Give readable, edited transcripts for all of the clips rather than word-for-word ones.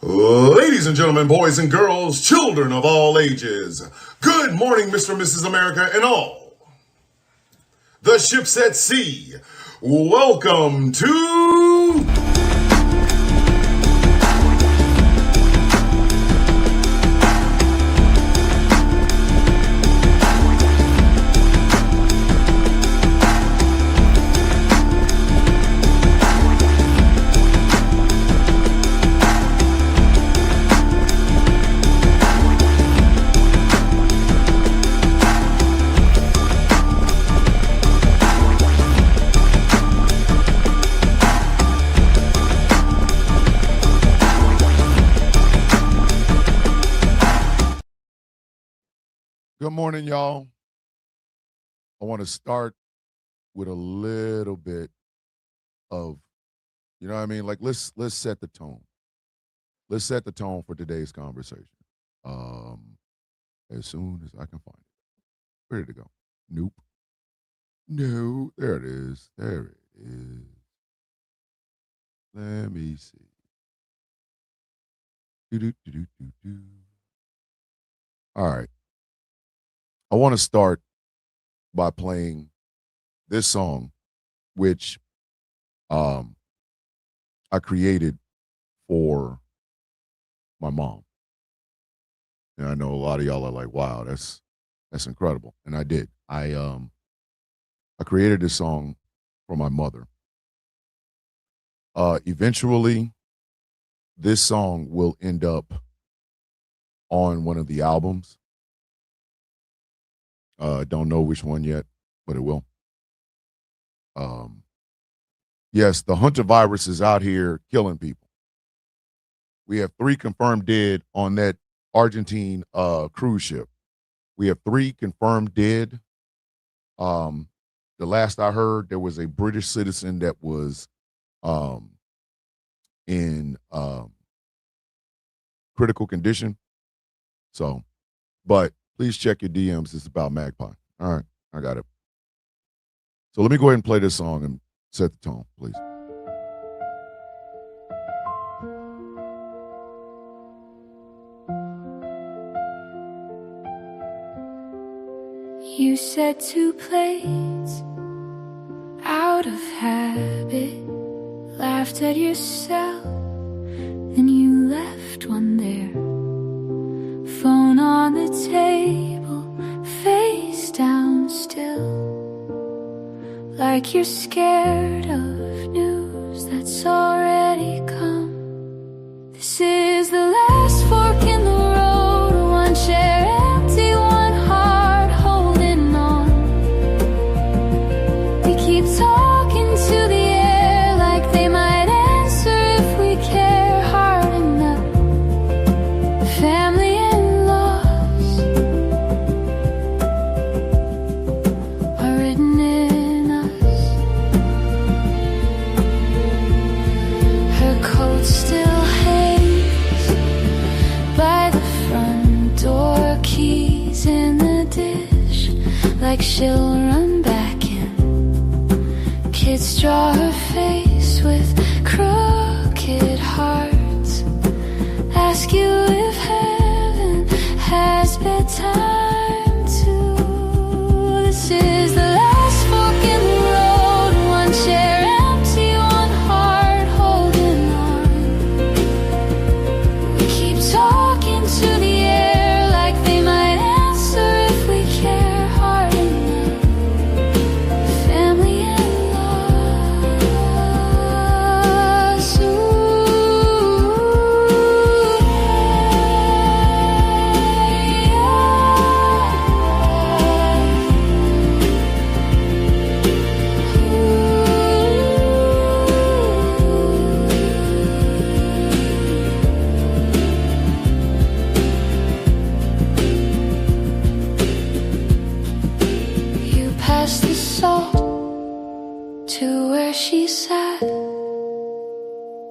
Ladies and gentlemen, boys and girls, children of all ages, good morning, Mr. and Mrs. America, and all the ships at sea. Welcome to Good morning, y'all. I want to start with a little bit of, you know what I mean? Like, let's set the tone. Let's set the tone for today's conversation. As soon as I can find it. Where did it go? Nope. No, there it is. There it is. Let me see. Do. All right. I want to start by playing this song, which I created for my mom. And I know a lot of y'all are like, wow, that's incredible. And I did. I created this song for my mother. Eventually, this song will end up on one of the albums. Don't know which one yet, but it will. Yes, the Hunter virus is out here killing people. We have 3 confirmed dead on that Argentine cruise ship. We have 3 confirmed dead. The last I heard, there was a British citizen that was in critical condition. So, but please check your DMs. It's about Magpie. All right, I got it. So let me go ahead and play this song and set the tone, please. You set 2 plates out of habit, laughed at yourself, and you left one there. Phone on the table, face down still, like you're scared of news that's already come. This is the last fork in the road, one chair empty, one heart holding on. We keep talking to the air like they might answer if we care hard enough. Family are written in us. Her coat still hangs by the front door, keys in the dish, like she'll run back in. Kids draw her face with crooked hearts, ask you if heaven has bedtime too. This is the last fork in the road, one chair empty, one heart holding on. We keep talking to the air like they might answer if we care hard enough. Family and loss. Ooh. You pass the salt to where she sat,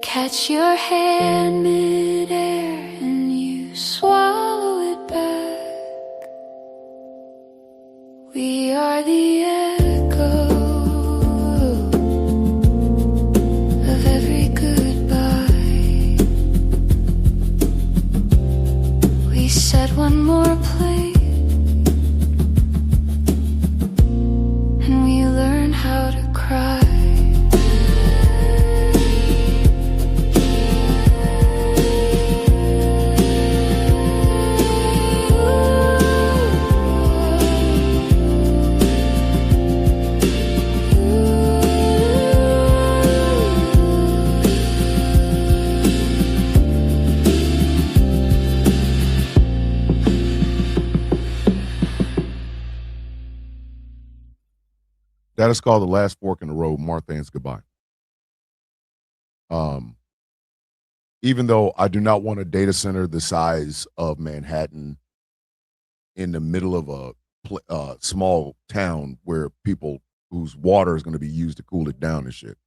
catch your hand midair and you swallow it back. We are the echo of every goodbye. set one more plate, and we learn how to cry. That is called The Last Fork in the Road, Martha Ann's Goodbye. Even though I do not want a data center the size of Manhattan in the middle of a small town where people whose water is going to be used to cool it down and shit.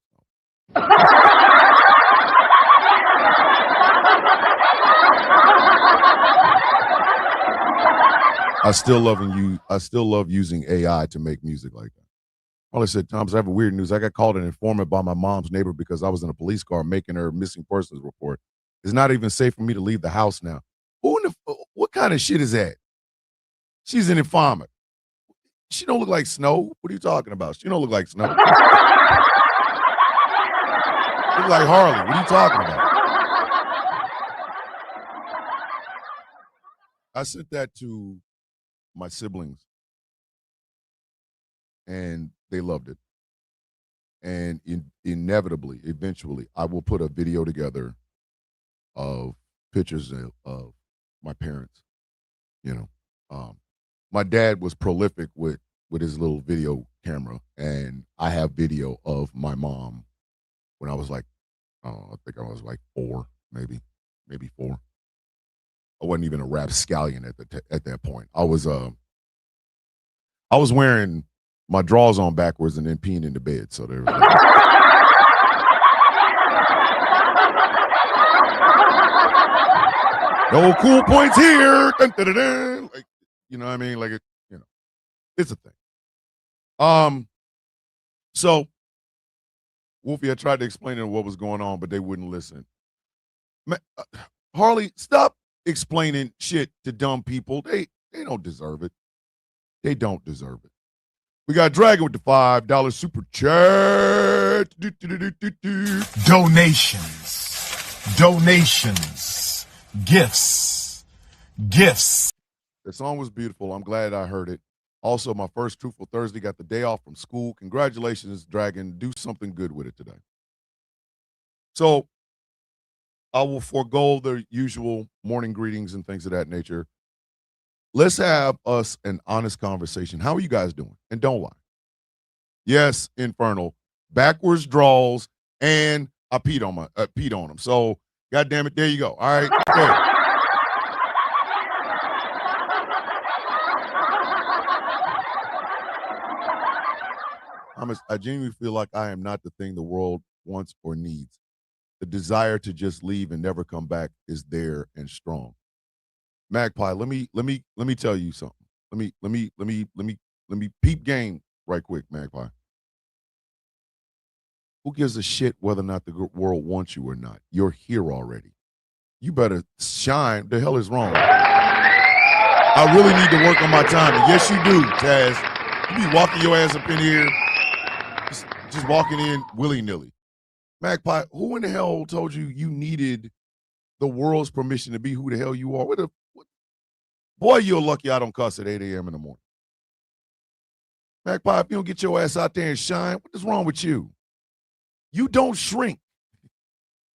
I still love using AI to make music like that. Probably said, Thomas, I have a weird news. I got called an informant by my mom's neighbor because I was in a police car making her missing persons report. It's not even safe for me to leave the house now. What kind of shit is that? She's an informant. She don't look like Snow. What are you talking about? She don't look like Snow. Look like Harley. What are you talking about? I sent that to my siblings, and they loved it. And inevitably, eventually, I will put a video together of pictures of my parents. My dad was prolific with his little video camera, and I have video of my mom when I was like, I think I was like 4, maybe 4. I wasn't even a rapscallion at that point. I was wearing my drawers on backwards and then peeing in the bed. So there was no cool points here. Dun, dun, dun, dun. Like, you know what I mean? Like, it's a thing. So Wolfie, I tried to explain to them what was going on, but they wouldn't listen. Harley, stop explaining shit to dumb people. They don't deserve it. They don't deserve it. We got Dragon with the $5 super chat. Donations, gifts. The song was beautiful. I'm glad I heard it. Also, my first Truthful Thursday, got the day off from school. Congratulations, Dragon. Do something good with it today. So I will forego the usual morning greetings and things of that nature. Let's have us an honest conversation. How are you guys doing? And don't lie. Yes, Infernal. Backwards draws, and I peed on them. So, God damn it, there you go. All right. Okay. I genuinely feel like I am not the thing the world wants or needs. The desire to just leave and never come back is there and strong. Magpie, let me tell you something. Let me peep game right quick, Magpie. Who gives a shit whether or not the world wants you or not? You're here already. You better shine. The hell is wrong? I really need to work on my timing. Yes, you do, Taz. You be walking your ass up in here, just walking in willy-nilly. Magpie, who in the hell told you you needed the world's permission to be who the hell you are? Boy, you're lucky I don't cuss at 8 a.m. in the morning. Magpie, if you don't get your ass out there and shine, what is wrong with you? You don't shrink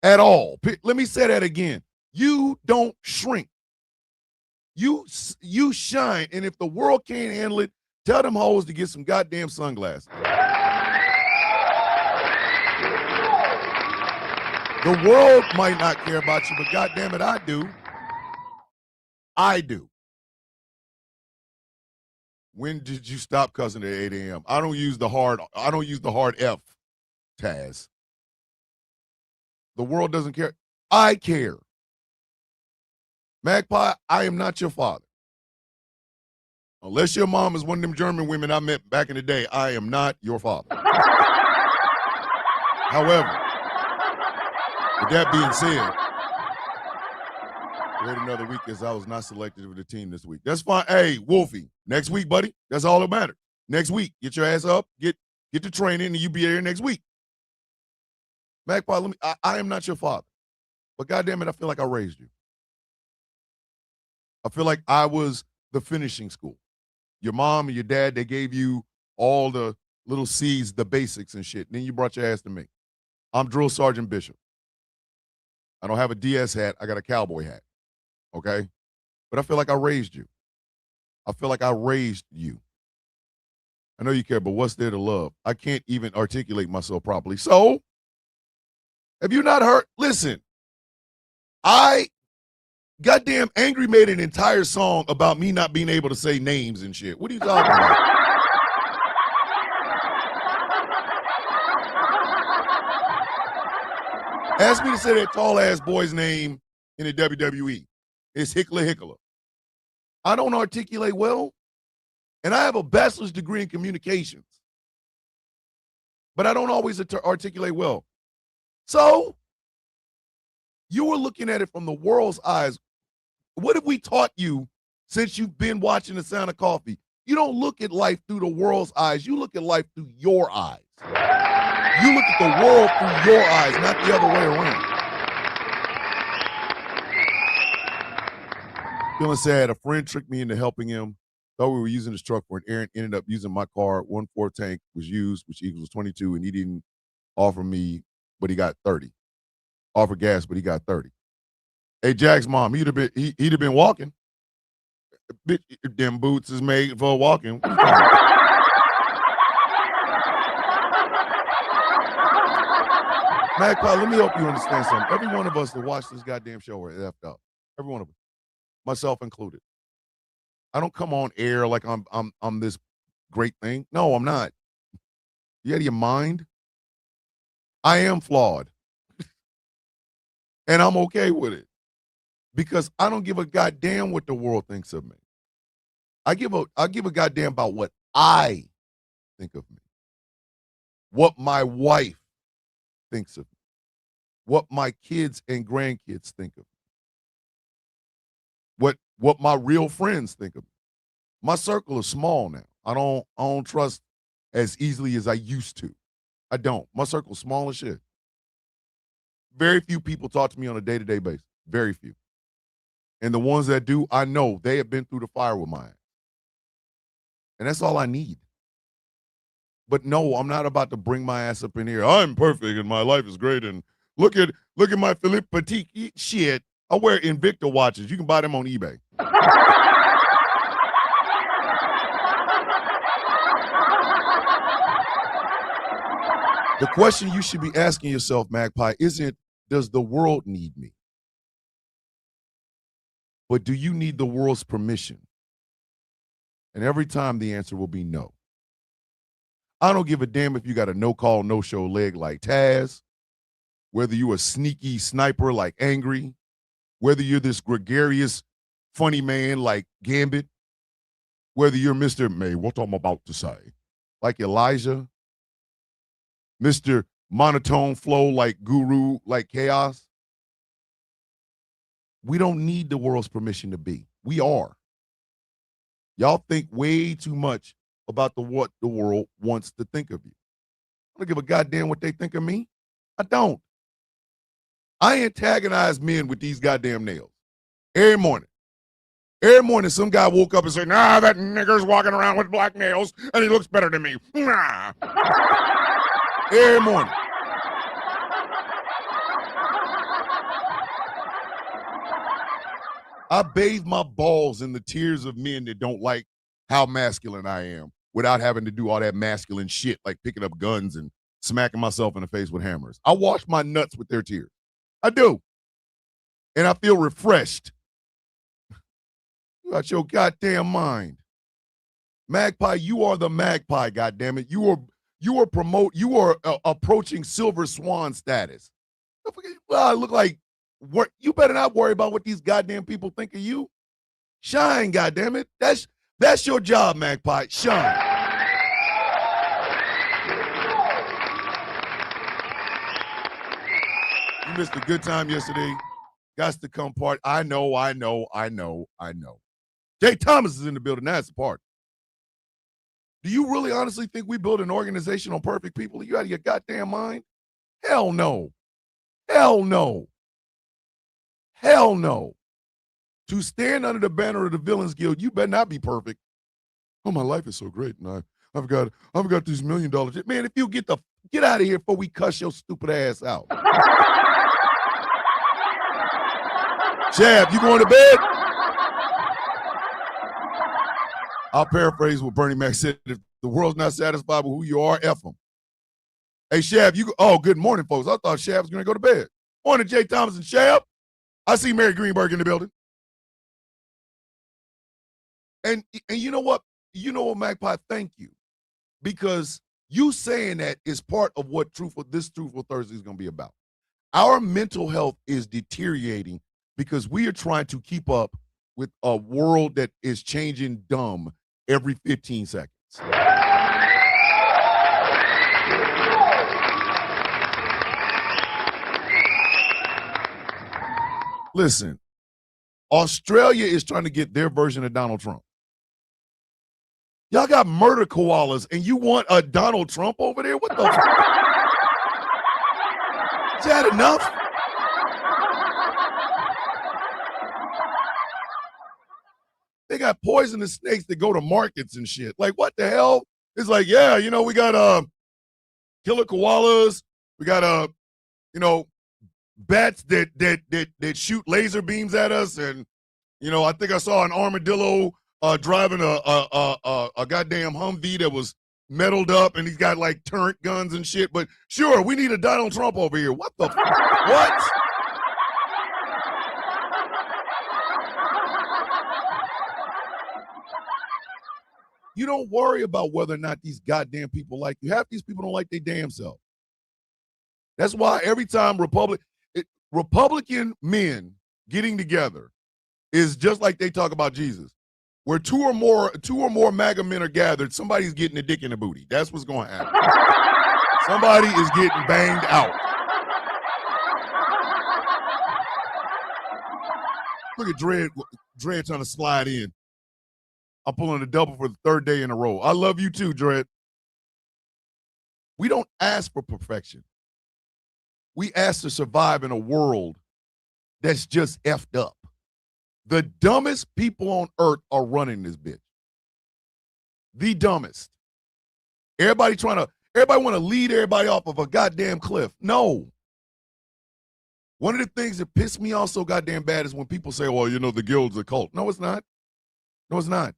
at all. Let me say that again. You don't shrink. You shine, and if the world can't handle it, tell them hoes to get some goddamn sunglasses. The world might not care about you, but goddamn it, I do. I do. When did you stop cussing at 8 a.m.? I don't use the hard F, Taz. The world doesn't care. I care. Magpie, I am not your father. Unless your mom is one of them German women I met back in the day, I am not your father. However, with that being said, Wait another week as I was not selected for the team this week. That's fine. Hey, Wolfie, next week, buddy. That's all that matters. Next week, get your ass up, get the training, and you be here next week. Magpie, I am not your father. But goddamn it, I feel like I raised you. I feel like I was the finishing school. Your mom and your dad, they gave you all the little seeds, the basics and shit. And then you brought your ass to me. I'm Drill Sergeant Bishop. I don't have a DS hat. I got a cowboy hat. Okay? But I feel like I raised you. I feel like I raised you. I know you care, but what's there to love? I can't even articulate myself properly. So, have you not heard? Listen, goddamn Angry made an entire song about me not being able to say names and shit. What are you talking about? Ask me to say that tall ass boy's name in the WWE. It's Hickler Hickler. I don't articulate well, and I have a bachelor's degree in communications, but I don't always articulate well. So, you were looking at it from the world's eyes. What have we taught you since you've been watching The Sound of Coffee? You don't look at life through the world's eyes. You look at life through your eyes. You look at the world through your eyes, not the other way around. Feeling sad. A friend tricked me into helping him. Thought we were using his truck for an errand. Ended up using my car. 1/4 tank was used, which equals 22, and he didn't offer me, but he got 30. Offer gas, but he got 30. Hey, Jack's mom, he'd have been walking. Bitch, them boots is made for walking. Magpie, let me help you understand something. Every one of us that watch this goddamn show are effed up. Every one of us, myself included. I don't come on air like I'm this great thing. No, I'm not. You out of your mind? I am flawed. And I'm okay with it. Because I don't give a goddamn what the world thinks of me. I give a goddamn about what I think of me. What my wife thinks of me. What my kids and grandkids think of me. What my real friends think of me. My circle is small now. I don't trust as easily as I used to. I don't. My circle's small as shit. Very few people talk to me on a day-to-day basis. Very few. And the ones that do, I know they have been through the fire with mine. And that's all I need. But no, I'm not about to bring my ass up in here. I'm perfect and my life is great. And look at my Philippe Petit shit. I wear Invicta watches. You can buy them on eBay. The question you should be asking yourself, Magpie, isn't, does the world need me? But do you need the world's permission? And every time the answer will be no. I don't give a damn if you got a no-call, no-show leg like Taz, whether you're a sneaky sniper like Angry, whether you're this gregarious, funny man like Gambit, whether you're Mr. May, what I'm about to say, like Elijah, Mr. Monotone Flow like Guru, like Chaos. We don't need the world's permission to be. We are. Y'all think way too much about what the world wants to think of you. I don't give a goddamn what they think of me. I don't. I antagonize men with these goddamn nails. Every morning. Every morning, some guy woke up and said, nah, that nigger's walking around with black nails and he looks better than me. Nah. Every morning. I bathe my balls in the tears of men that don't like how masculine I am without having to do all that masculine shit like picking up guns and smacking myself in the face with hammers. I wash my nuts with their tears. I do. And I feel refreshed. You got your goddamn mind. Magpie, you are the magpie, goddammit. You are approaching silver swan status. Don't forget, well, I look like you better not worry about what these goddamn people think of you. Shine, goddammit. That's your job, Magpie. Shine. You missed a good time yesterday. Got to come part. I know. Jay Thomas is in the building. That's the part. Do you really honestly think we build an organization on perfect people? You out of your goddamn mind? Hell no. Hell no. Hell no. To stand under the banner of the Villains Guild, you better not be perfect. Oh, my life is so great, and I've got these $1 million. Man, if you get out of here before we cuss your stupid ass out. Shab, you going to bed? I'll paraphrase what Bernie Mac said. If the world's not satisfied with who you are, F them. Hey, Shab, good morning, folks. I thought Shab was going to go to bed. Morning, Jay Thomas and Shab. I see Mary Greenberg in the building. And you know what? You know what, Magpie? Thank you. Because you saying that is part of what this Truthful Thursday is going to be about. Our mental health is deteriorating because we are trying to keep up with a world that is changing dumb every 15 seconds. Listen, Australia is trying to get their version of Donald Trump. Y'all got murder koalas, and you want a Donald Trump over there? What the fuck? Is that enough? They got poisonous snakes that go to markets and shit. Like, what the hell? It's like, yeah, we got killer koalas. We got bats that shoot laser beams at us, and I think I saw an armadillo driving a goddamn Humvee that was metaled up, and he's got like turret guns and shit. But sure, we need a Donald Trump over here. What the what? You don't worry about whether or not these goddamn people like you. Half these people don't like their damn self. That's why every time Republican men getting together is just like they talk about Jesus. Where two or more MAGA men are gathered, somebody's getting a dick in the booty. That's what's going to happen. Somebody is getting banged out. Look at Dredd trying to slide in. I'm pulling a double for the third day in a row. I love you too, Dredd. We don't ask for perfection. We ask to survive in a world that's just effed up. The dumbest people on earth are running this bitch. The dumbest. Everybody want to lead everybody off of a goddamn cliff. No. One of the things that piss me off so goddamn bad is when people say, well, the guild's a cult. No, it's not. No, it's not.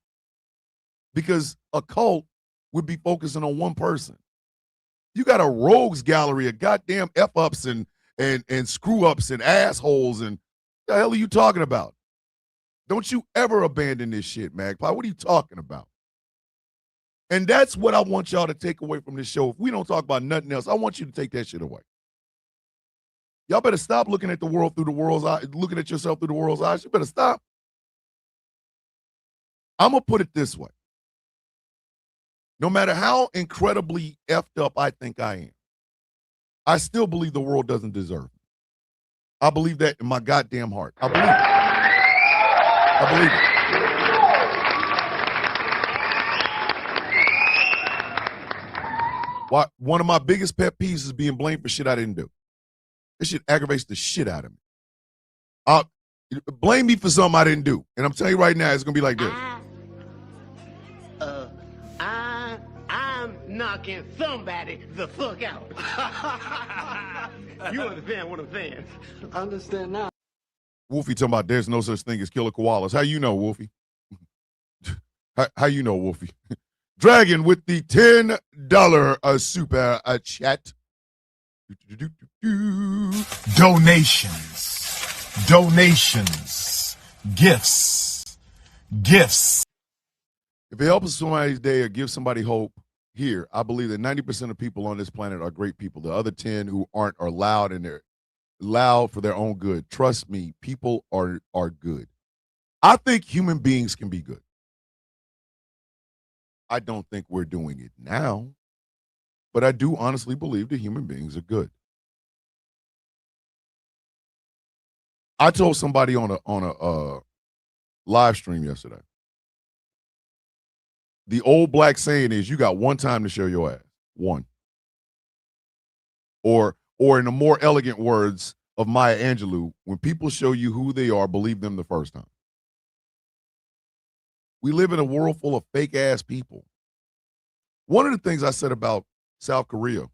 Because a cult would be focusing on one person. You got a rogues gallery of goddamn F-ups and screw-ups and assholes, and what the hell are you talking about? Don't you ever abandon this shit, Magpie. What are you talking about? And that's what I want y'all to take away from this show. If we don't talk about nothing else, I want you to take that shit away. Y'all better stop looking at the world through the world's eyes, looking at yourself through the world's eyes. You better stop. I'm going to put it this way. No matter how incredibly effed up I think I am, I still believe the world doesn't deserve me. I believe that in my goddamn heart. I believe it. I believe it. One of my biggest pet peeves is being blamed for shit I didn't do. This shit aggravates the shit out of me. Blame me for something I didn't do. And I'm telling you right now, it's going to be like this. I'm knocking somebody the fuck out. You understand what I'm saying? I understand now. Wolfie talking about there's no such thing as killer koalas. How you know, Wolfie? How you know, Wolfie? Dragon with the $10 super chat. Donations. Gifts. If it helps somebody's day or gives somebody hope here, I believe that 90% of people on this planet are great people. The other 10 who aren't are loud, and they're loud for their own good. Trust me, people are good. I think human beings can be good. I don't think we're doing it now, but I do honestly believe that human beings are good. I told somebody on a live stream yesterday. The old black saying is, you got one time to show your ass. One. Or in the more elegant words of Maya Angelou, when people show you who they are, believe them the first time. We live in a world full of fake ass people. One of the things I said about South Korea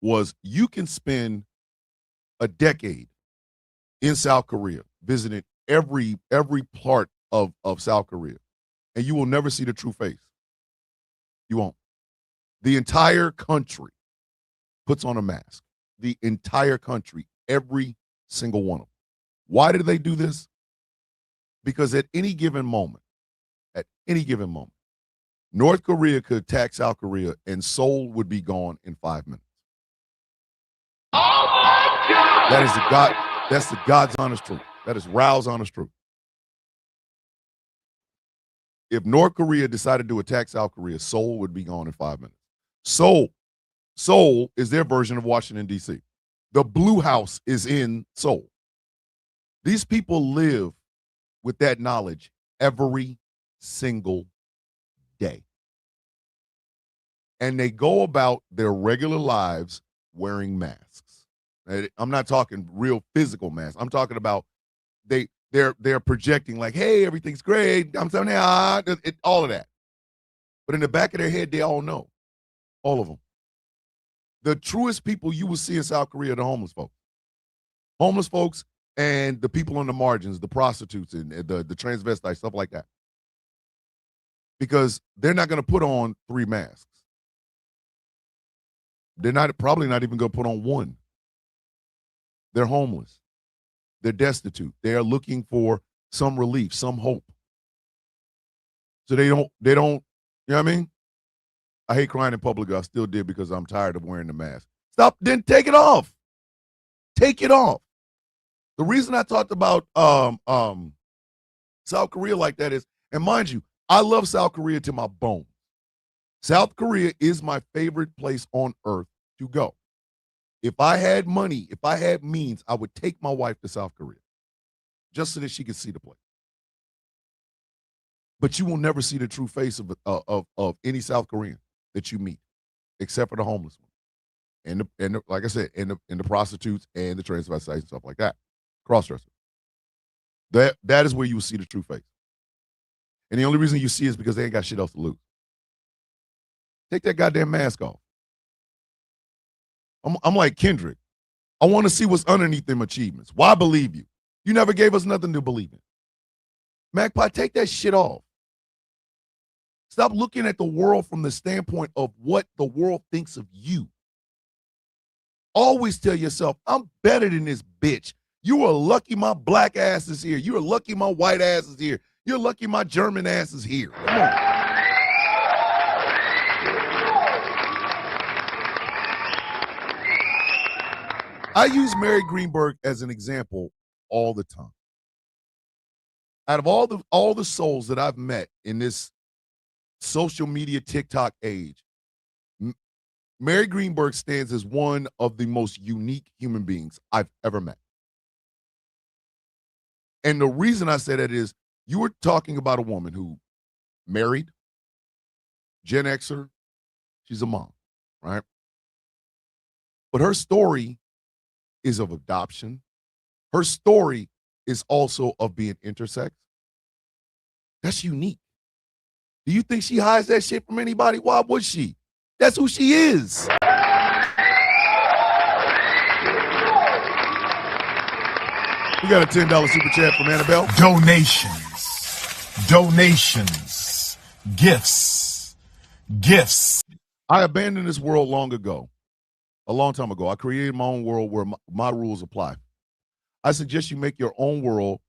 was you can spend a decade in South Korea visiting every part of South Korea, and you will never see the true face. You won't. The entire country puts on a mask. The entire country, every single one of them. Why did they do this? Because at any given moment, North Korea could attack South Korea and Seoul would be gone in 5 minutes. Oh my God! That's the God's honest truth. That is Rao's honest truth. If North Korea decided to attack South Korea, Seoul would be gone in 5 minutes. Seoul is their version of Washington, D.C. The Blue House is in Seoul. These people live with that knowledge every single day. And they go about their regular lives wearing masks. I'm not talking real physical masks. I'm talking about they're projecting like, hey, everything's great. I'm telling you, all of that. But in the back of their head, they all know. All of them. The truest people you will see in South Korea are the homeless folks. Homeless folks and the people on the margins, the prostitutes and the transvestites, stuff like that. Because they're not going to put on 3 masks. They're probably not even going to put on 1. They're homeless. They're destitute. They are looking for some relief, some hope. So they don't, you know what I mean? I hate crying in public. I still did because I'm tired of wearing the mask. Stop, then take it off. Take it off. The reason I talked about South Korea like that is, and mind you, I love South Korea to my bones. South Korea is my favorite place on earth to go. If I had money, if I had means, I would take my wife to South Korea just so that she could see the place. But you will never see the true face of any South Korean that you meet, except for the homeless one, and like I said, and the prostitutes and the transvestites and stuff like that, cross-dressers. That is where you will see the true face. And the only reason you see is because they ain't got shit else to lose. Take that goddamn mask off. I'm like Kendrick. I want to see what's underneath them achievements. Why believe you? You never gave us nothing to believe in. Magpie, take that shit off. Stop looking at the world from the standpoint of what the world thinks of you. Always tell yourself, I'm better than this bitch. You are lucky my black ass is here. You are lucky my white ass is here. You're lucky my German ass is here. Come on. I use Mary Greenberg as an example all the time. Out of all the souls that I've met in this social media TikTok age, Mary Greenberg stands as one of the most unique human beings I've ever met. And the reason I say that is you were talking about a woman who married, Gen Xer, she's a mom, right? But her story is of adoption. Her story is also of being intersex. That's unique. Do you think she hides that shit from anybody? Why would she? That's who she is. We got a $10 super chat from Annabelle. Donations, gifts. I abandoned this world long ago. A long time ago. I created my own world where my rules apply. I suggest you make your own world.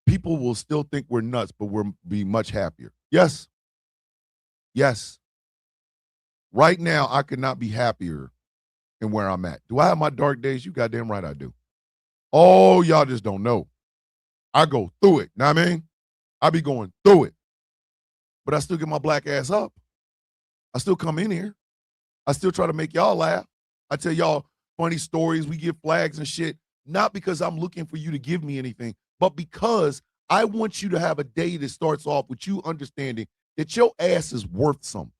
People will still think we're nuts, but we'll be much happier. Yes. Yes. Right now, I could not be happier in where I'm at. Do I have my dark days? You goddamn right I do. Oh, y'all just don't know. I go through it. Know what I mean? I be going through it. But I still get my black ass up. I still come in here. I still try to make y'all laugh. I tell y'all funny stories. We give flags and shit. not because I'm looking for you to give me anything, but because I want you to have a day that starts off with you understanding that your ass is worth something.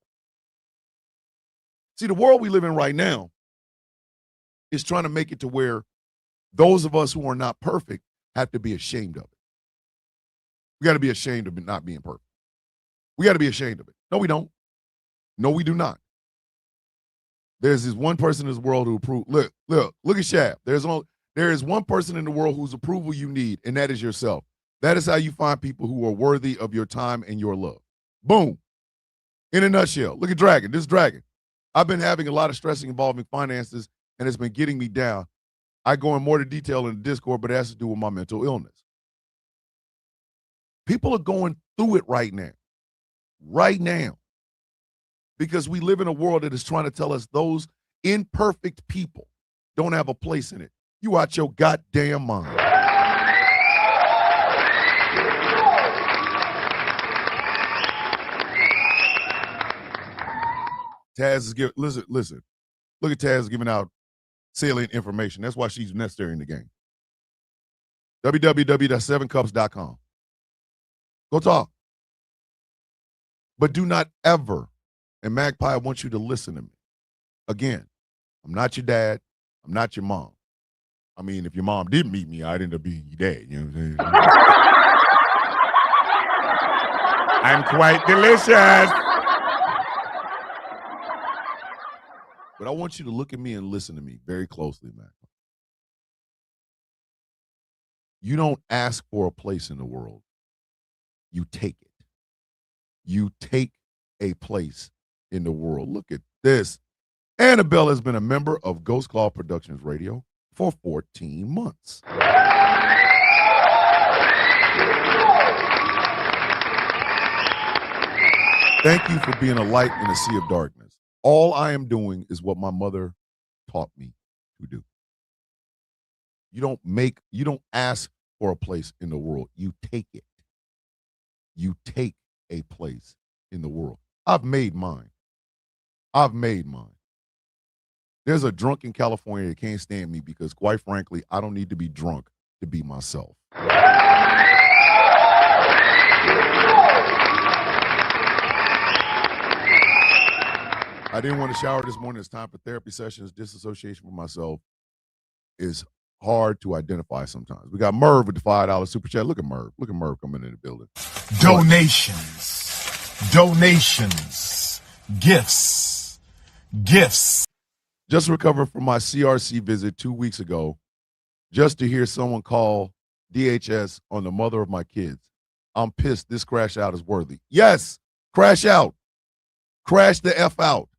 See, the world we live in right now is trying to make it to where those of us who are not perfect have to be ashamed of it. We got to be ashamed of it not being perfect. We got to be ashamed of it. No, we don't. No, we do not. There's this one person in this world who approves. Look at Shab. There is one person in the world whose approval you need, and that is yourself. That is how you find people who are worthy of your time and your love. Boom. In a nutshell. Look at Dragon. This Dragon. I've been having a lot of stressing involving finances, and it's been getting me down. I go in more to detail in the Discord, but it has to do with my mental illness. People are going through it right now. Right now. Because we live in a world that is trying to tell us those imperfect people don't have a place in it. You out your goddamn mind. Taz is giving, listen. Look at Taz giving out salient information. That's why she's necessary in the game. www.7cups.com. Go talk. But do not ever, and Magpie, I want you to listen to me. Again, I'm not your dad. I'm not your mom. I mean, if your mom did meet me, I'd end up being your dad. You know what I'm saying? I'm quite delicious. But I want you to look at me and listen to me very closely, man. You don't ask for a place in the world. You take it. You take a place in the world. Look at this. Annabelle has been a member of Ghost Claw Productions Radio for 14 months. Thank you for being a light in a sea of darkness. All I am doing is what my mother taught me to do. You don't ask for a place in the world. You take it. You take a place in the world. I've made mine. There's a drunk in California that can't stand me because, quite frankly, I don't need to be drunk to be myself. I didn't want to shower this morning. It's time for therapy sessions. Disassociation from myself is hard to identify sometimes. We got Merv with the $5 super chat. Look at Merv. Look at Merv coming in the building. Donations, gifts. Just recovered from my CRC visit 2 weeks ago, just to hear someone call DHS on the mother of my kids. I'm pissed. This crash out is worthy. Yes, crash out. Crash the F out.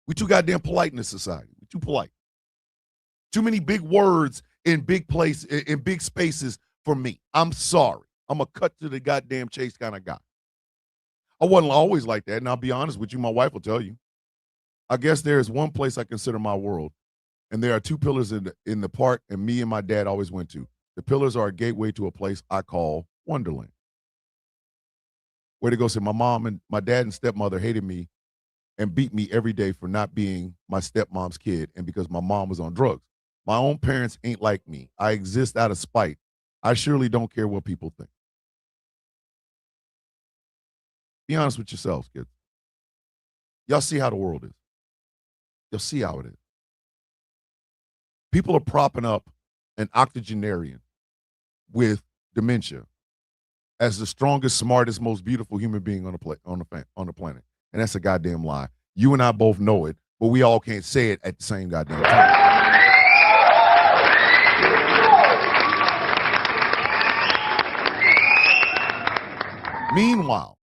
We too goddamn polite in this society. We too polite. Too many big words in big spaces for me. I'm sorry. I'm a cut to the goddamn chase kind of guy. I wasn't always like that, and I'll be honest with you. My wife will tell you. I guess there is one place I consider my world, and there are two pillars in the park, and me and my dad always went to. The pillars are a gateway to a place I call Wonderland. Way to go, say my mom and my dad and stepmother hated me and beat me every day for not being my stepmom's kid and because my mom was on drugs. My own parents ain't like me. I exist out of spite. I surely don't care what people think. Be honest with yourselves, kids. Y'all see how the world is. You'll see how it is. People are propping up an octogenarian with dementia as the strongest, smartest, most beautiful human being on the planet. And that's a goddamn lie. You and I both know it, but we all can't say it at the same goddamn time. Meanwhile,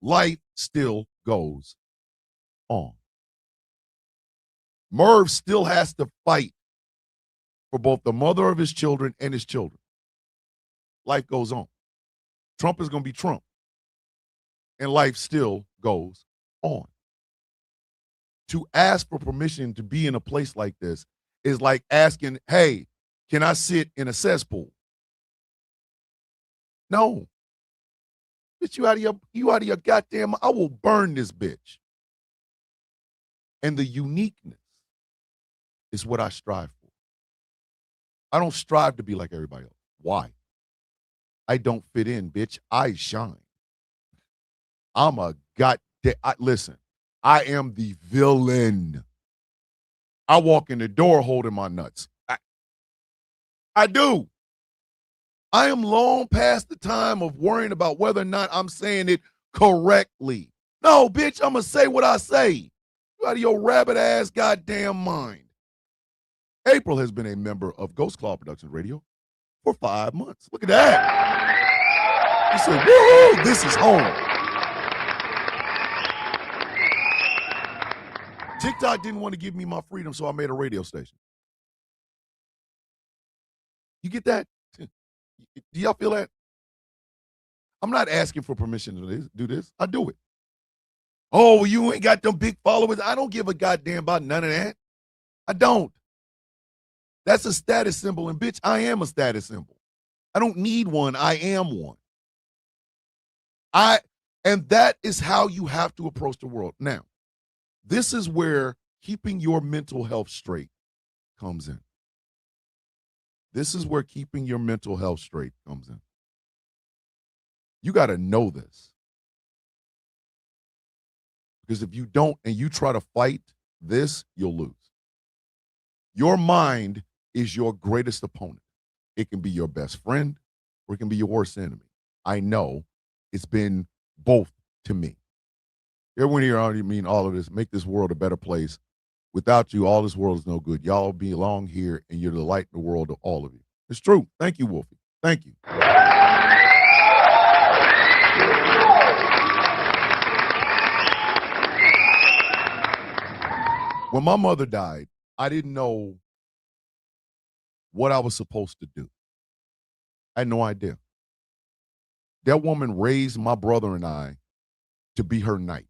life still goes on. Merv still has to fight for both the mother of his children and his children. Life goes on. Trump is going to be Trump. And life still goes on. To ask for permission to be in a place like this is like asking, hey, can I sit in a cesspool? No. Bitch, you out of your goddamn, I will burn this bitch. And the uniqueness is what I strive for. I don't strive to be like everybody else. Why? I don't fit in, bitch. I shine. I'm a listen, I am the villain. I walk in the door holding my nuts. I do. I am long past the time of worrying about whether or not I'm saying it correctly. No, bitch, I'm going to say what I say. You out of your rabbit ass goddamn mind. April has been a member of Ghost Claw Productions Radio for 5 months. Look at that. He said, woo, this is home. TikTok didn't want to give me my freedom, so I made a radio station. You get that? Do y'all feel that? I'm not asking for permission to do this. I do it. Oh, you ain't got them big followers. I don't give a goddamn about none of that. I don't. That's a status symbol, and bitch, I am a status symbol. I don't need one. I am one. And that is how you have to approach the world. Now, this is where keeping your mental health straight comes in. This is where keeping your mental health straight comes in. You got to know this. Because if you don't and you try to fight this, you'll lose. Your mind is your greatest opponent. It can be your best friend or it can be your worst enemy. I know it's been both to me. Everyone here already mean all of this, make this world a better place. Without you, all this world is no good. Y'all belong here, and you're the light in the world to all of you. It's true. Thank you, Wolfie. Thank you. When my mother died, I didn't know what I was supposed to do. I had no idea. That woman raised my brother and I to be her knight.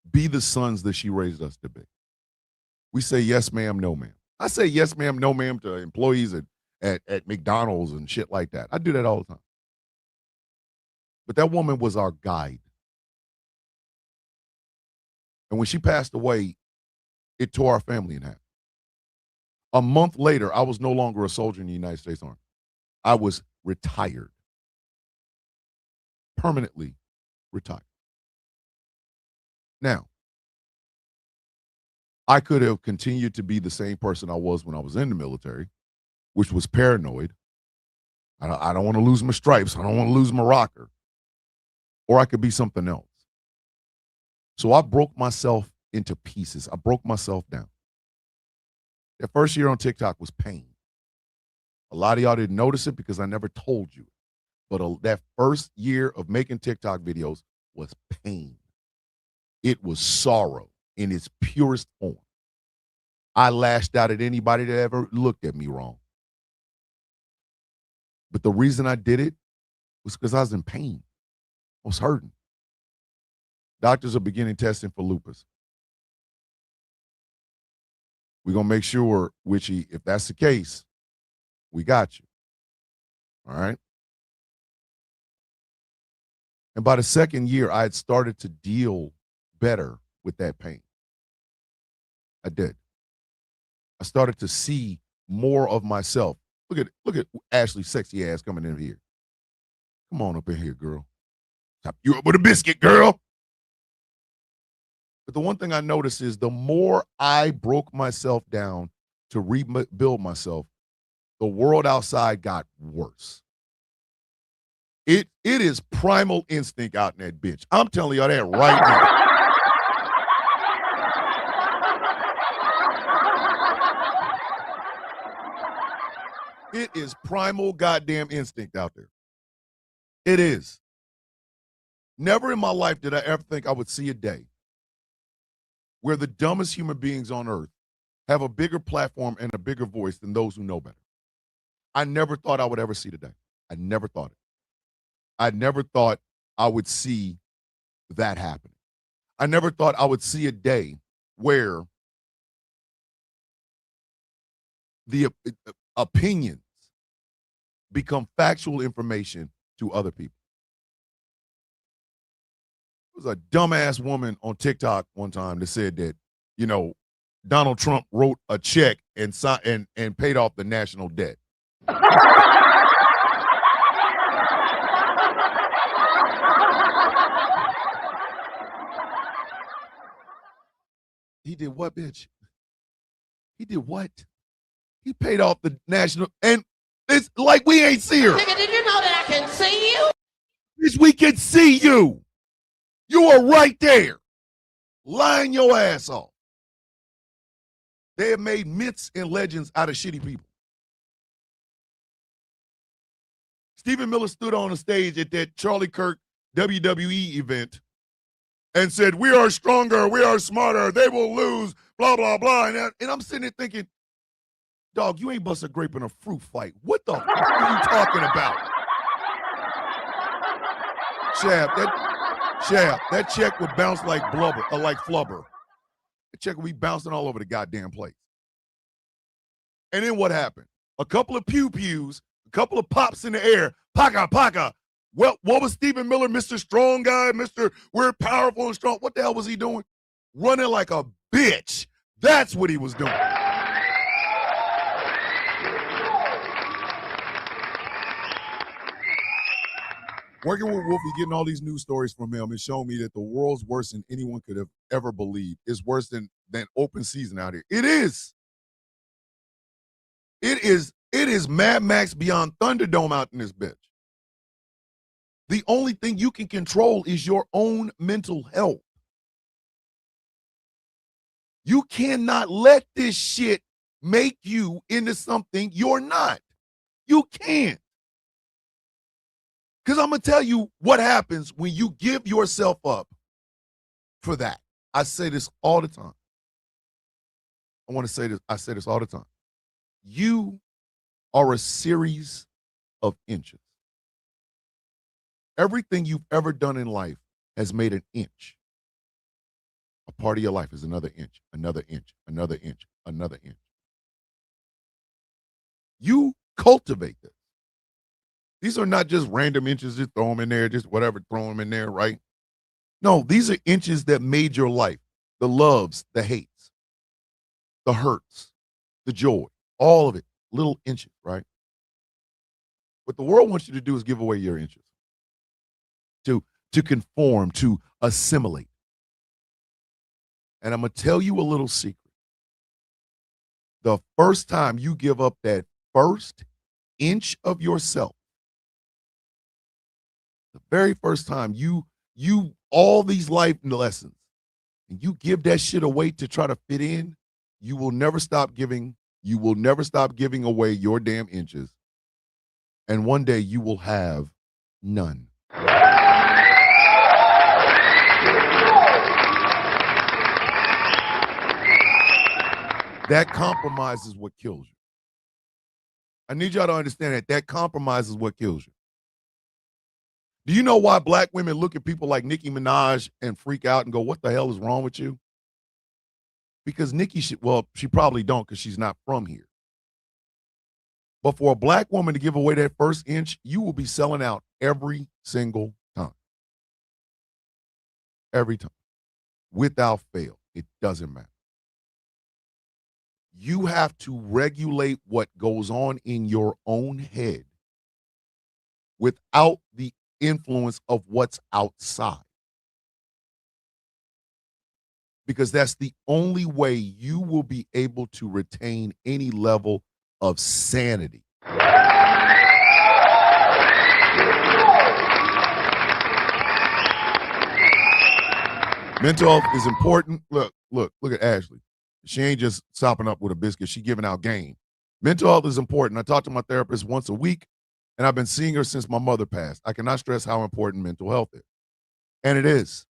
Be the sons that she raised us to be. We say yes, ma'am, no, ma'am. I say yes, ma'am, no, ma'am to employees at McDonald's and shit like that. I do that all the time. But that woman was our guide. And when she passed away, it tore our family in half. A month later, I was no longer a soldier in the United States Army. I was retired. Permanently retired. Now, I could have continued to be the same person I was when I was in the military, which was paranoid. I don't want to lose my stripes. I don't want to lose my rocker. Or I could be something else. So I broke myself into pieces. I broke myself down. That first year on TikTok was pain. A lot of y'all didn't notice it because I never told you. But that first year of making TikTok videos was pain. It was sorrow in its purest form. I lashed out at anybody that ever looked at me wrong. But the reason I did it was because I was in pain. I was hurting. Doctors are beginning testing for lupus. We're going to make sure, Witchy, if that's the case, we got you. All right? And by the second year, I had started to deal better with that pain. I did. I started to see more of myself. Look at Ashley's sexy ass coming in here. Come on up in here, girl. Chop you up with a biscuit, girl. But the one thing I noticed is the more I broke myself down to rebuild myself, the world outside got worse. It is primal instinct out in that bitch. I'm telling y'all that right now. It is primal goddamn instinct out there. It is. Never in my life did I ever think I would see a day where the dumbest human beings on earth have a bigger platform and a bigger voice than those who know better. I never thought I would ever see the day. I never thought it. I never thought I would see that happen. I never thought I would see a day where the opinions become factual information to other people. There was a dumbass woman on TikTok one time that said that, Donald Trump wrote a check and paid off the national debt. He did what, bitch? He did what? He paid off the national, and it's like we ain't see her. Nigga, did you know that I can see you? Bitch, we can see you. You are right there, lying your ass off. They have made myths and legends out of shitty people. Stephen Miller stood on the stage at that Charlie Kirk WWE event and said, "We are stronger, we are smarter, they will lose, blah, blah, blah." And I'm sitting there thinking, dog, you ain't bust a grape in a fruit fight. What the fuck are you talking about? That check would bounce like blubber, or like flubber. The check would be bouncing all over the goddamn place. And then what happened? A couple of pew-pews, a couple of pops in the air, paka. Well, what was Stephen Miller, Mr. Strong Guy, Mr. We're powerful and strong? What the hell was he doing? Running like a bitch. That's what he was doing. Working with Wolfie, getting all these news stories from him, has shown me that the world's worse than anyone could have ever believed. It's worse than open season out here. It is. It is Mad Max beyond Thunderdome out in this bitch. The only thing you can control is your own mental health. You cannot let this shit make you into something you're not. You can't. Because I'm going to tell you what happens when you give yourself up for that. I say this all the time. I want to say this. I say this all the time. You are a series of inches. Everything you've ever done in life has made an inch. A part of your life is another inch, another inch, another inch, another inch. You cultivate this. These are not just random inches, just throw them in there, just whatever, throw them in there, right? No, these are inches that made your life. The loves, the hates, the hurts, the joy, all of it, little inches, right? What the world wants you to do is give away your inches. To conform, to assimilate. And I'm going to tell you a little secret. The first time you give up that first inch of yourself, the very first time you all these life lessons, and you give that shit away to try to fit in, you will never stop giving. You will never stop giving away your damn inches. And one day you will have none. That compromise is what kills you. I need y'all to understand that compromise is what kills you. Do you know why black women look at people like Nicki Minaj and freak out and go, what the hell is wrong with you? Because Nicki she probably don't because she's not from here. But for a black woman to give away that first inch, you will be selling out every single time. Every time. Without fail. It doesn't matter. You have to regulate what goes on in your own head without the influence of what's outside. Because that's the only way you will be able to retain any level of sanity. Mental health is important. Look at Ashley. She ain't just sopping up with a biscuit. She giving out game. Mental health is important. I talk to my therapist once a week, and I've been seeing her since my mother passed. I cannot stress how important mental health is. And it is.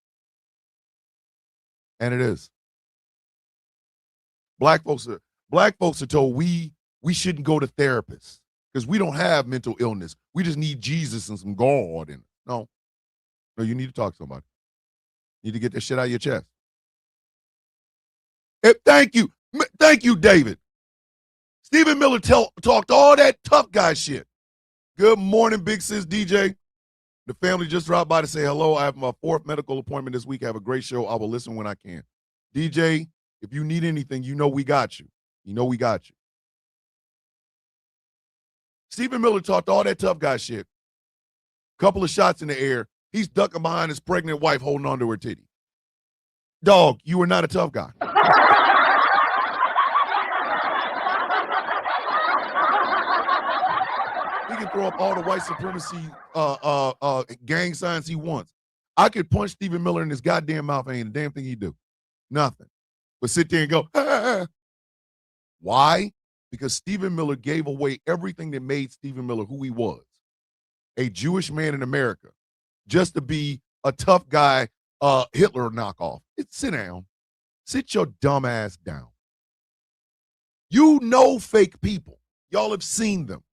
And it is. Black folks are told we shouldn't go to therapists because we don't have mental illness. We just need Jesus and some God in it. No, you need to talk to somebody. You need to get that shit out of your chest. Thank you, David. Stephen Miller talked all that tough guy shit. Good morning, Big Sis DJ. The family just dropped by to say hello. I have my 4th medical appointment this week. I have a great show. I will listen when I can. DJ, If you need anything, you know we got you. You know we got you. Stephen Miller talked all that tough guy shit. Couple of shots in the air. He's ducking behind his pregnant wife holding on to her titty. Dog, you are not a tough guy. He can throw up all the white supremacy gang signs he wants. I could punch Stephen Miller in his goddamn mouth. Ain't a damn thing he do. Nothing. But sit there and go, ah. Why? Because Stephen Miller gave away everything that made Stephen Miller who he was. A Jewish man in America. Just to be a tough guy, Hitler knockoff. Sit down. Sit your dumb ass down. You know fake people. Y'all have seen them.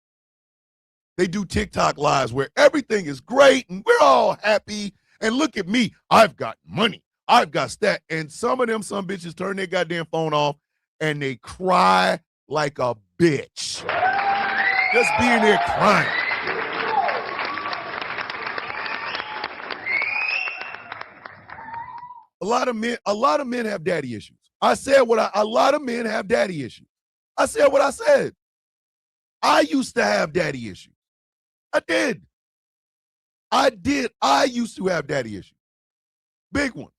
They do TikTok lives where everything is great and we're all happy. And look at me. I've got money. I've got stat. And some of them bitches turn their goddamn phone off and they cry like a bitch. Just being there crying. A lot of men have daddy issues. I said a lot of men have daddy issues. I said what I said. I used to have daddy issues. I did. I used to have daddy issues. Big ones.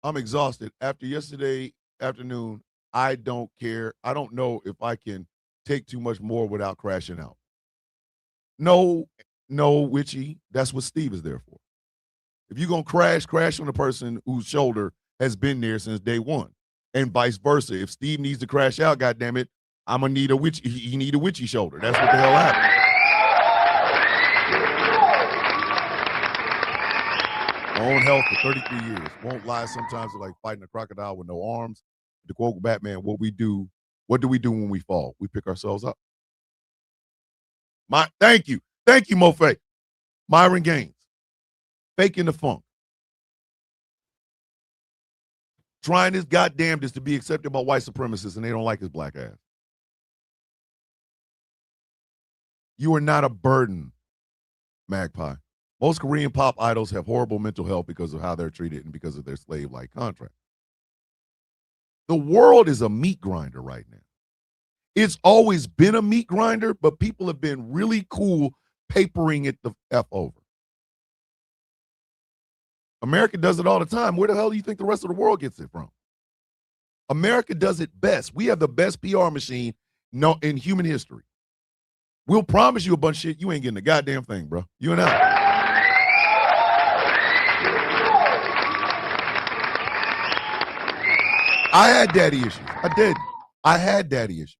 I'm exhausted. After yesterday afternoon, I don't care. I don't know if I can take too much more without crashing out. No, Witchy, that's what Steve is there for. If you're going to crash on the person whose shoulder has been there since day one. And vice versa. If Steve needs to crash out, goddammit, I'm going to need a witchy. He need a witchy shoulder. That's what the hell happened. My own health for 33 years. Won't lie, sometimes it's like fighting a crocodile with no arms. To quote Batman, what do we do when we fall? We pick ourselves up. Thank you, Mofe. Myron Gaines. Faking the funk. Trying his goddamnedest to be accepted by white supremacists, and they don't like his black ass. You are not a burden, Magpie. Most Korean pop idols have horrible mental health because of how they're treated and because of their slave-like contract. The world is a meat grinder right now. It's always been a meat grinder, but people have been really cool papering it the F over. America does it all the time. Where the hell do you think the rest of the world gets it from? America does it best. We have the best PR machine in human history. We'll promise you a bunch of shit. You ain't getting a goddamn thing, bro. You and I. I had daddy issues. I did. I had daddy issues.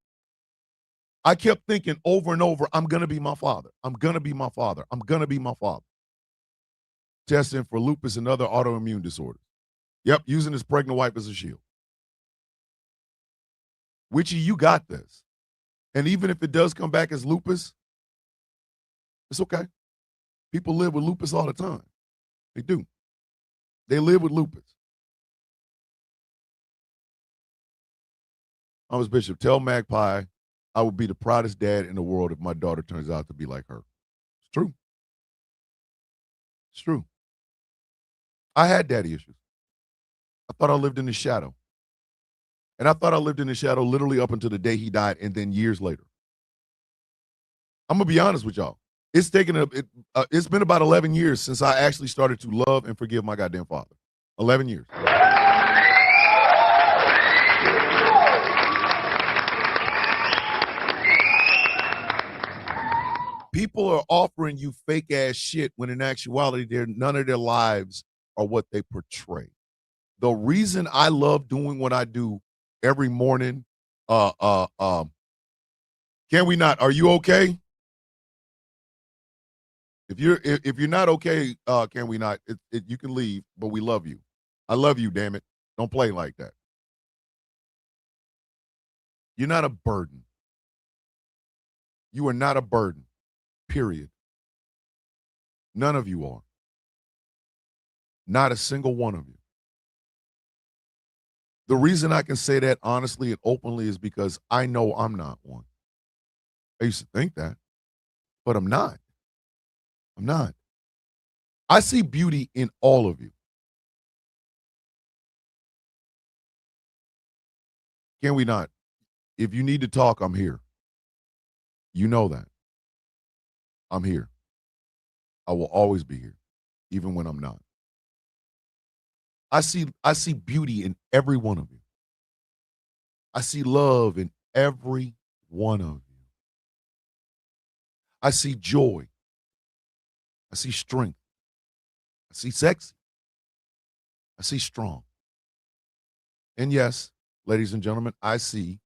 I kept thinking over and over, I'm going to be my father. I'm going to be my father. I'm going to be my father. Testing for lupus and other autoimmune disorders. Yep, using his pregnant wife as a shield. Witchy, you got this. And even if it does come back as lupus, it's okay. People live with lupus all the time. They do. They live with lupus. Thomas Bishop, tell Magpie I would be the proudest dad in the world if my daughter turns out to be like her. It's true. It's true. I had daddy issues. I thought I lived in the shadow. And I thought I lived in the shadow literally up until the day he died and then years later. I'm going to be honest with y'all. It's been about 11 years since I actually started to love and forgive my goddamn father. 11 years. People are offering you fake ass shit when in actuality, none of their lives are what they portray. The reason I love doing what I do every morning, can we not? Are you okay? If you're not okay, can we not? You can leave, but we love you. I love you, damn it. Don't play like that. You're not a burden. You are not a burden. Period. None of you are. Not a single one of you. The reason I can say that honestly and openly is because I know I'm not one. I used to think that, but I'm not. I'm not. I see beauty in all of you. Can we not? If you need to talk, I'm here. You know that. I'm here. I will always be here, even when I'm not. I see beauty in every one of you. I see love in every one of you. I see joy. I see strength. I see sexy. I see strong. And yes, ladies and gentlemen, I see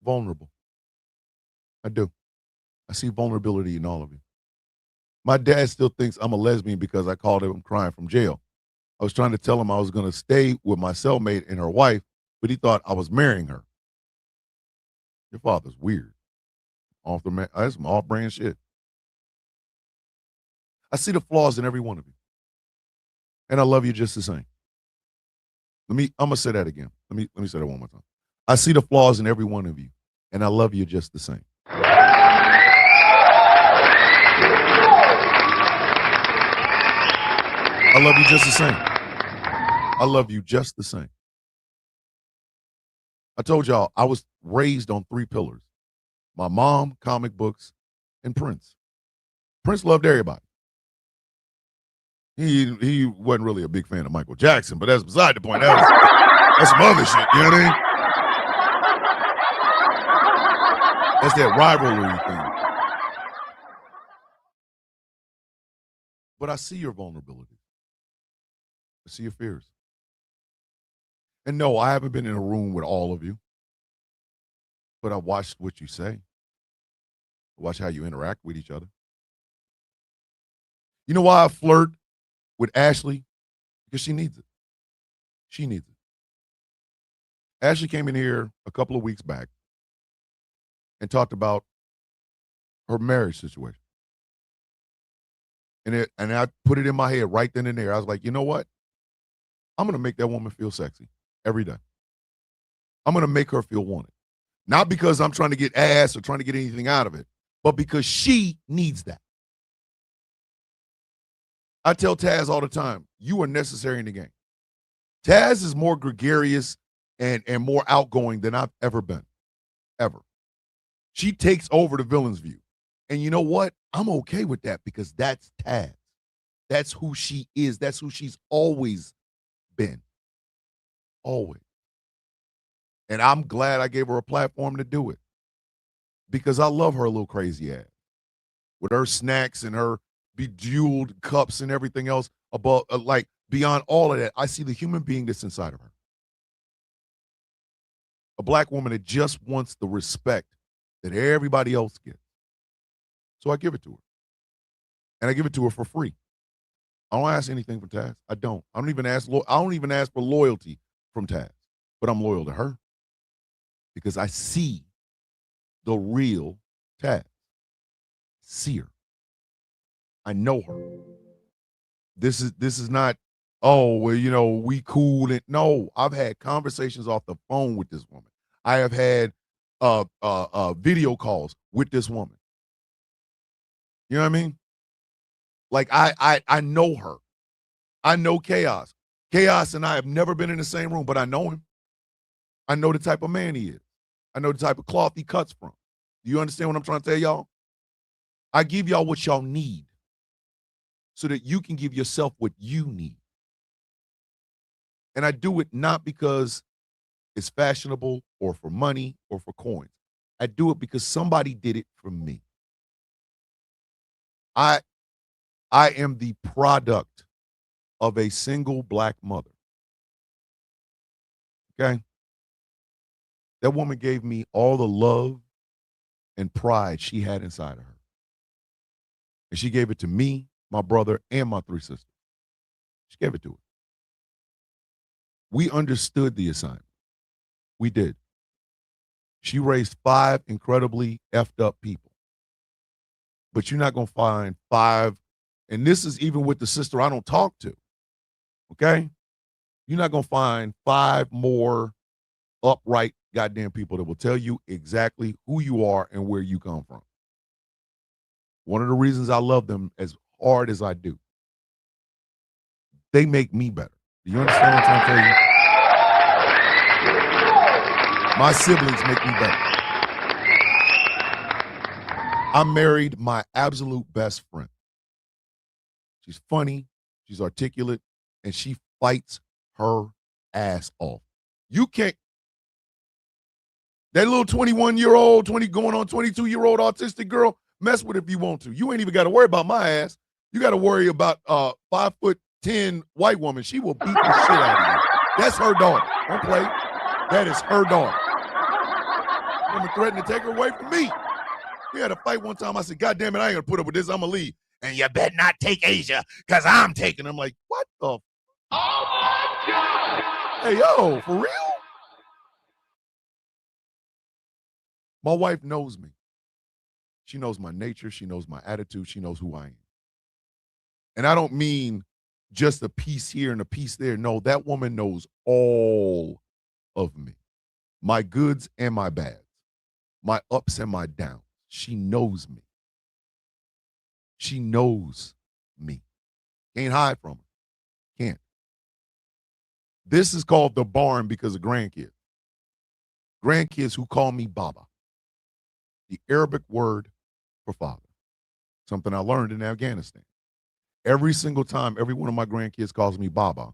vulnerable. I do. I see vulnerability in all of you. My dad still thinks I'm a lesbian because I called him crying from jail. I was trying to tell him I was going to stay with my cellmate and her wife, but he thought I was marrying her. Your father's weird. Off the man, that's some off-brand shit. I see the flaws in every one of you, and I love you just the same. I'm gonna say that again. Let me say that one more time. I see the flaws in every one of you, and I love you just the same. I love you just the same. I love you just the same. I told y'all I was raised on 3 pillars: my mom, comic books, and Prince. Prince loved everybody. He wasn't really a big fan of Michael Jackson, but that's beside the point. That's some other shit, you know what I mean? That's that rivalry thing. But I see your vulnerability. I see your fears. And no, I haven't been in a room with all of you, but I watched what you say. I watch how you interact with each other. You know why I flirt with Ashley? Because she needs it. She needs it. Ashley came in here a couple of weeks back and talked about her marriage situation. And I put it in my head right then and there. I was like, you know what? I'm going to make that woman feel sexy every day. I'm going to make her feel wanted. Not because I'm trying to get ass or trying to get anything out of it, but because she needs that. I tell Taz all the time, you are necessary in the game. Taz is more gregarious and more outgoing than I've ever been, ever. She takes over the villain's view. And you know what? I'm okay with that because that's Taz. That's who she is. That's who she's always been. Always. And I'm glad I gave her a platform to do it because I love her little crazy ass with her snacks and her bejeweled cups and everything else above, like beyond all of that. I see the human being that's inside of her. A black woman that just wants the respect that everybody else gets. So I give it to her. And I give it to her for free. I don't ask anything from Taz. I don't even ask for loyalty from Taz. But I'm loyal to her because I see the real Taz. See her. I know her. This is not, oh, well, you know, we cool. And no, I've had conversations off the phone with this woman. I have had video calls with this woman. You know what I mean? Like I know her. I know Chaos. Chaos and I have never been in the same room, but I know him. I know the type of man he is. I know the type of cloth he cuts from. Do you understand what I'm trying to tell y'all? I give y'all what y'all need so that you can give yourself what you need. And I do it not because it's fashionable or for money or for coins. I do it because somebody did it for me. I am the product of a single black mother. Okay? That woman gave me all the love and pride she had inside of her. And she gave it to me, my brother, and my 3 sisters. She gave it to her. We understood the assignment. We did. She raised 5 incredibly effed up people. But you're not going to find 5, and this is even with the sister I don't talk to, okay? You're not going to find 5 more upright goddamn people that will tell you exactly who you are and where you come from. One of the reasons I love them as hard as I do, they make me better. Do you understand what I'm trying to tell you? My siblings make me better. I married my absolute best friend. She's funny, she's articulate, and she fights her ass off. You can't. That little 21-year-old, 20 going on 22-year-old autistic girl, mess with it if you want to. You ain't even got to worry about my ass. You got to worry about 5'10" white woman. She will beat the shit out of you. That's her daughter. Don't play. That is her daughter. Woman threatened to take her away from me. We had a fight one time. I said, God damn it, I ain't gonna put up with this. I'm gonna leave. And you better not take Asia, because I'm taking her. I'm like, what the? Oh my God. Hey, yo, for real? My wife knows me. She knows my nature. She knows my attitude. She knows who I am. And I don't mean just a piece here and a piece there. No, that woman knows all of me. My goods and my bads. My ups and my downs. She knows me. She knows me. Can't hide from her. Can't. This is called the barn because of grandkids. Grandkids who call me Baba. The Arabic word for father. Something I learned in Afghanistan. Every single time every one of my grandkids calls me Baba,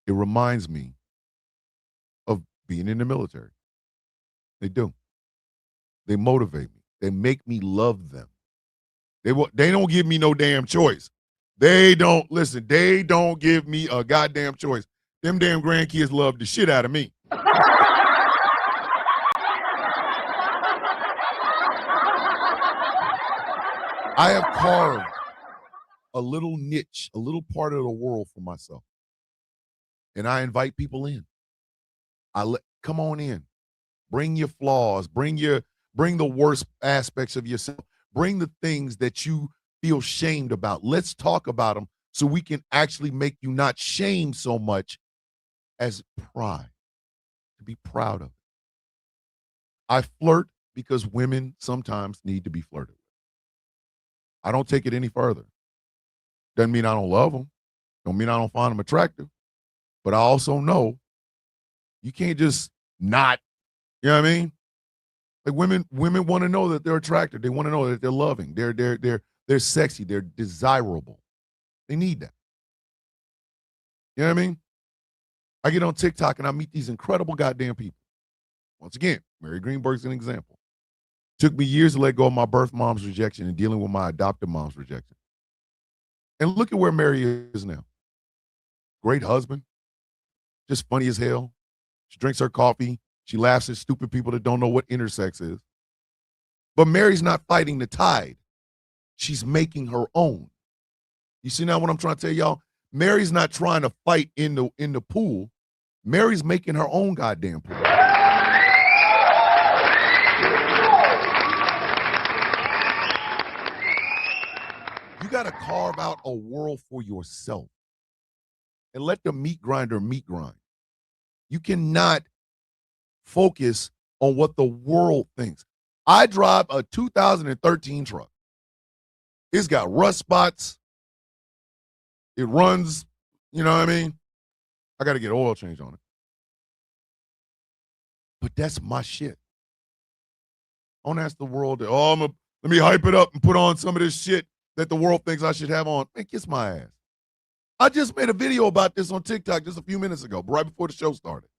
it reminds me of being in the military. They do. They motivate me. They make me love them. They don't give me no damn choice. They don't give me a goddamn choice. Them damn grandkids love the shit out of me. I have carved a little niche, a little part of the world for myself. And I invite people in. Come on in. Bring your flaws. Bring the worst aspects of yourself. Bring the things that you feel shamed about. Let's talk about them so we can actually make you not shame so much as pride. To be proud of it. I flirt because women sometimes need to be flirted with. I don't take it any further. Doesn't mean I don't love them. Don't mean I don't find them attractive. But I also know you can't just not, you know what I mean? Like women want to know that they're attractive. They want to know that they're loving. They're sexy. They're desirable. They need that. You know what I mean? I get on TikTok and I meet these incredible goddamn people. Once again, Mary Greenberg's an example. Took me years to let go of my birth mom's rejection and dealing with my adopted mom's rejection. And look at where Mary is now. Great husband. Just funny as hell. She drinks her coffee. She laughs at stupid people that don't know what intersex is. But Mary's not fighting the tide. She's making her own. You see now what I'm trying to tell y'all? Mary's not trying to fight in the pool. Mary's making her own goddamn pool. You got to carve out a world for yourself and let the meat grinder meat grind. You cannot focus on what the world thinks. I drive a 2013 truck. It's got rust spots. It runs, you know what I mean? I got to get oil change on it. But that's my shit. I don't ask the world, let me hype it up and put on some of this shit that the world thinks I should have on. Man, kiss my ass. I just made a video about this on TikTok just a few minutes ago, right before the show started.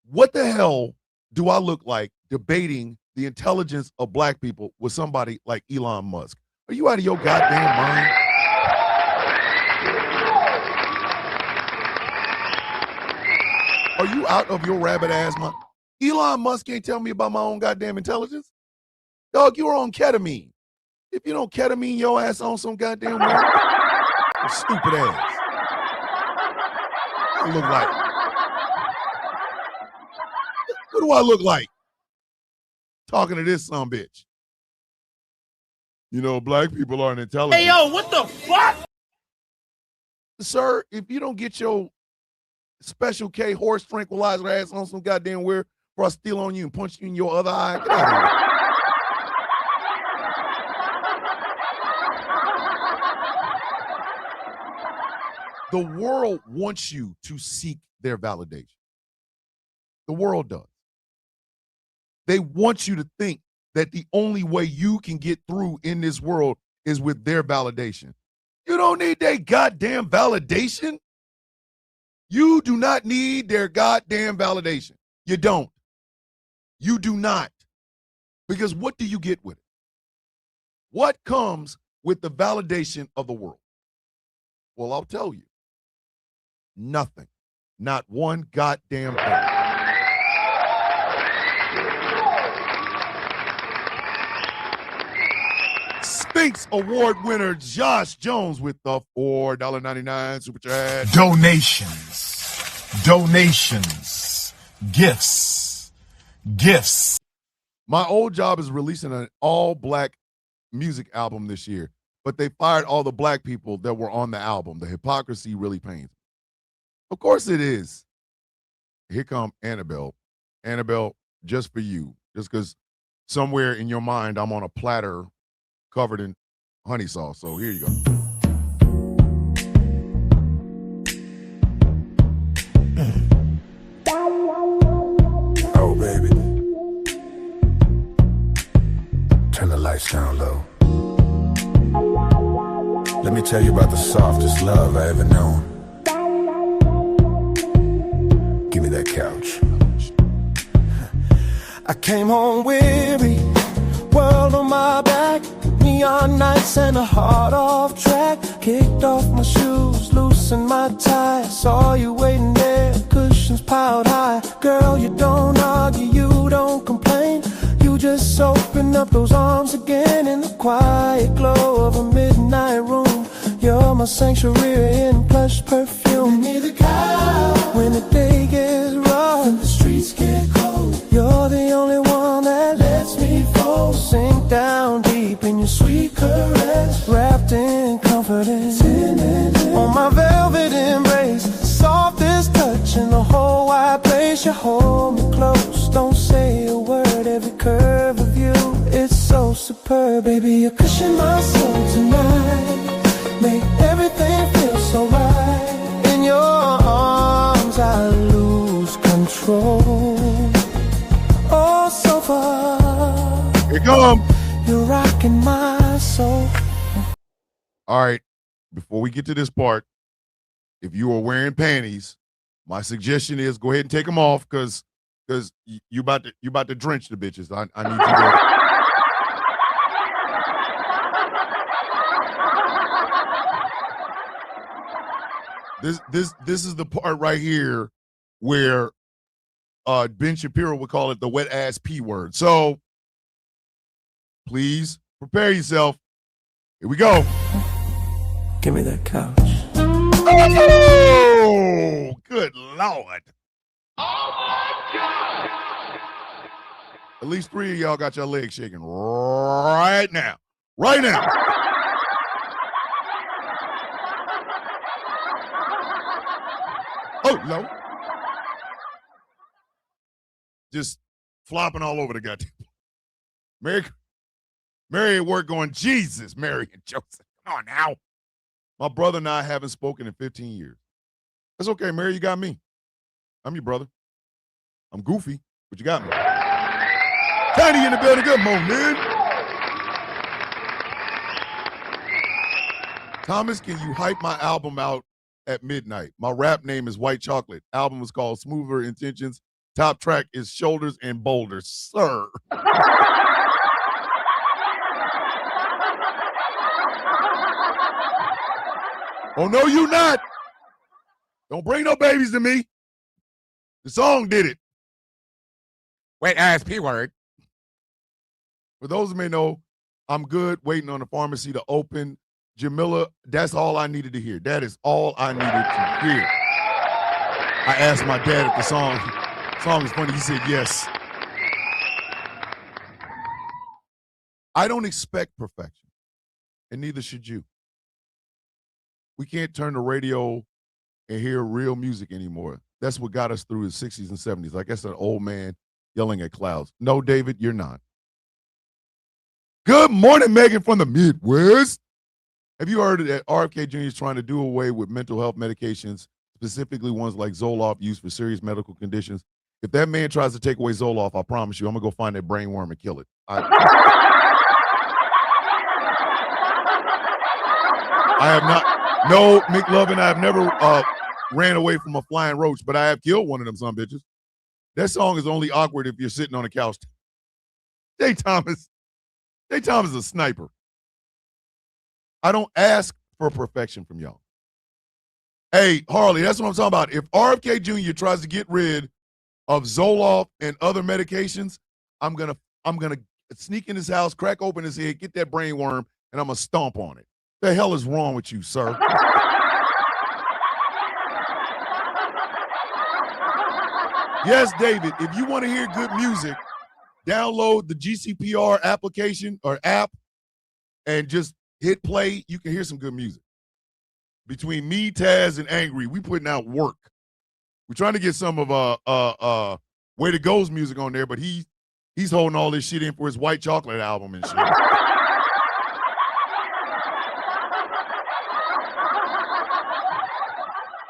What the hell do I look like debating the intelligence of black people with somebody like Elon Musk? Are you out of your goddamn mind? Are you out of your rabbit ass mind? Elon Musk can't tell me about my own goddamn intelligence. Dog, you are on ketamine. If you don't ketamine your ass on some goddamn way, stupid ass. What do I look like? What do I look like? Talking to this bitch. You know, black people aren't intelligent. Hey, yo, what the fuck? Sir, if you don't get your Special K horse tranquilizer ass on some goddamn where before I steal on you and punch you in your other eye, get out of here. The world wants you to seek their validation. The world does. They want you to think that the only way you can get through in this world is with their validation. You don't need their goddamn validation. You do not need their goddamn validation. You don't. You do not. Because what do you get with it? What comes with the validation of the world? Well, I'll tell you. Nothing. Not one goddamn thing. Sphinx Award winner Josh Jones with the $4.99 super chat. Donations, gifts. My old job is releasing an all-black music album this year, but they fired all the black people that were on the album. The hypocrisy really pains me. Of course it is. Here come Annabelle. Annabelle, just for you. Just because somewhere in your mind I'm on a platter covered in honey sauce. So here you go. Oh, baby. Turn the lights down low. Let me tell you about the softest love I ever known. Give me that couch. I came home weary, world on my back, neon nights and a heart off track. Kicked off my shoes, loosened my tie. Saw you waiting there, cushions piled high. Girl, you don't argue, you don't complain. You just open up those arms again in the quiet glow of a midnight room. You're my sanctuary in plush perfume. Give me the couch when the day gets rough and the streets get cold. You're the only one that lets me fall. Sink down deep in your sweet caress, wrapped in confidence. On my velvet embrace, softest touch in the whole wide place. You hold me close, don't say a word. Every curve of you, it's so superb. Baby, you cushion my soul tonight, make everything feel so right. In your arms I lose control. Oh, so far. Here you come. You're rocking my soul. All right. Before we get to this part, if you are wearing panties, my suggestion is go ahead and take them off because you about to drench the bitches. I need you to. This is the part right here where Ben Shapiro would call it the wet ass P word. So please prepare yourself. Here we go. Give me that couch. Oh, good Lord. Oh my God. At least 3 of y'all got your legs shaking right now. Right now. Oh, no. Just flopping all over the goddamn. Mary at work going, Jesus, Mary and Joseph. Come on now. My brother and I haven't spoken in 15 years. That's okay, Mary, you got me. I'm your brother. I'm goofy, but you got me. Tiny in the building, good morning. Thomas, can you hype my album out at midnight? My rap name is White Chocolate. Album is called Smoother Intentions. Top track is Shoulders and Boulders. Sir. Oh, no, you not. Don't bring no babies to me. The song did it. Wet ass P word. For those who may know, I'm good waiting on the pharmacy to open. Jamila, that's all I needed to hear. That is all I needed to hear. I asked my dad if the song is funny. He said yes. I don't expect perfection, and neither should you. We can't turn the radio and hear real music anymore. That's what got us through the 60s and 70s. I guess an old man yelling at clouds. No, David, you're not. Good morning, Megan from the Midwest. Have you heard that RFK Jr. is trying to do away with mental health medications, specifically ones like Zoloft used for serious medical conditions? If that man tries to take away Zoloft, I promise you, I'm gonna go find that brain worm and kill it. I have not. No, McLovin, I have never ran away from a flying roach, but I have killed one of them some bitches. That song is only awkward if you're sitting on a couch. Jay Thomas is a sniper. I don't ask for perfection from y'all. Hey, Harley, that's what I'm talking about. If RFK Jr. tries to get rid of Zoloft and other medications, I'm gonna sneak in his house, crack open his head, get that brain worm, and I'm gonna stomp on it. The hell is wrong with you, sir? Yes, David, if you want to hear good music, download the GCPR application or app and just hit play. You can hear some good music. Between me, Taz, and Angry, we putting out work. We're trying to get some of Way to Go's music on there, but he's holding all this shit in for his White Chocolate album and shit.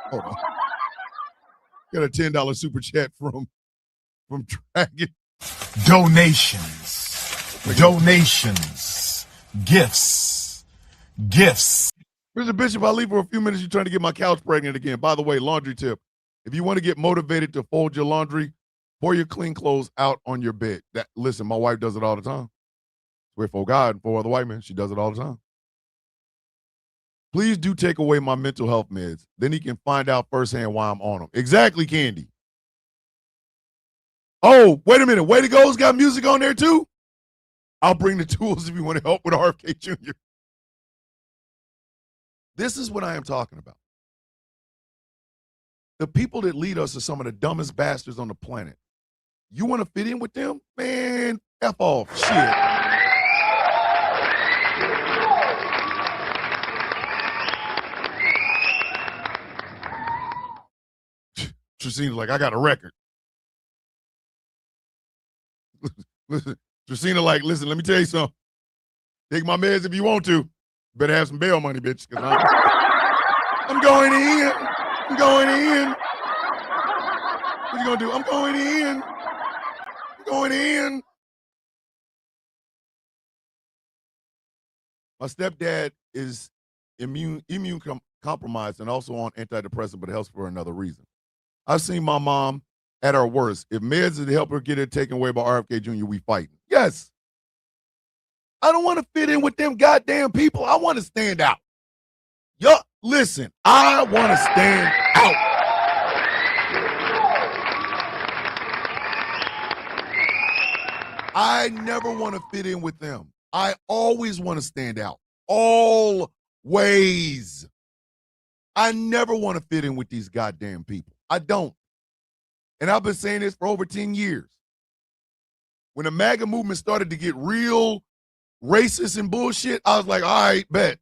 Hold on. Got a $10 super chat from Dragon. Donations. Gifts. Mr. Bishop, I'll leave for a few minutes. You're trying to get my couch pregnant again. By the way, laundry tip. If you want to get motivated to fold your laundry, pour your clean clothes out on your bed. Listen, my wife does it all the time. Swear for God and for other white men, she does it all the time. Please do take away my mental health meds. Then he can find out firsthand why I'm on them. Exactly, Candy. Oh, wait a minute. Way to Go's got music on there too? I'll bring the tools if you want to help with RFK Jr. This is what I am talking about. The people that lead us are some of the dumbest bastards on the planet. You want to fit in with them? Man, F off. Shit. Tracina's like, I got a record. Listen, Tracina like, listen, let me tell you something. Take my meds if you want to. Better have some bail money, bitch, because I'm going in. I'm going in. What you gonna do? I'm going in. I'm going in. My stepdad is immune compromised and also on antidepressant, but helps for another reason. I've seen my mom at her worst. If meds is to help her get it taken away by RFK Jr., we fighting. Yes. I don't want to fit in with them goddamn people. I want to stand out. Yo, listen, I want to stand out. I never want to fit in with them. I always want to stand out. Always. I never want to fit in with these goddamn people. I don't. And I've been saying this for over 10 years. When the MAGA movement started to get real racist and bullshit, I was like, all right, bet.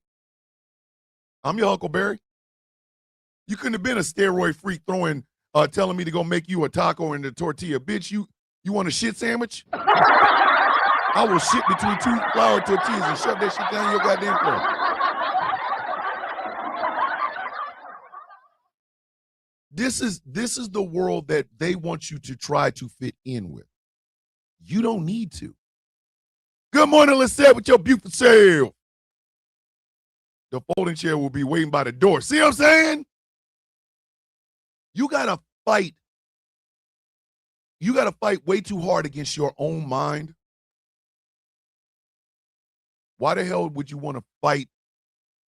I'm your Huckleberry. You couldn't have been a steroid freak telling me to go make you a taco and a tortilla. Bitch, you want a shit sandwich? I will shit between two flour tortillas and shove that shit down your goddamn throat. This is the world that they want you to try to fit in with. You don't need to. Good morning, Lisette, with your beautiful self. The folding chair will be waiting by the door. See what I'm saying? You gotta fight. You gotta fight way too hard against your own mind. Why the hell would you want to fight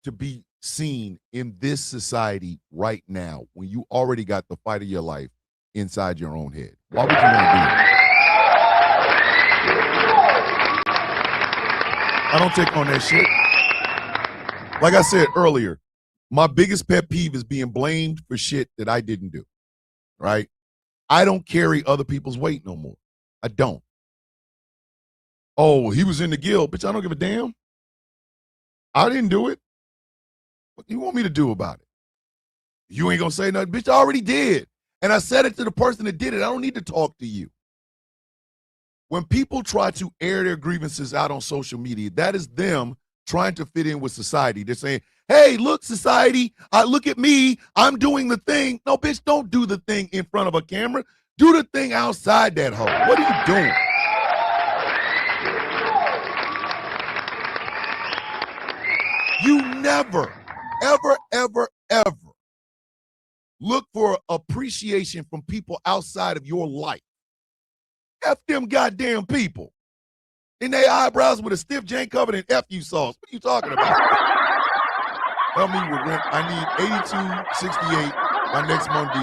to be seen in this society right now when you already got the fight of your life inside your own head? Why would you want to do that? I don't take on that shit. Like I said earlier, my biggest pet peeve is being blamed for shit that I didn't do, right? I don't carry other people's weight no more. I don't. Oh, he was in the guild. Bitch, I don't give a damn. I didn't do it. What do you want me to do about it? You ain't gonna say nothing. Bitch, I already did. And I said it to the person that did it. I don't need to talk to you. When people try to air their grievances out on social media, that is them trying to fit in with society. They're saying, hey, look, society, look at me. I'm doing the thing. No, bitch, don't do the thing in front of a camera. Do the thing outside that hole. What are you doing? You never, ever, ever, ever look for appreciation from people outside of your life. F them goddamn people. In their eyebrows with a stiff jank covered in FU sauce. What are you talking about? Help me with rent. I need $82.68 by next Monday,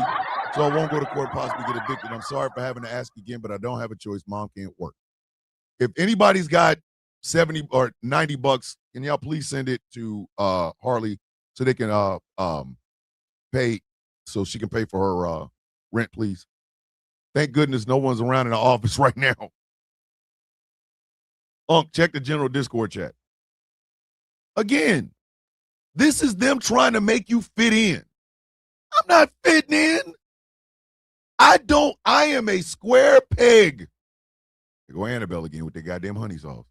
so I won't go to court, possibly get evicted. I'm sorry for having to ask again, but I don't have a choice. Mom can't work. If anybody's got 70 or 90 bucks, can y'all please send it to Harley so they can pay, so she can pay for her rent, please. Thank goodness no one's around in the office right now. Check the general Discord chat. Again, this is them trying to make you fit in. I'm not fitting in. I am a square peg. There go Annabelle again with the goddamn honey sauce.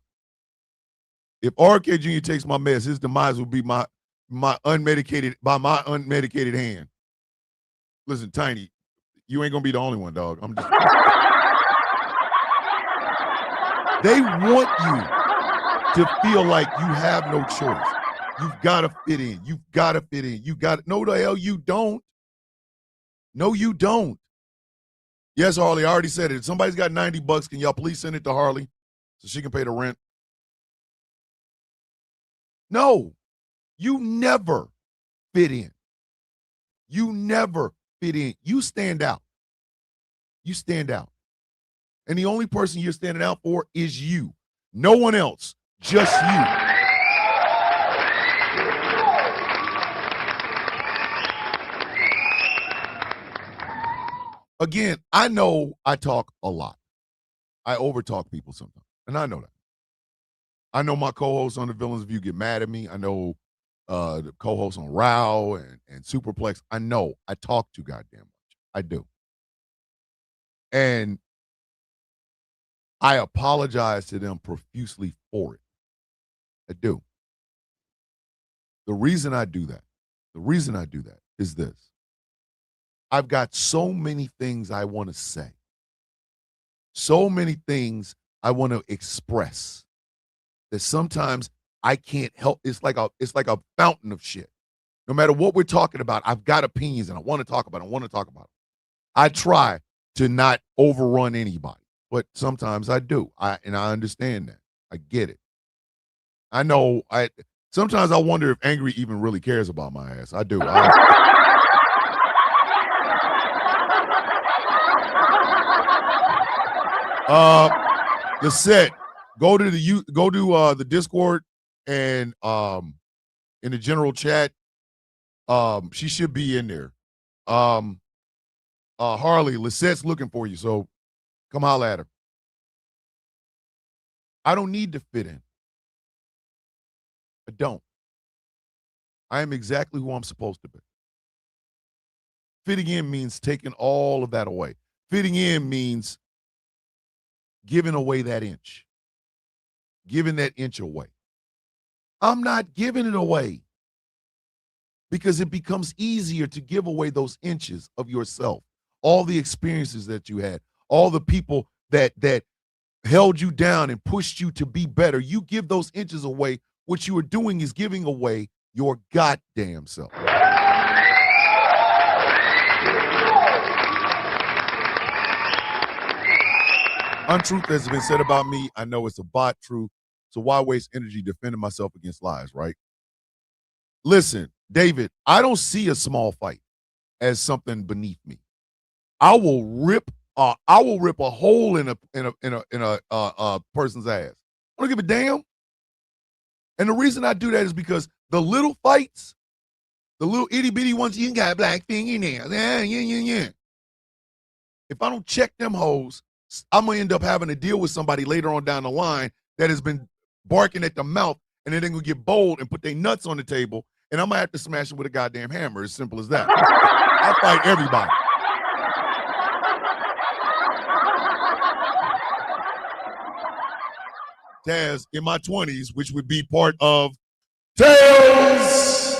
If RK Jr. takes my mess, his demise will be my unmedicated hand. Listen, Tiny, you ain't gonna be the only one, dog. I'm just. They want you to feel like you have no choice. You've got to fit in. You've got to fit in. You got to. No, the hell you don't. No, you don't. Yes, Harley, I already said it. If somebody's got 90 bucks, can y'all please send it to Harley so she can pay the rent? No, you never fit in. You never fit in. You stand out. You stand out. And the only person you're standing out for is you. No one else, just you. Again, I know I talk a lot. I overtalk people sometimes, and I know that. I know my co-hosts on The Villains View get mad at me. I know the co-hosts on Row and Superplex. I know I talk too goddamn much. I do. And I apologize to them profusely for it. I do. The reason I do that is this. I've got so many things I want to say. So many things I want to express that sometimes I can't help. It's like a fountain of shit. No matter what we're talking about, I've got opinions and I want to talk about it. I try to not overrun anybody. But sometimes I do. I understand that. I get it. I know. Sometimes I wonder if Angry even really cares about my ass. I do. The set. Go to the Discord and in the general chat. She should be in there. Harley, Lisette's looking for you. So. Come holler at her. I don't need to fit in. I don't. I am exactly who I'm supposed to be. Fitting in means taking all of that away. Fitting in means giving away that inch. Giving that inch away. I'm not giving it away because it becomes easier to give away those inches of yourself. All the experiences that you had. All the people that held you down and pushed you to be better. You give those inches away. What you are doing is giving away your goddamn self. Untruth has been said about me. I know it's a bot truth. So why waste energy defending myself against lies, right? Listen, David, I don't see a small fight as something beneath me. I will rip a hole in a person's ass. I don't give a damn. And the reason I do that is because the little fights, the little itty bitty ones, you got black fingernails. Yeah. If I don't check them hoes, I'm gonna end up having to deal with somebody later on down the line that has been barking at the mouth, and then they're gonna get bold and put their nuts on the table, and I'm gonna have to smash them with a goddamn hammer. As simple as that. I fight everybody. Taz in my 20s, which would be part of Tales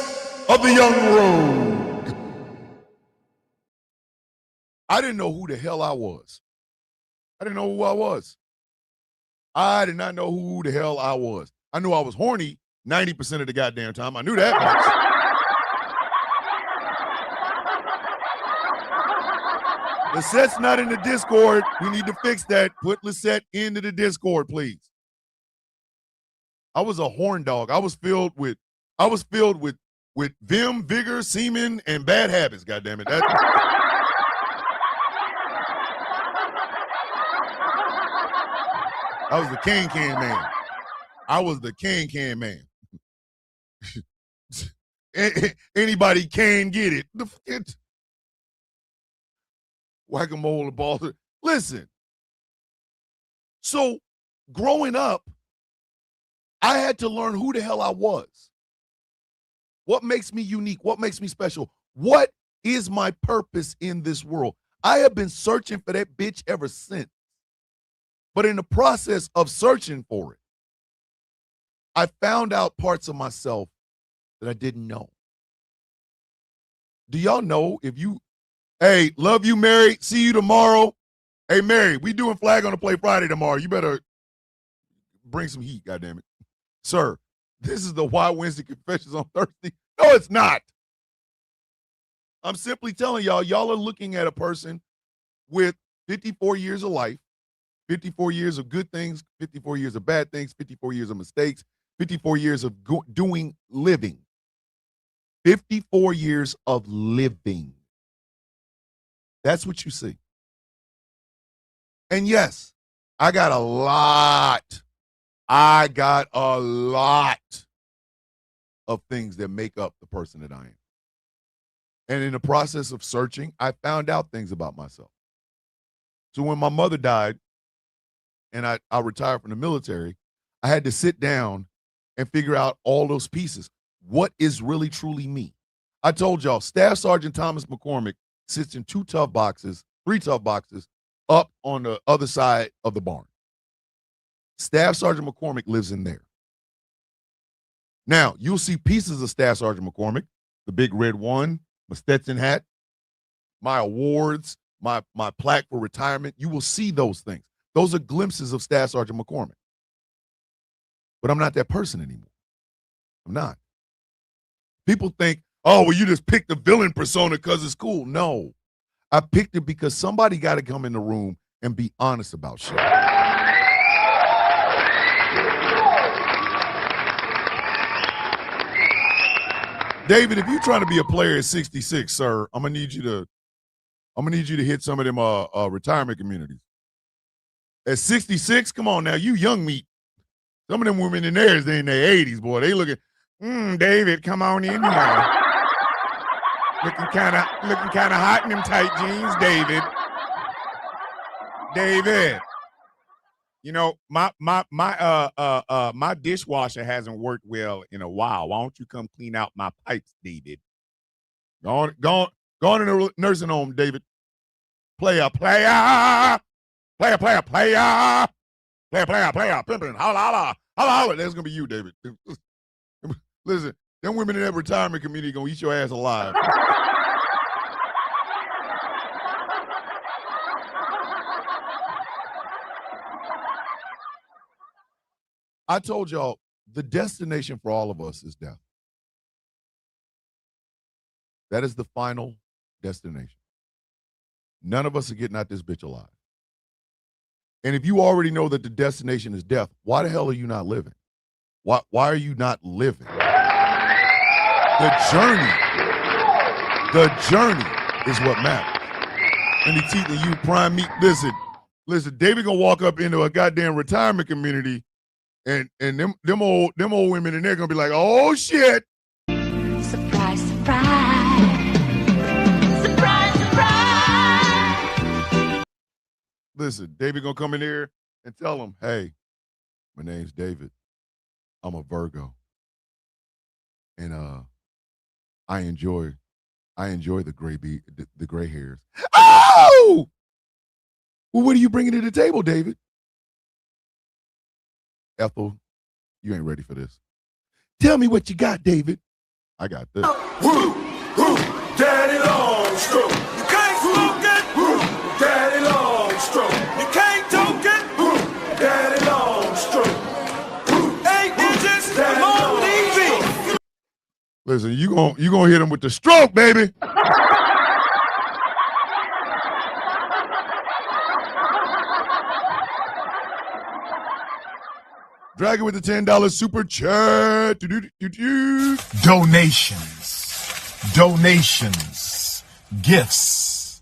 of the Young Rogue. I didn't know who the hell I was. I didn't know who I was. I did not know who the hell I was. I knew I was horny 90% of the goddamn time. I knew that much. Lisette's not in the Discord. We need to fix that. Put Lisette into the Discord, please. I was a horn dog. I was filled with vim, vigor, semen, and bad habits, goddammit. I was the can man. I was the can man. Anybody can get it. Whack-a-mole and ball. Listen. So growing up, I had to learn who the hell I was. What makes me unique? What makes me special? What is my purpose in this world? I have been searching for that bitch ever since. But in the process of searching for it, I found out parts of myself that I didn't know. Do y'all know if you, hey, love you, Mary, see you tomorrow. Hey, Mary, we doing Flag on the Play Friday tomorrow. You better bring some heat, goddammit. Sir, this is the Why Wednesday Confessions on Thursday. No, it's not. I'm simply telling y'all are looking at a person with 54 years of life, 54 years of good things, 54 years of bad things, 54 years of mistakes, 54 years of living. 54 years of living. That's what you see. And yes, I got a lot of things that make up the person that I am. And in the process of searching, I found out things about myself. So when my mother died and I retired from the military, I had to sit down and figure out all those pieces. What is really, truly me? I told y'all, Staff Sergeant Thomas McCormick sits in 3 tough boxes, up on the other side of the barn. Staff Sergeant McCormick lives in there. Now, you'll see pieces of Staff Sergeant McCormick, the big red one, my Stetson hat, my awards, my plaque for retirement. You will see those things. Those are glimpses of Staff Sergeant McCormick. But I'm not that person anymore. I'm not. People think, oh, well, you just picked the villain persona because it's cool. No. I picked it because somebody got to come in the room and be honest about shit. David, if you're trying to be a player at 66, sir, I'm gonna need you to hit some of them retirement communities. At 66, come on now, you young meat. Some of them women in there is in their 80s, boy. They looking, David, come on in here. looking kind of hot in them tight jeans, David. David. You know, my dishwasher hasn't worked well in a while. Why don't you come clean out my pipes, David? Go on in the nursing home, David. Player. Pimpin', holla. That's gonna be you, David. Listen, them women in that retirement community gonna eat your ass alive. I told y'all the destination for all of us is death. That is the final destination. None of us are getting out this bitch alive. And if you already know that the destination is death, why the hell are you not living? Why are you not living? The journey is what matters. And the teeth of you prime meat. Listen, David gonna walk up into a goddamn retirement community and them old women in there gonna be like, oh shit. Surprise, surprise. Surprise, surprise. Listen, David gonna come in here and tell them, hey, my name's David. I'm a Virgo. And I enjoy the gray hairs. Oh! Well, what are you bringing to the table, David? Ethel, you ain't ready for this. Tell me what you got, David. I got this. Daddy Longstrom. You can't smoke it. Daddy long stroke. 8 inches, long DV. Listen, you gonna hit him with the stroke, baby. Dragon with the $10 super chat. Donations, gifts.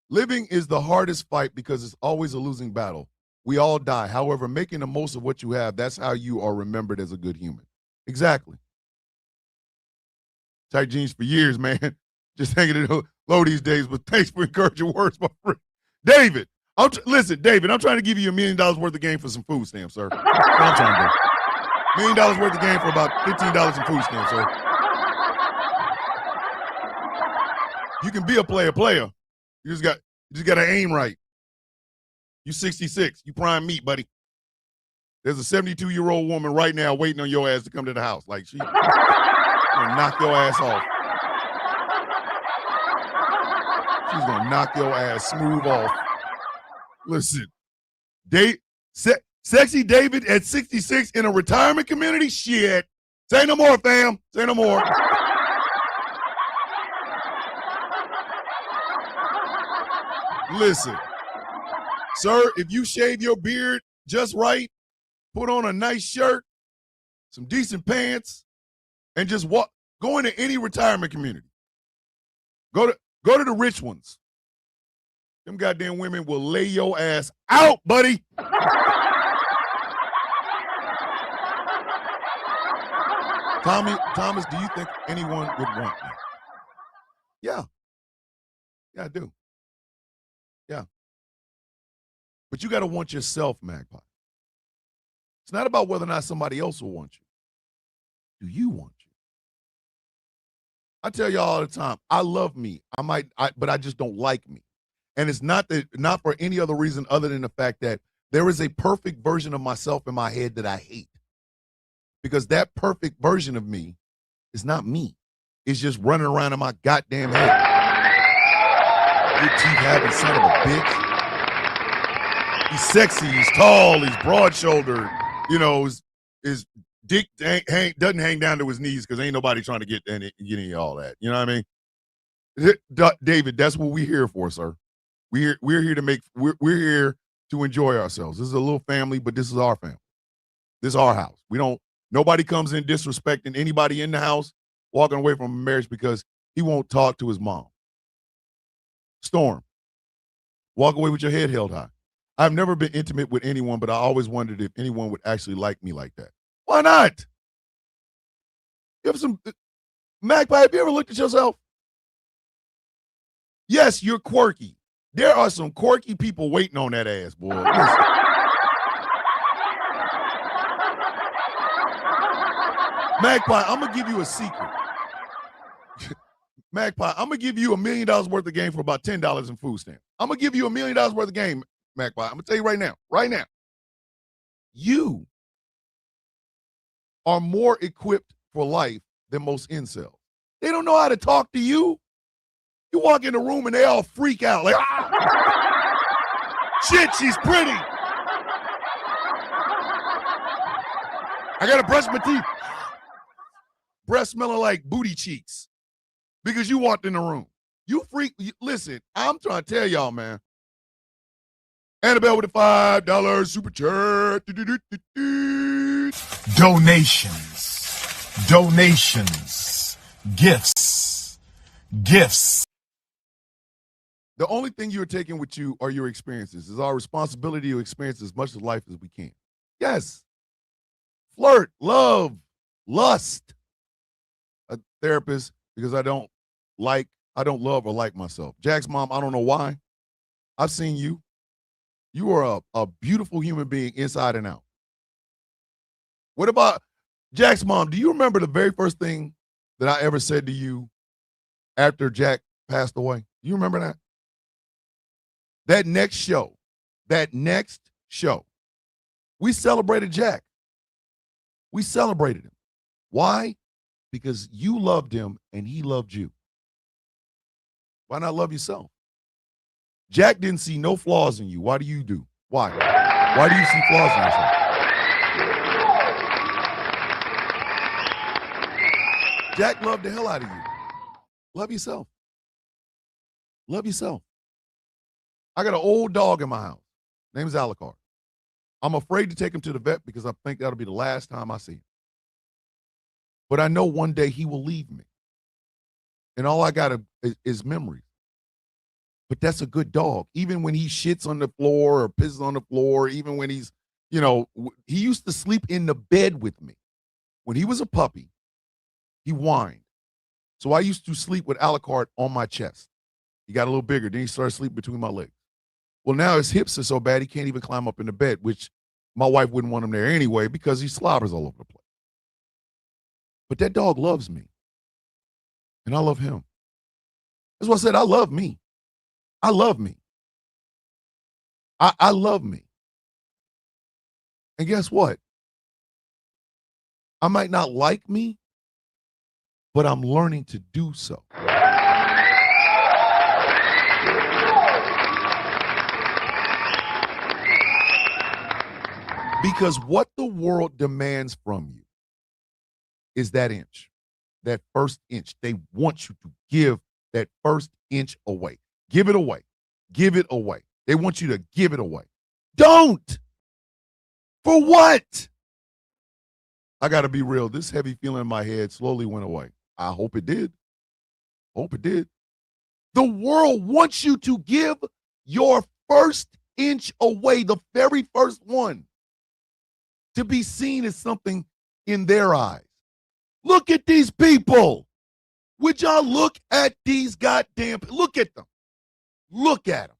Living is the hardest fight because it's always a losing battle. We all die. However, making the most of what you have, that's how you are remembered as a good human. Exactly. Tight jeans for years, man. Just hanging it low these days, but thanks for encouraging words, my friend. David, listen, David, I'm trying to give you $1 million worth of game for some food stamps, sir. That's what I'm trying to do. $1 million worth of game for about $15 in food stamps, sir. You can be a player. You just got to aim right. You 66. You prime meat, buddy. There's a 72-year-old woman right now waiting on your ass to come to the house. Like, she's gonna knock your ass off. She's gonna knock your ass smooth off. Listen, sexy David at 66 in a retirement community? Shit. Say no more, fam. Say no more. Listen, sir, if you shave your beard just right, put on a nice shirt, some decent pants, and just go into any retirement community. Go to the rich ones. Them goddamn women will lay your ass out, buddy. Thomas, do you think anyone would want me? Yeah. Yeah, I do. Yeah. But you got to want yourself, Magpie. It's not about whether or not somebody else will want you. Do you want you? I tell y'all all the time, I love me. But I just don't like me. And it's not for any other reason other than the fact that there is a perfect version of myself in my head that I hate. Because that perfect version of me is not me. It's just running around in my goddamn head. Good teeth having son of a bitch. He's sexy, he's tall, he's broad-shouldered, his dick doesn't hang down to his knees because ain't nobody trying to get any of all that. You know what I mean? David, that's what we're here for, sir. We're here we're here to enjoy ourselves. This is a little family, but this is our family. This is our house. Nobody comes in disrespecting anybody in the house, walking away from a marriage because he won't talk to his mom. Storm, walk away with your head held high. I've never been intimate with anyone, but I always wondered if anyone would actually like me like that. Why not? You have some Magpie, have you ever looked at yourself? Yes, you're quirky. There are some quirky people waiting on that ass, boy. Listen. Magpie, I'm going to give you a secret. Magpie, I'm going to give you $1 million worth of game for about $10 in food stamps. I'm going to give you $1 million worth of game, Magpie. I'm going to tell you right now. You are more equipped for life than most incels. They don't know how to talk to you. You walk in the room and they all freak out like, shit, she's pretty. I got to brush my teeth. Breath smelling like booty cheeks because you walked in the room. Listen, I'm trying to tell y'all, man. Annabelle with a $5 super chat. Donations, gifts. The only thing you're taking with you are your experiences. It's our responsibility to experience as much of life as we can. Yes. Flirt, love, lust. A therapist because I don't love or like myself. Jack's mom, I don't know why. I've seen you. You are a beautiful human being inside and out. What about Jack's mom? Do you remember the very first thing that I ever said to you after Jack passed away? Do you remember that? That next show, we celebrated Jack. We celebrated him. Why? Because you loved him and he loved you. Why not love yourself? Jack didn't see no flaws in you. Why do you do? Why? Why do you see flaws in yourself? Jack loved the hell out of you. Love yourself. Love yourself. I got an old dog in my house. Name's Alucard. I'm afraid to take him to the vet because I think that'll be the last time I see him. But I know one day he will leave me. And all I got is memories. But that's a good dog. Even when he shits on the floor or pisses on the floor, even when he's, he used to sleep in the bed with me. When he was a puppy, he whined. So I used to sleep with Alucard on my chest. He got a little bigger. Then he started sleeping between my legs. Well, now his hips are so bad he can't even climb up in the bed, which my wife wouldn't want him there anyway because he slobbers all over the place. But that dog loves me. And I love him. That's why I said I love me. I love me. I love me. And guess what? I might not like me, but I'm learning to do so. Because what the world demands from you is that inch, that first inch. They want you to give that first inch away. Give it away. Give it away. They want you to give it away. Don't. For what? I got to be real. This heavy feeling in my head slowly went away. I hope it did. Hope it did. The world wants you to give your first inch away, the very first one, to be seen as something in their eyes. Look at these people. Would y'all look at these goddamn, look at them. Look at them.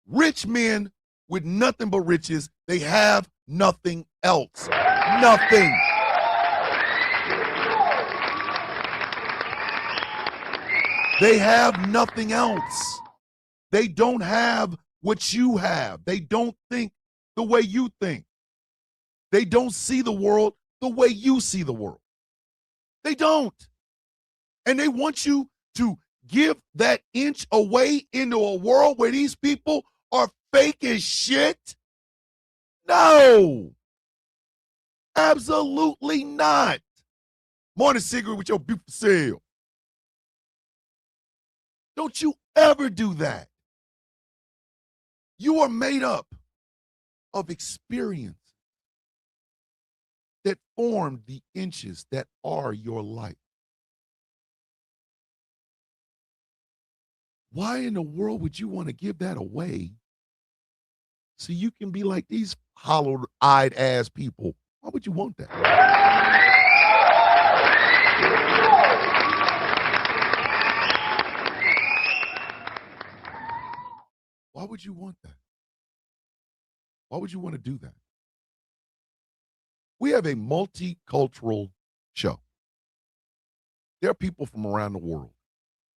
Rich men with nothing but riches. They have nothing else. Nothing. They have nothing else. They don't have what you have. They don't think the way you think. They don't see the world the way you see the world. They don't. And they want you to give that inch away into a world where these people are fake as shit? No. Absolutely not. Morning cigarette with your beautiful self. Don't you ever do that. You are made up of experience that form the inches that are your life. Why in the world would you want to give that away so you can be like these hollow-eyed ass people? Why would you want that? Why would you want that? Why would you want to do that? We have a multicultural show. There are people from around the world.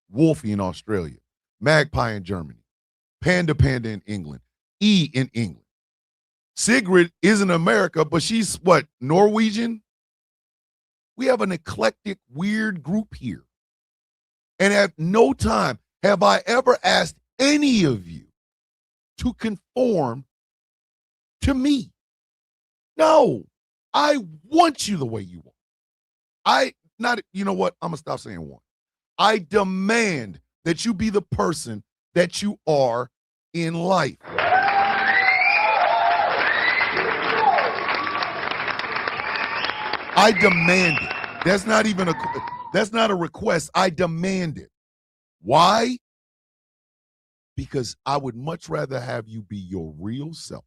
Wolfie in Australia, Magpie in Germany, Panda in England, E in England. Sigrid isn't America, but she's what, Norwegian? We have an eclectic, weird group here. And at no time have I ever asked any of you to conform to me. No, I want you the way you want. You know what? I'm going to stop saying want. I demand that you be the person that you are in life. I demand it. That's not a request. I demand it. Why? Because I would much rather have you be your real self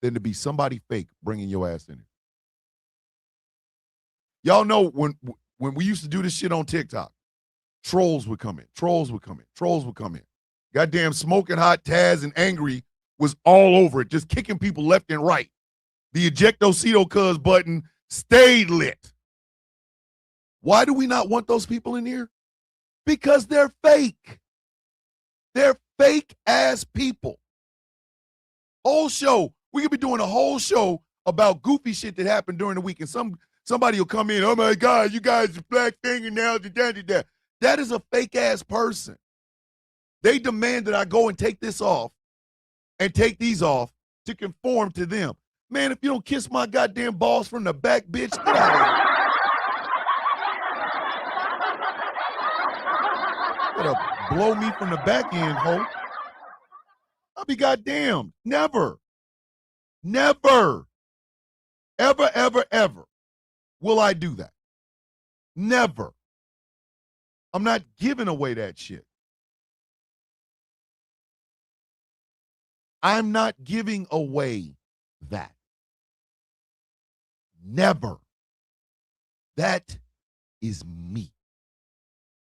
than to be somebody fake bringing your ass in it. Y'all know when we used to do this shit on TikTok, trolls would come in. Goddamn smoking hot Taz and Angry was all over it, just kicking people left and right. The ejectocito cuz button stayed lit. Why do we not want those people in here? Because they're fake. They're fake ass people. Whole show. We could be doing a whole show about goofy shit that happened during the week, and somebody will come in, oh my God, you guys are black fingernails. That is a fake ass person. They demand that I go and take this off and take these off to conform to them. Man, if you don't kiss my goddamn balls from the back, bitch, get out of here. You better blow me from the back end, ho. I'll be goddamned. Never, ever, ever, ever will I do that. Never. I'm not giving away that shit. I'm not giving away that. Never. That is me.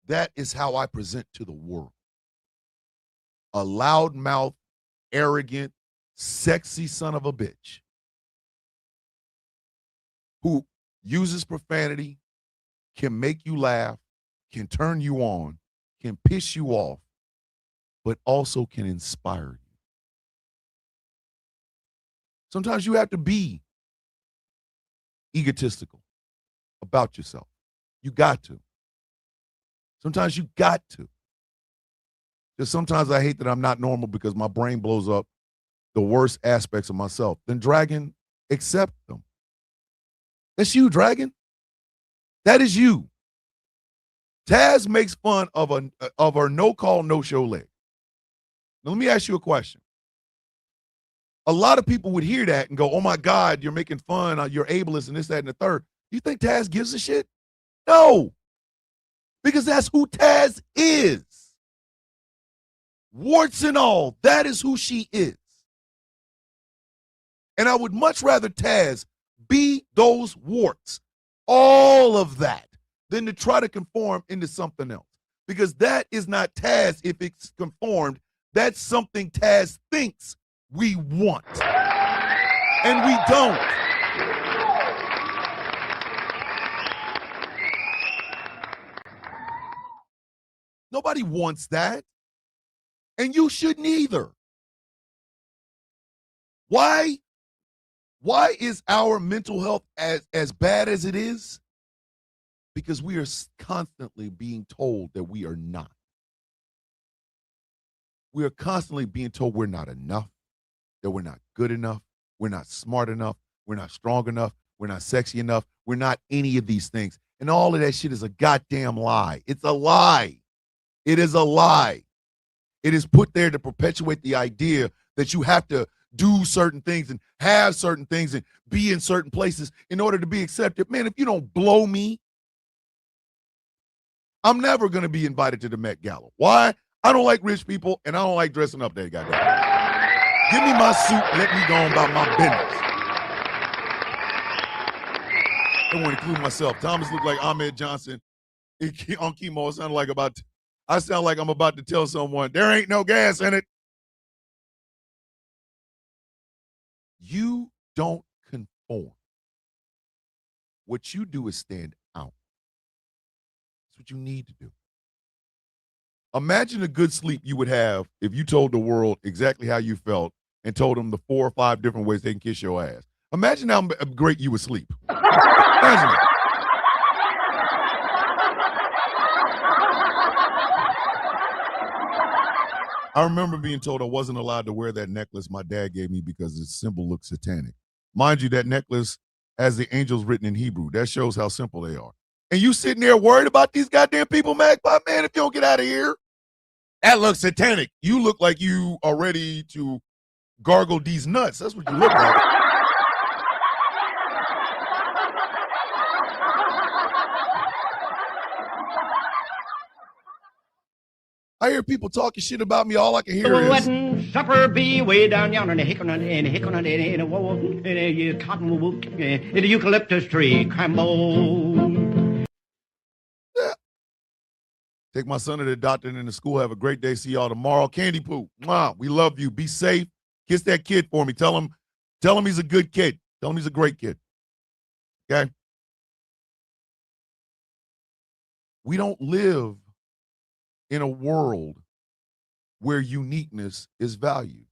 That is how I present to the world. A loudmouth, arrogant, sexy son of a bitch who uses profanity, can make you laugh, can turn you on, can piss you off, but also can inspire you. Sometimes you have to be egotistical about yourself. You got to. Sometimes you got to. Just sometimes I hate that I'm not normal because my brain blows up the worst aspects of myself. Then Dragon, accept them. That's you, Dragon. That is you. Taz makes fun of her no-call, no-show leg. Now, let me ask you a question. A lot of people would hear that and go, oh, my God, you're making fun, you're ableist and this, that, and the third. You think Taz gives a shit? No, because that's who Taz is. Warts and all, that is who she is. And I would much rather Taz be those warts, all of that, than to try to conform into something else. Because that is not Taz if it's conformed. That's something Taz thinks we want. And we don't. Nobody wants that. And you shouldn't either. Why is our mental health as bad as it is? Because we are constantly being told that we are not. We are constantly being told we're not enough, that we're not good enough, we're not smart enough, we're not strong enough, we're not sexy enough, we're not any of these things. And all of that shit is a goddamn lie. It's a lie. It is a lie. It is put there to perpetuate the idea that you have to do certain things and have certain things and be in certain places in order to be accepted. Man, if you don't blow me, I'm never going to be invited to the Met Gala. Why? I don't like rich people, and I don't like dressing up that goddamn. Give me my suit, let me go on about my business. I don't want to include myself. Thomas looked like Ahmed Johnson on chemo. I sound like I'm about to tell someone, there ain't no gas in it. You don't conform. What you do is stand out. That's what you need to do. Imagine the good sleep you would have if you told the world exactly how you felt and told them the 4 or 5 different ways they can kiss your ass. Imagine how great you would sleep. Imagine it. I remember being told I wasn't allowed to wear that necklace my dad gave me because its symbol looked satanic. Mind you, that necklace has the angels written in Hebrew. That shows how simple they are. And you sitting there worried about these goddamn people, Magpie? Man, if you don't get out of here, that looks satanic. You look like you are ready to gargle these nuts. That's what you look like. I hear people talking shit about me. All I can hear is wedding supper be way down yonder in the hickory in a cottonwood in the eucalyptus tree. Crambo. Yeah. Take my son to the doctor and in the school. Have a great day. See y'all tomorrow. Candy Poo. Mwah. We love you. Be safe. Kiss that kid for me. Tell him he's a good kid. Tell him he's a great kid. Okay? We don't live in a world where uniqueness is valued.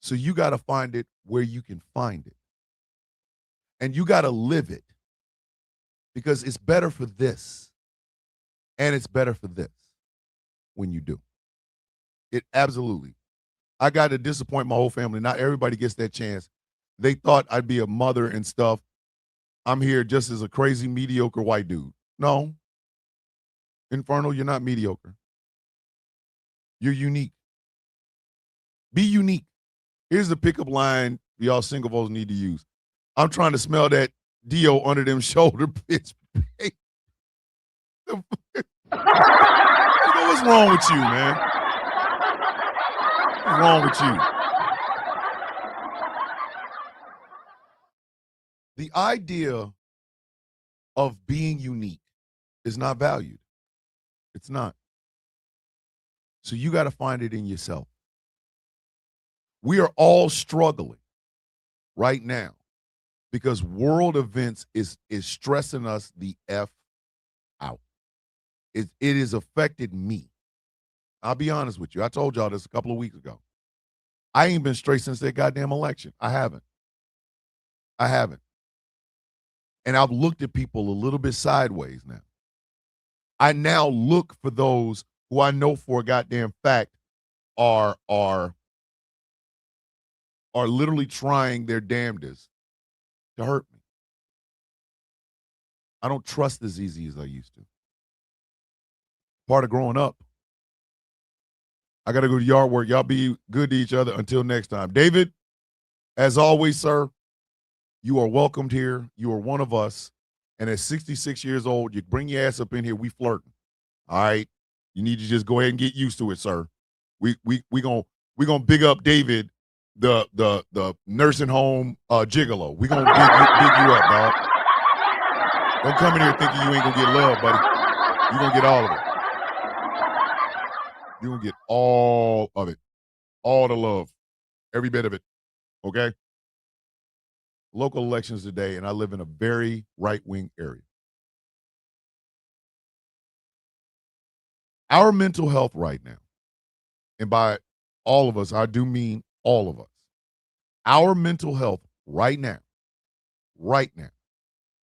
So you got to find it where you can find it. And you got to live it because it's better for this and it's better for this when you do. It absolutely. I got to disappoint my whole family. Not everybody gets that chance. They thought I'd be a mother and stuff. I'm here just as a crazy, mediocre white dude. No. Inferno, you're not mediocre. You're unique. Be unique. Here's the pickup line y'all single folks need to use. I'm trying to smell that Dio under them shoulder pits. What's wrong with you, man? What's wrong with you? The idea of being unique is not valued. It's not. So you got to find it in yourself. We are all struggling right now because world events is stressing us the F out. It has affected me. I'll be honest with you. I told y'all this a couple of weeks ago. I ain't been straight since that goddamn election. I haven't. And I've looked at people a little bit sideways now. I now look for those who I know for a goddamn fact are literally trying their damnedest to hurt me. I don't trust as easy as I used to. Part of growing up. I got to go to yard work. Y'all be good to each other until next time. David, as always, sir, you are welcomed here. You are one of us. And at 66 years old, you bring your ass up in here, we flirting. All right? You need to just go ahead and get used to it, sir. We gonna big up David, the nursing home gigolo. We gonna big you up, dog. Don't come in here thinking you ain't gonna get love, buddy. You gonna get all of it. You're going to get all of it, all the love, every bit of it, okay? Local elections today, and I live in a very right-wing area. Our mental health right now, and by all of us, I do mean all of us, our mental health right now,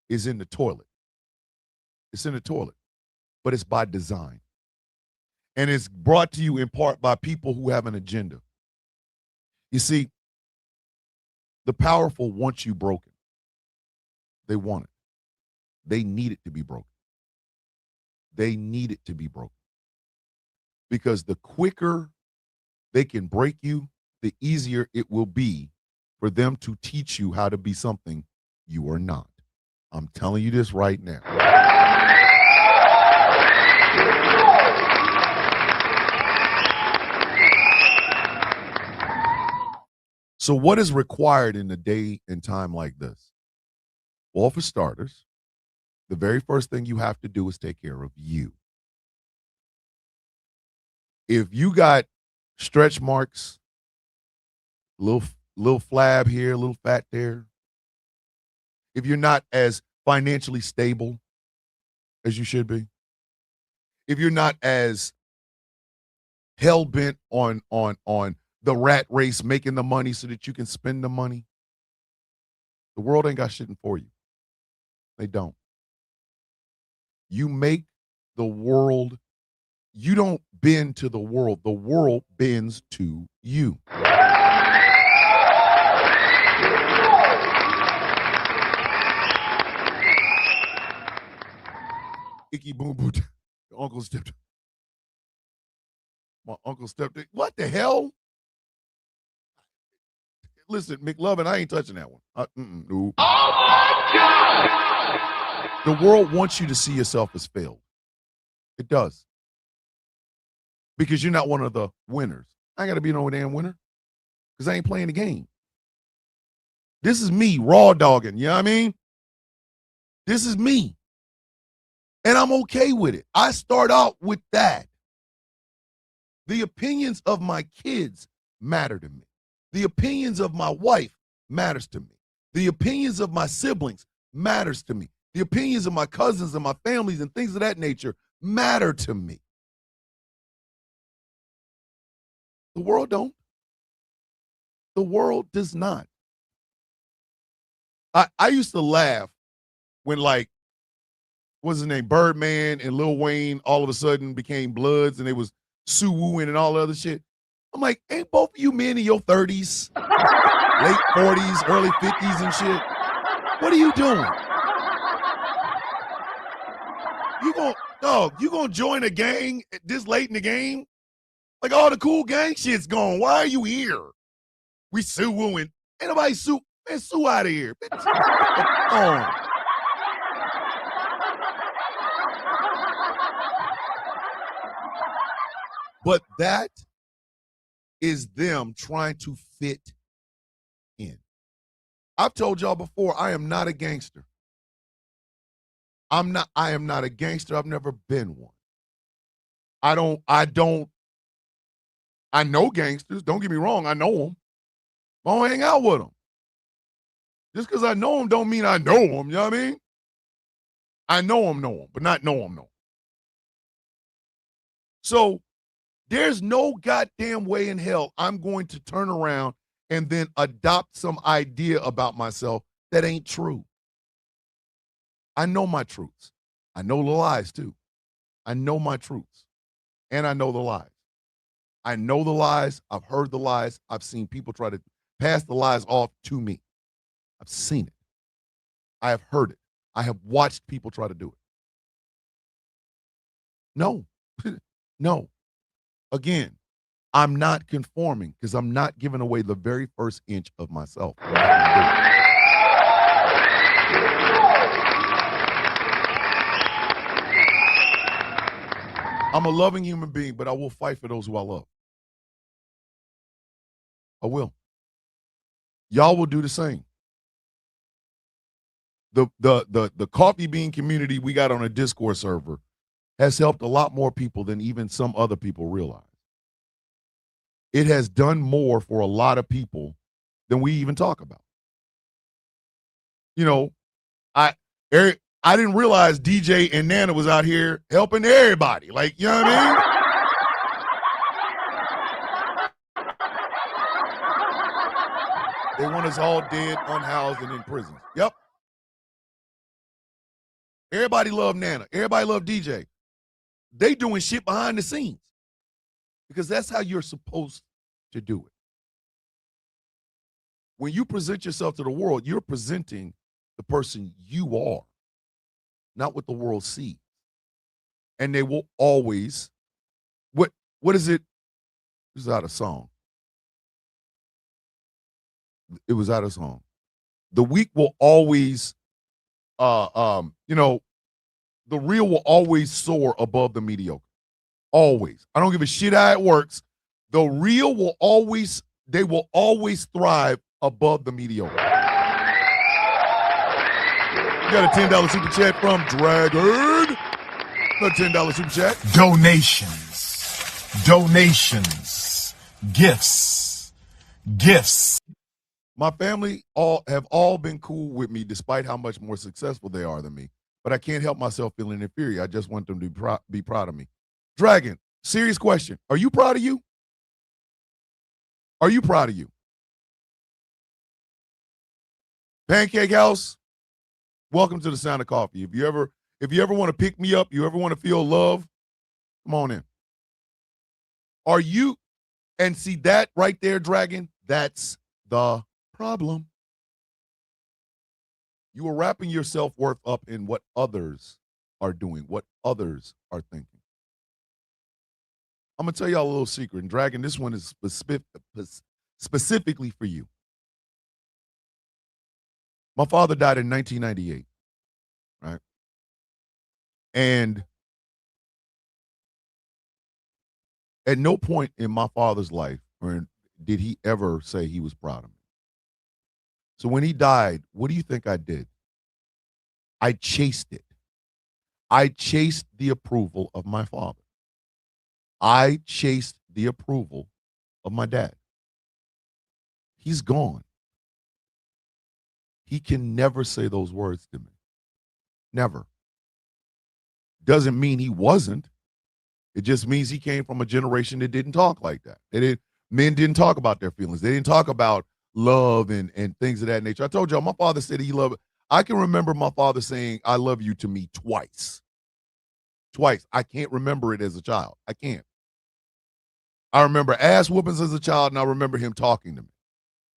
is in the toilet. It's in the toilet, but it's by design. And it's brought to you in part by people who have an agenda. You see, the powerful want you broken. They want it. They need it to be broken. They need it to be broken. Because the quicker they can break you, the easier it will be for them to teach you how to be something you are not. I'm telling you this right now. So what is required in a day and time like this? Well, for starters, the very first thing you have to do is take care of you. If you got stretch marks, little flab here, a little fat there, if you're not as financially stable as you should be, if you're not as hell-bent on the rat race, making the money so that you can spend the money, the world ain't got shit for you. They don't. You make the world, you don't bend to the world bends to you. Icky boom boom. Uncle stepped. My uncle stepped in. What the hell? Listen, McLovin, I ain't touching that one. No. Oh my God! The world wants you to see yourself as failed. It does. Because you're not one of the winners. I got to be no damn winner because I ain't playing the game. This is me raw dogging. You know what I mean? This is me. And I'm okay with it. I start out with that. The opinions of my kids matter to me. The opinions of my wife matters to me. The opinions of my siblings matters to me. The opinions of my cousins and my families and things of that nature matter to me. The world don't. The world does not. I used to laugh when, like, what's his name, Birdman and Lil Wayne all of a sudden became Bloods and they was Sue Wooing and all the other shit. I'm like, ain't both of you men in your 30s, late 40s, early 50s and shit? What are you doing? You gonna join a gang this late in the game? Like all the cool gang shit's gone. Why are you here? We suing. Ain't nobody sue. Man, sue out of here. Bitch, come on. But that is them trying to fit in. I've told y'all before, I am not a gangster. I am not a gangster. I've never been one. I know gangsters. Don't get me wrong. I know them. I don't hang out with them. Just because I know them don't mean I know them. You know what I mean? I know them, but not know them. So there's no goddamn way in hell I'm going to turn around and then adopt some idea about myself that ain't true. I know my truths. I know the lies too. I know my truths. And I know the lies. I know the lies. I've heard the lies. I've seen people try to pass the lies off to me. I've seen it. I have heard it. I have watched people try to do it. No. No. Again, I'm not conforming because I'm not giving away the very first inch of myself. I'm a loving human being, but I will fight for those who I love. I will. Y'all will do the same. The coffee bean community we got on a Discord server has helped a lot more people than even some other people realize. It has done more for a lot of people than we even talk about. You know, I didn't realize DJ and Nana was out here helping everybody. Like, you know what I mean? They want us all dead, unhoused, and in prison. Yep. Everybody love Nana. Everybody love DJ. They doing shit behind the scenes because that's how you're supposed to do it. When you present yourself to the world, you're presenting the person you are, not what the world sees. And they will always, what is it? This is out of song. It was out of song. The weak will always, the real will always soar above the mediocre. Always. I don't give a shit how it works. The real will always thrive above the mediocre. You got a $10 super chat from Dragon. A $10 super chat. Donations. Gifts. My family have all been cool with me despite how much more successful they are than me. But I can't help myself feeling inferior. I just want them to be proud of me. Dragon, serious question. Are you proud of you? Are you proud of you? Pancake House, welcome to the Sound of Coffee. If you ever want to pick me up, you ever want to feel love, come on in. Are you, and see that right there, Dragon, that's the problem. You are wrapping your self-worth up in what others are doing, what others are thinking. I'm going to tell y'all a little secret. And Dragon, this one is specifically for you. My father died in 1998, right? And at no point in my father's life did he ever say he was proud of me. So when he died, what do you think I did? I chased it. I chased the approval of my father. I chased the approval of my dad. He's gone. He can never say those words to me. Never. Doesn't mean he wasn't. It just means he came from a generation that didn't talk like that. Men didn't talk about their feelings. They didn't talk about love and things of that nature. I told y'all, my father said he loved. I can remember my father saying, I love you to me twice. Twice. I can't remember it as a child. I can't. I remember ass whoopings as a child, and I remember him talking to me.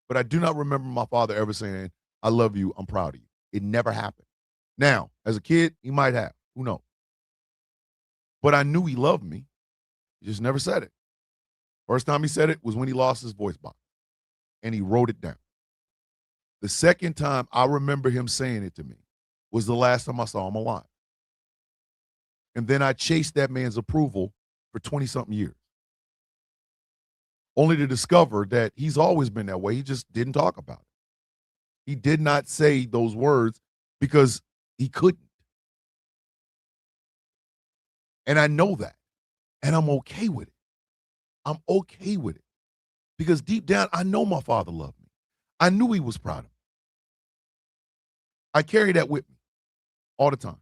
But I do not remember my father ever saying, I love you, I'm proud of you. It never happened. Now, as a kid, he might have. Who knows? But I knew he loved me. He just never said it. First time he said it was when he lost his voice box, and he wrote it down. The second time I remember him saying it to me was the last time I saw him alive. And then I chased that man's approval for 20-something years, only to discover that he's always been that way. He just didn't talk about it. He did not say those words because he couldn't. And I know that. And I'm okay with it. I'm okay with it. Because deep down, I know my father loved me. I knew he was proud of me. I carry that with me all the time.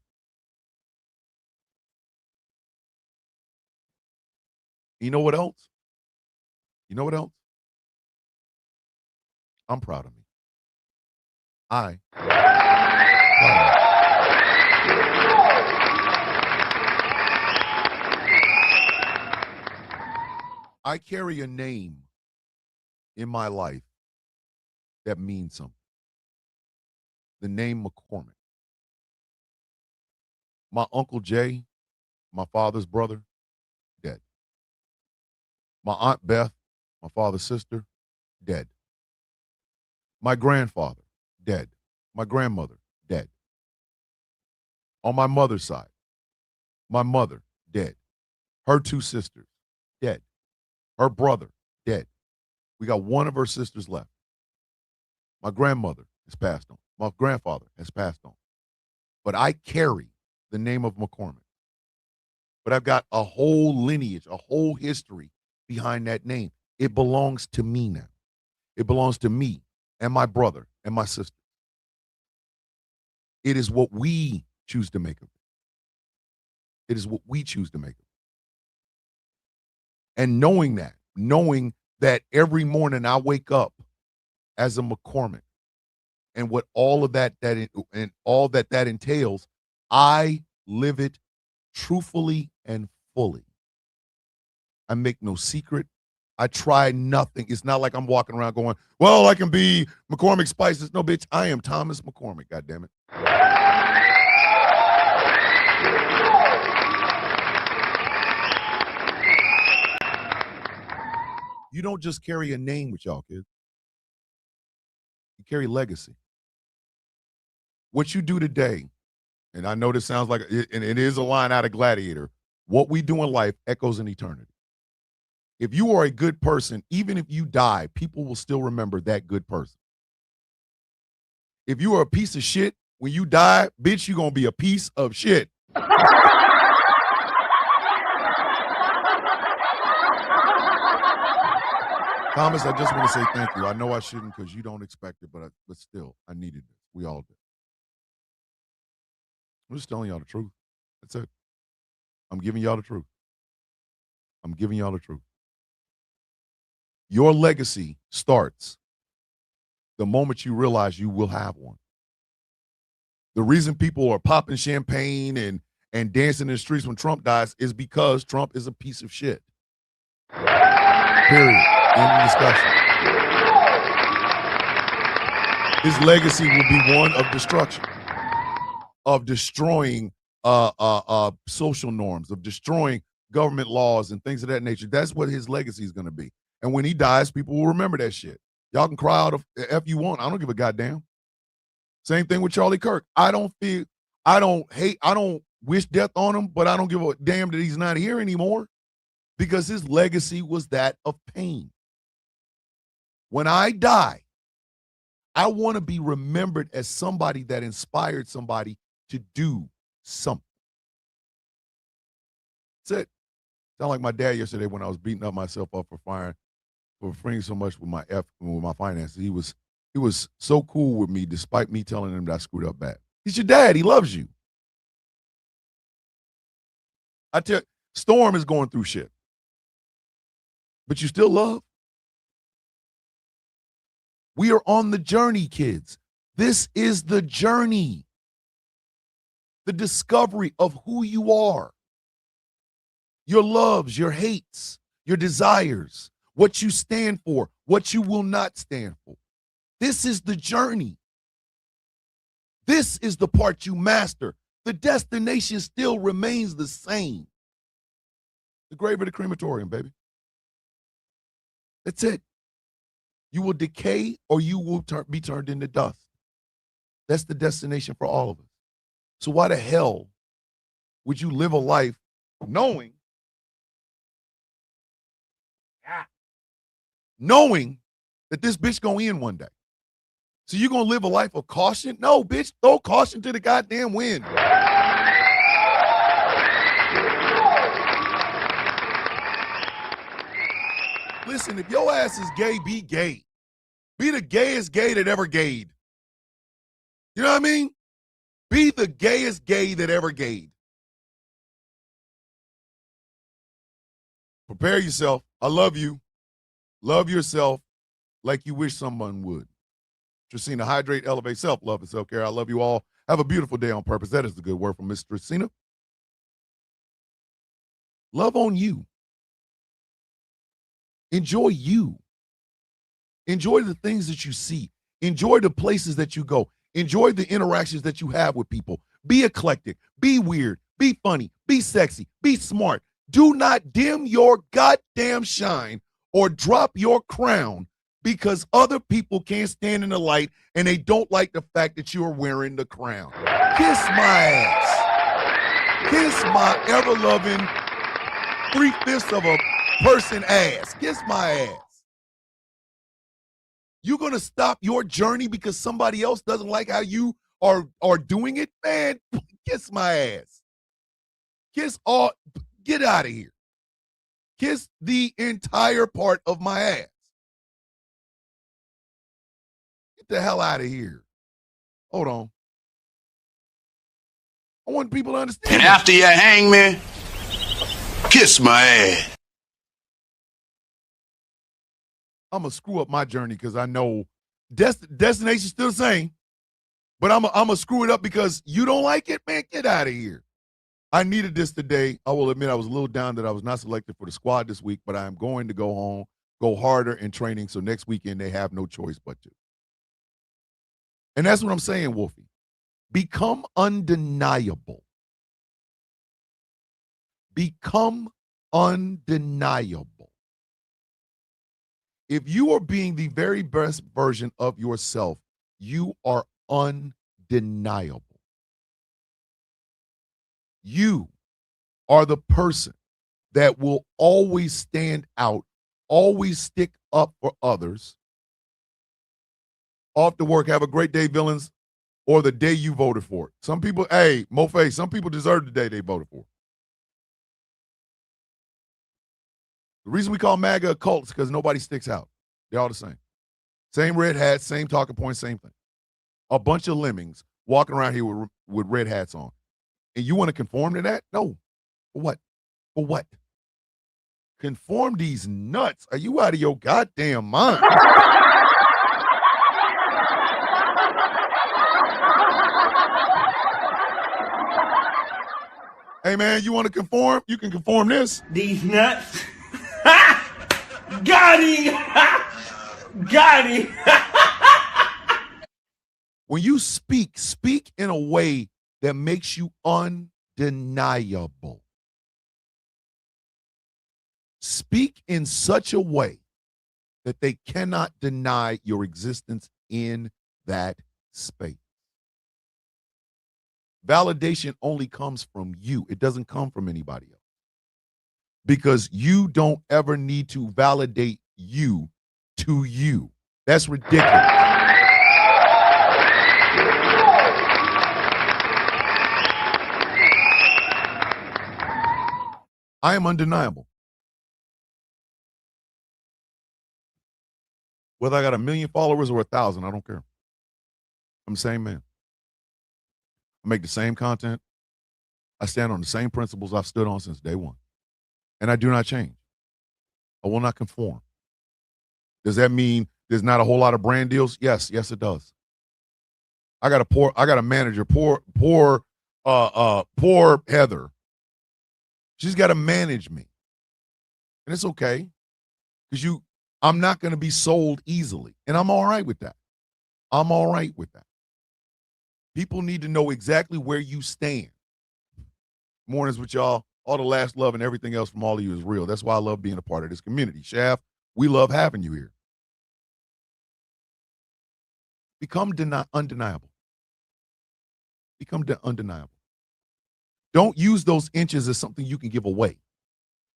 You know what else? You know what else? I'm proud of me. I'm proud of me. I carry a name in my life that means something. The name McCormick. My Uncle Jay, my father's brother, dead. My Aunt Beth, my father's sister, dead. My grandfather, dead. My grandmother, dead. On my mother's side, my mother, dead. Her two sisters, dead. Her brother, dead. We got one of her sisters left. My grandmother has passed on. My grandfather has passed on. But I carry the name of McCormick. But I've got a whole lineage, a whole history behind that name. It belongs to me now. It belongs to me and my brother and my sister. It is what we choose to make of it. It is what we choose to make of it. And knowing that every morning I wake up as a McCormick, and what all of that entails, I live it truthfully and fully. I make no secret. I try nothing. It's not like I'm walking around going, well, I can be McCormick Spices. No, bitch, I am Thomas McCormick, goddammit. You don't just carry a name with y'all, kids. You carry legacy. What you do today, and I know this sounds like, and it is a line out of Gladiator, what we do in life echoes in eternity. If you are a good person, even if you die, people will still remember that good person. If you are a piece of shit, when you die, bitch, you're going to be a piece of shit. Thomas, I just want to say thank you. I know I shouldn't because you don't expect it, but still, I needed it. We all did. I'm just telling y'all the truth. That's it. I'm giving y'all the truth. I'm giving y'all the truth. Your legacy starts the moment you realize you will have one. The reason people are popping champagne and dancing in the streets when Trump dies is because Trump is a piece of shit. Period. End of discussion. His legacy will be one of destruction, of destroying social norms, of destroying government laws and things of that nature. That's what his legacy is going to be. And when he dies, people will remember that shit. Y'all can cry out if you want. I don't give a goddamn. Same thing with Charlie Kirk. I don't wish death on him, but I don't give a damn that he's not here anymore because his legacy was that of pain. When I die, I want to be remembered as somebody that inspired somebody to do something. That's it. Sound like my dad yesterday when I was beating up myself up for freeing so much with my finances. He was so cool with me despite me telling him that I screwed up bad. He's your dad. He loves you. I tell you, Storm is going through shit. But you still love. We are on the journey, kids. This is the journey. The discovery of who you are. Your loves, your hates, your desires, what you stand for, what you will not stand for. This is the journey. This is the part you master. The destination still remains the same. The grave or the crematorium, baby. That's it. You will decay or you will be turned into dust. That's the destination for all of us. So why the hell would you live a life knowing that this bitch gonna end one day? So you gonna live a life of caution? No, bitch, throw caution to the goddamn wind. Listen, if your ass is gay, be gay. Be the gayest gay that ever gayed. You know what I mean? Be the gayest gay that ever gayed. Prepare yourself. I love you. Love yourself like you wish someone would. Tracina, hydrate, elevate, self-love, and self-care. I love you all. Have a beautiful day on purpose. That is the good word from Miss Tracina. Love on you. Enjoy you. Enjoy the things that you see. Enjoy the places that you go. Enjoy the interactions that you have with people. Be eclectic. Be weird. Be funny. Be sexy. Be smart. Do not dim your goddamn shine or drop your crown because other people can't stand in the light and they don't like the fact that you are wearing the crown. Kiss my ass. Kiss my ever-loving 3/5 of a person ass. Kiss my ass. You're going to stop your journey because somebody else doesn't like how you are doing it? Man, kiss my ass. Get out of here. Kiss the entire part of my ass. Get the hell out of here. Hold on. I want people to understand. And after you hang me, kiss my ass. I'm going to screw up my journey because I know destination's still the same. But I'm going to screw it up because you don't like it, man. Get out of here. I needed this today. I will admit I was a little down that I was not selected for the squad this week, but I am going to go home, go harder in training, so next weekend they have no choice but to. And that's what I'm saying, Wolfie. Become undeniable. Become undeniable. If you are being the very best version of yourself, you are undeniable. You are the person that will always stand out, always stick up for others. Off to work, have a great day, villains, or the day you voted for it. Some people, hey, Mofe, some people deserve the day they voted for. The reason we call MAGA a cult is because nobody sticks out. They're all the same. Same red hats, same talking points, same thing. A bunch of lemmings walking around here with red hats on. And you want to conform to that? No. For what? For what? Conform these nuts. Are you out of your goddamn mind? Hey, man, you want to conform? You can conform this. These nuts. Got him. Got him. When you speak in a way that makes you undeniable. Speak in such a way that they cannot deny your existence in that space. Validation only comes from you. It doesn't come from anybody else. Because you don't ever need to validate you to you. That's ridiculous. I am undeniable. Whether I got 1 million followers or 1,000, I don't care. I'm the same man. I make the same content. I stand on the same principles I've stood on since day one. And I do not change. I will not conform. Does that mean there's not a whole lot of brand deals? Yes, it does. I got a manager, poor Heather. She's got to manage me. And it's okay because I'm not going to be sold easily. And I'm all right with that. I'm all right with that. People need to know exactly where you stand. Mornings with y'all. All the last love and everything else from all of you is real. That's why I love being a part of this community. Shaft, we love having you here. Become undeniable. Become undeniable. Don't use those inches as something you can give away.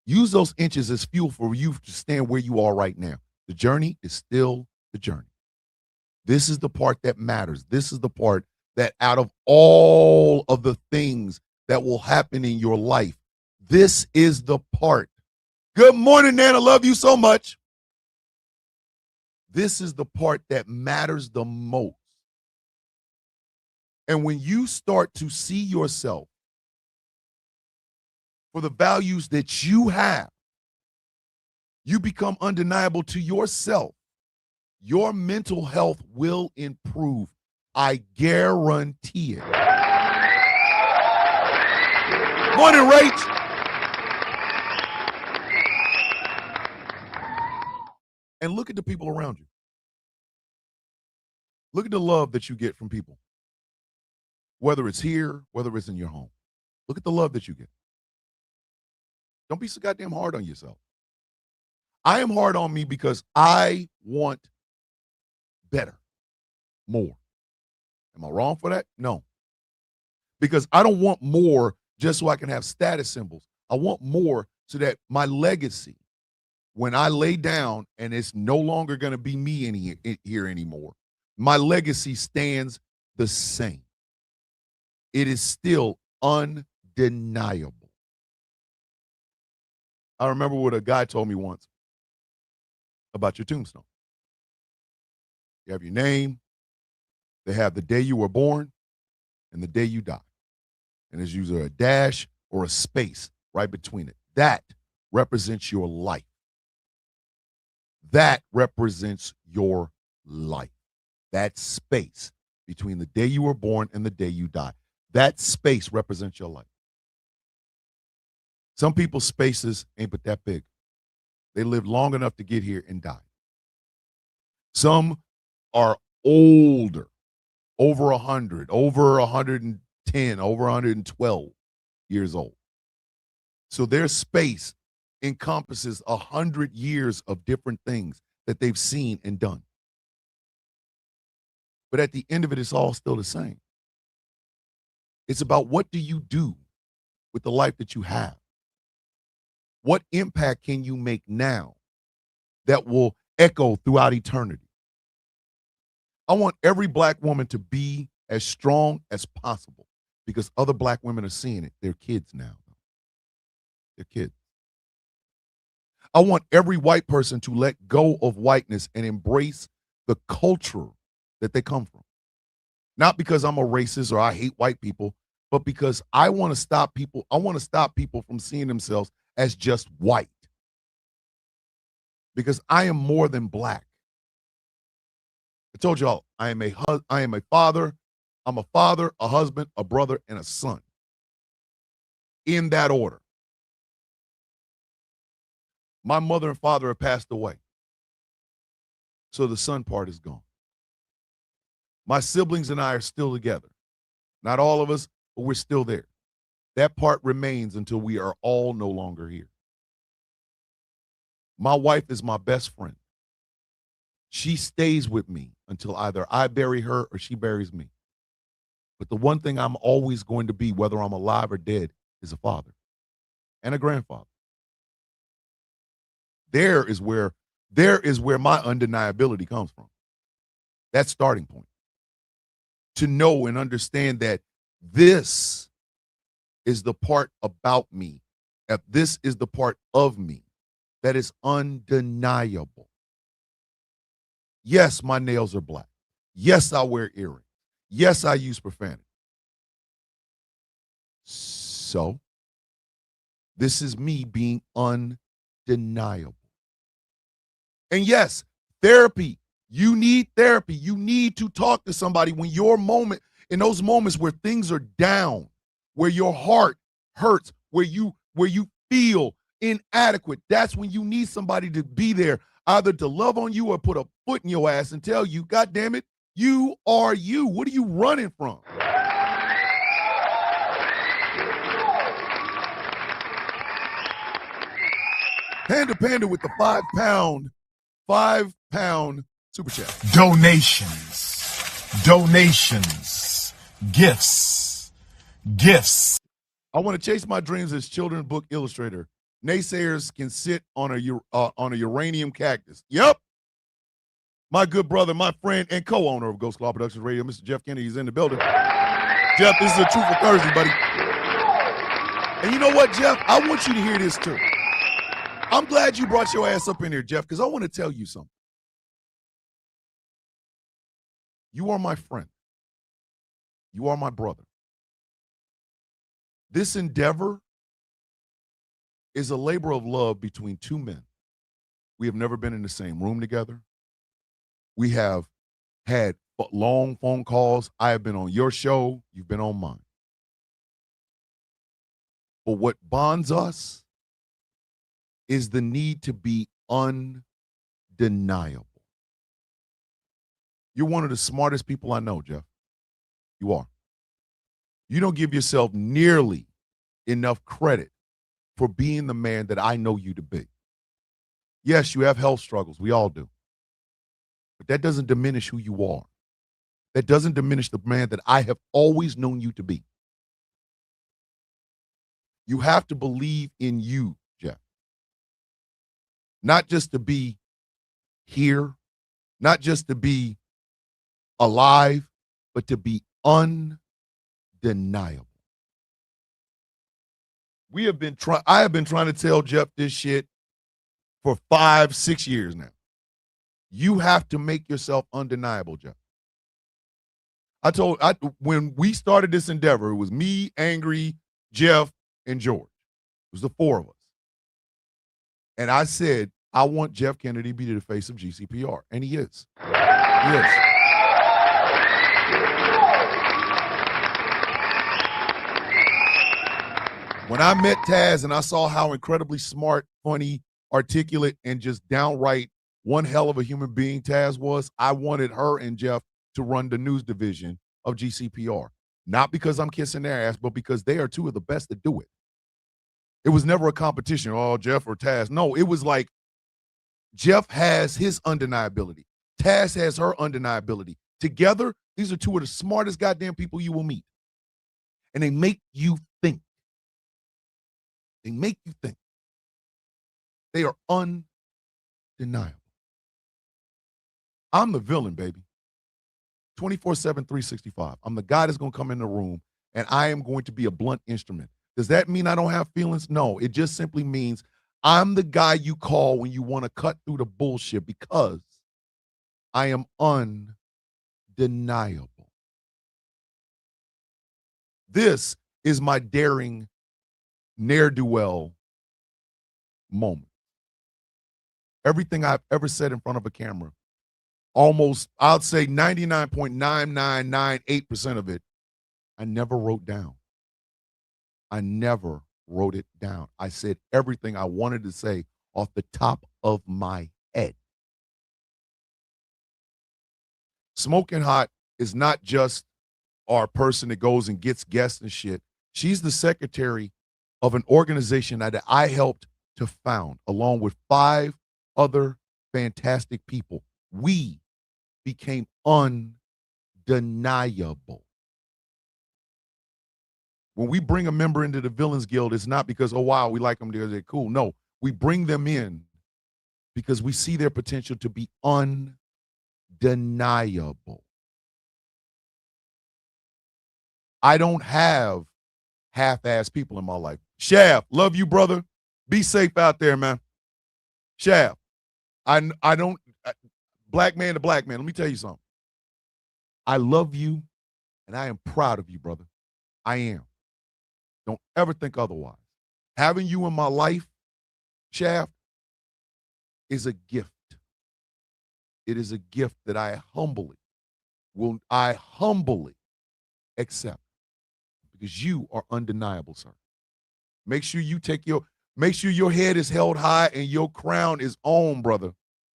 Use those inches as fuel for you to stand where you are right now. The journey is still the journey. This is the part that matters. This is the part that out of all of the things that will happen in your life, this is the part. Good morning, Nan. I love you so much. This is the part that matters the most. And when you start to see yourself for the values that you have, you become undeniable to yourself. Your mental health will improve. I guarantee it. Morning, Rach. And look at the people around you. Look at the love that you get from people. Whether it's here, whether it's in your home. Look at the love that you get. Don't be so goddamn hard on yourself. I am hard on me because I want better, more. Am I wrong for that? No. Because I don't want more just so I can have status symbols. I want more so that my legacy, when I lay down and it's no longer going to be me here anymore, my legacy stands the same. It is still undeniable. I remember what a guy told me once about your tombstone. You have your name, they have the day you were born, and the day you die. And there's usually a dash or a space right between it. That represents your life. That represents your life. That space between the day you were born and the day you die. That space represents your life. Some people's spaces ain't but that big. They lived long enough to get here and die. Some are older, over 100, over 110, over 112 years old. So their space encompasses 100 years of different things that they've seen and done. But at the end of it, it's all still the same. It's about what do you do with the life that you have? What impact can you make now that will echo throughout eternity? I want every black woman to be as strong as possible because other black women are seeing it. They're kids now. They're kids. I want every white person to let go of whiteness and embrace the culture that they come from. Not because I'm a racist or I hate white people, but because I want to stop people. I want to stop people from seeing themselves as just white. Because I am more than black. I told y'all I am a father. I'm a father, a husband, a brother, and a son. In that order. My mother and father have passed away. So the son part is gone. My siblings and I are still together. Not all of us, but we're still there. That part remains until we are all no longer here. My wife is my best friend. She stays with me until either I bury her or she buries me. But the one thing I'm always going to be, whether I'm alive or dead, is a father and a grandfather. There is where my undeniability comes from. That starting point. To know and understand that this is the part about me, that this is the part of me that is undeniable. Yes, my nails are black. Yes, I wear earrings. Yes, I use profanity. So, this is me being undeniable. And yes, therapy. You need therapy. You need to talk to somebody when in those moments where things are down, where your heart hurts, where you feel inadequate. That's when you need somebody to be there, either to love on you or put a foot in your ass and tell you, God damn it, you are you. What are you running from? Panda with the 5 pound super chat. Donations, gifts. I want to chase my dreams as children's book illustrator. Naysayers can sit on a uranium cactus. Yep. My good brother, my friend, and co-owner of Ghost Claw Productions Radio, Mr. Jeff Kennedy, is in the building. Jeff, this is a Truthful Thursday, buddy. And you know what, Jeff? I want you to hear this too. I'm glad you brought your ass up in here, Jeff, because I want to tell you something. You are my friend. You are my brother. This endeavor is a labor of love between two men. We have never been in the same room together. We have had long phone calls. I have been on your show. You've been on mine. But what bonds us is the need to be undeniable. You're one of the smartest people I know, Jeff. You are. You don't give yourself nearly enough credit for being the man that I know you to be. Yes, you have health struggles. We all do. But that doesn't diminish who you are. That doesn't diminish the man that I have always known you to be. You have to believe in you, Jeff. Not just to be here, not just to be alive, but to be undeniable. I have been trying to tell Jeff this shit for 5-6 years now. You have to make yourself undeniable, Jeff. When we started this endeavor, it was me, Angry, Jeff, and George. It was the four of us. And I said, I want Jeff Kennedy to be the face of GCPR. And he is. He is. When I met Taz and I saw how incredibly smart, funny, articulate, and just downright one hell of a human being Taz was, I wanted her and Jeff to run the news division of GCPR. Not because I'm kissing their ass, but because they are two of the best to do it. It was never a competition, oh, Jeff or Taz. No, it was like Jeff has his undeniability. Taz has her undeniability. Together, these are two of the smartest goddamn people you will meet. And they make you think. They make you think. They are undeniable. I'm the villain, baby. 24/7, 365. I'm the guy that's going to come in the room, and I am going to be a blunt instrument. Does that mean I don't have feelings? No, it just simply means I'm the guy you call when you want to cut through the bullshit because I am undeniable. This is my daring ne'er-do-well moment. Everything I've ever said in front of a camera, almost, I'd say 99.9998% of it, I never wrote down. I never wrote it down. I said everything I wanted to say off the top of my head. Smoking Hot is not just our person that goes and gets guests and shit. She's the secretary of an organization that I helped to found, along with 5 other fantastic people. We became undeniable. When we bring a member into the Villains Guild, it's not because, oh, wow, we like them, they're cool. No, we bring them in because we see their potential to be undeniable. I don't have half-ass people in my life. Shaft, love you, brother. Be safe out there, man. Shaft, I don't, black man to black man, let me tell you something. I love you, and I am proud of you, brother. I am. Don't ever think otherwise. Having you in my life, Shaft, is a gift. It is a gift that I humbly accept because you are undeniable, sir. Make sure you take Make sure your head is held high and your crown is on, brother.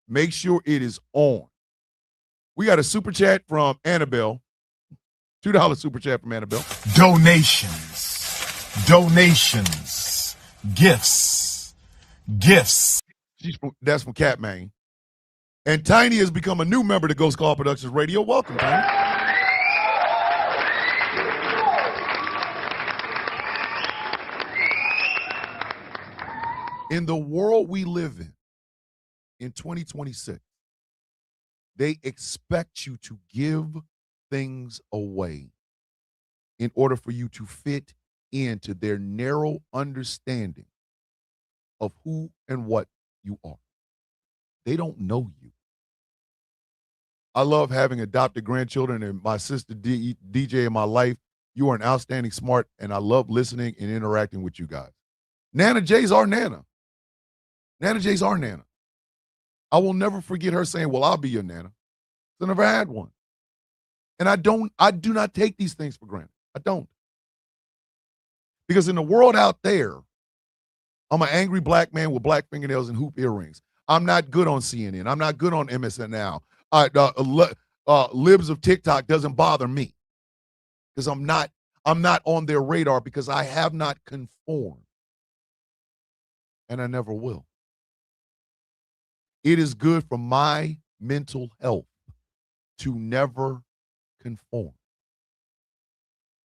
Make sure it is on. We got a super chat from Annabelle. $2 super chat from Annabelle. Donations. Gifts. That's from Catman. And Tiny has become a new member to Ghost Call Productions Radio. Welcome, Tiny. In the world we live in 2026, they expect you to give things away in order for you to fit into their narrow understanding of who and what you are. They don't know you. I love having adopted grandchildren and my sister DJ in my life. You are an outstanding smart, and I love listening and interacting with you guys. Nana J's our Nana. Nana J's our Nana. I will never forget her saying, well, I'll be your Nana. I never had one. And I do not take these things for granted. I don't. Because in the world out there, I'm an angry black man with black fingernails and hoop earrings. I'm not good on CNN. I'm not good on MSN Now. Libs of TikTok doesn't bother me because I'm not on their radar because I have not conformed. And I never will. It is good for my mental health to never conform.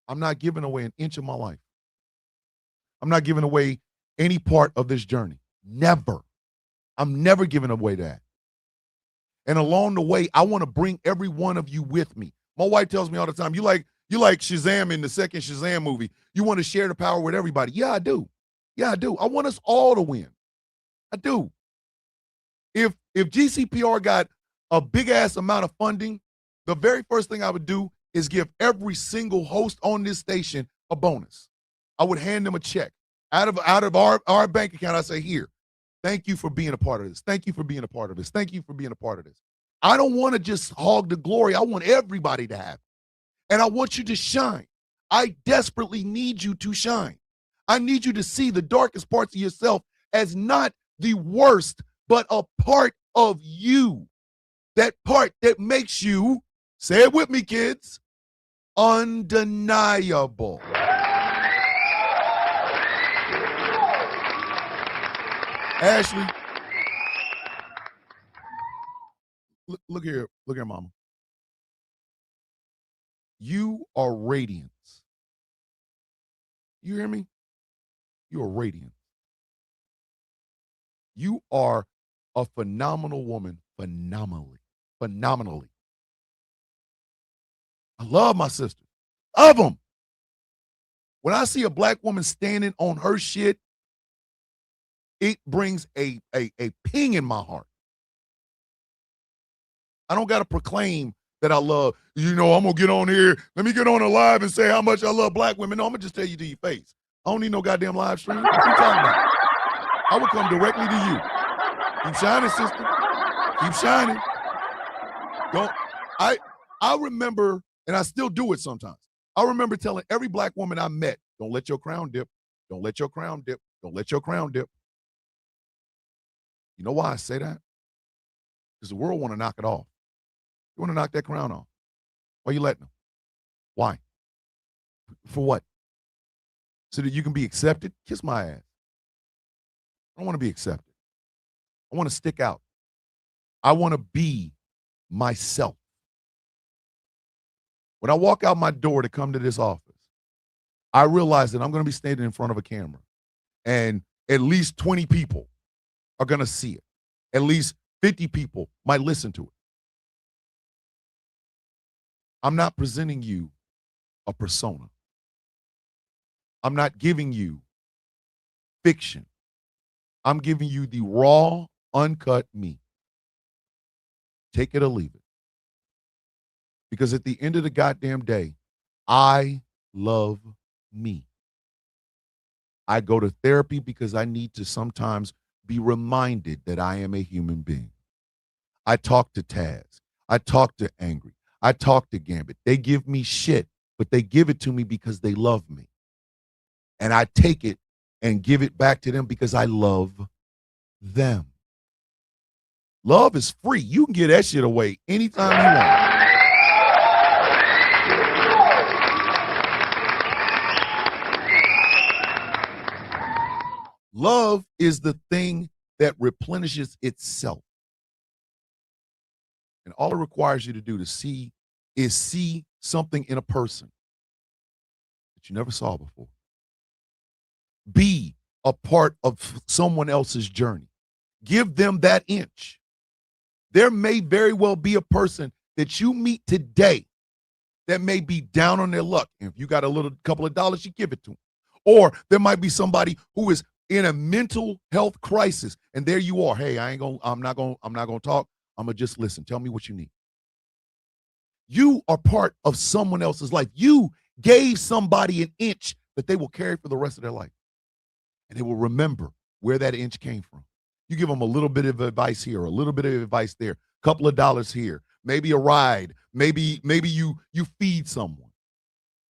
I'm not giving away an inch of my life. I'm not giving away any part of this journey. Never. I'm never giving away that. And along the way, I want to bring every one of you with me. My wife tells me all the time, you like Shazam in the second Shazam movie. You want to share the power with everybody. Yeah, I do. Yeah, I do. I want us all to win. I do. If GCPR got a big ass amount of funding, the very first thing I would do is give every single host on this station a bonus. I would hand them a check out of our bank account. I say, here, thank you for being a part of this. Thank you for being a part of this. Thank you for being a part of this. I don't want to just hog the glory. I want everybody to have it. And I want you to shine. I desperately need you to shine. I need you to see the darkest parts of yourself as not the worst, but a part of you. That part that makes you, say it with me, kids, undeniable. Ashley, look here, mama. You are radiance. You hear me? You are radiant. You are a phenomenal woman, phenomenally. I love my sisters. Love them. When I see a black woman standing on her shit, it brings a ping in my heart. I don't got to proclaim that I love, I'm going to get on here. Let me get on a live and say how much I love black women. No, I'm going to just tell you to your face. I don't need no goddamn live stream. What you talking about? I will come directly to you. Keep shining, sister. Keep shining. I remember, and I still do it sometimes. I remember telling every black woman I met, don't let your crown dip. Don't let your crown dip. Don't let your crown dip. You know why I say that? Because the world want to knock it off. You want to knock that crown off. Why are you letting them? Why? For what? So that you can be accepted? Kiss my ass. I don't want to be accepted. I want to stick out. I want to be myself. When I walk out my door to come to this office, I realize that I'm going to be standing in front of a camera and at least 20 people are going to see it. At least 50 people might listen to it. I'm not presenting you a persona. I'm not giving you fiction. I'm giving you the raw, uncut me. Take it or leave it. Because at the end of the goddamn day, I love me. I go to therapy because I need to sometimes be reminded that I am a human being. I talk to Taz. I talk to Angry. I talk to Gambit. They give me shit, but they give it to me because they love me. And I take it and give it back to them because I love them. Love is free. You can get that shit away anytime you want. Love is the thing that replenishes itself. And all it requires you to do to see is see something in a person that you never saw before. Be a part of someone else's journey. Give them that inch. There may very well be a person that you meet today that may be down on their luck. And if you got a little couple of dollars, you give it to them. Or there might be somebody who is in a mental health crisis, and there you are. Hey, I'm not gonna talk. I'm gonna just listen. Tell me what you need. You are part of someone else's life. You gave somebody an inch that they will carry for the rest of their life. And they will remember where that inch came from. You give them a little bit of advice here, a little bit of advice there, a couple of dollars here, maybe a ride, maybe you feed someone.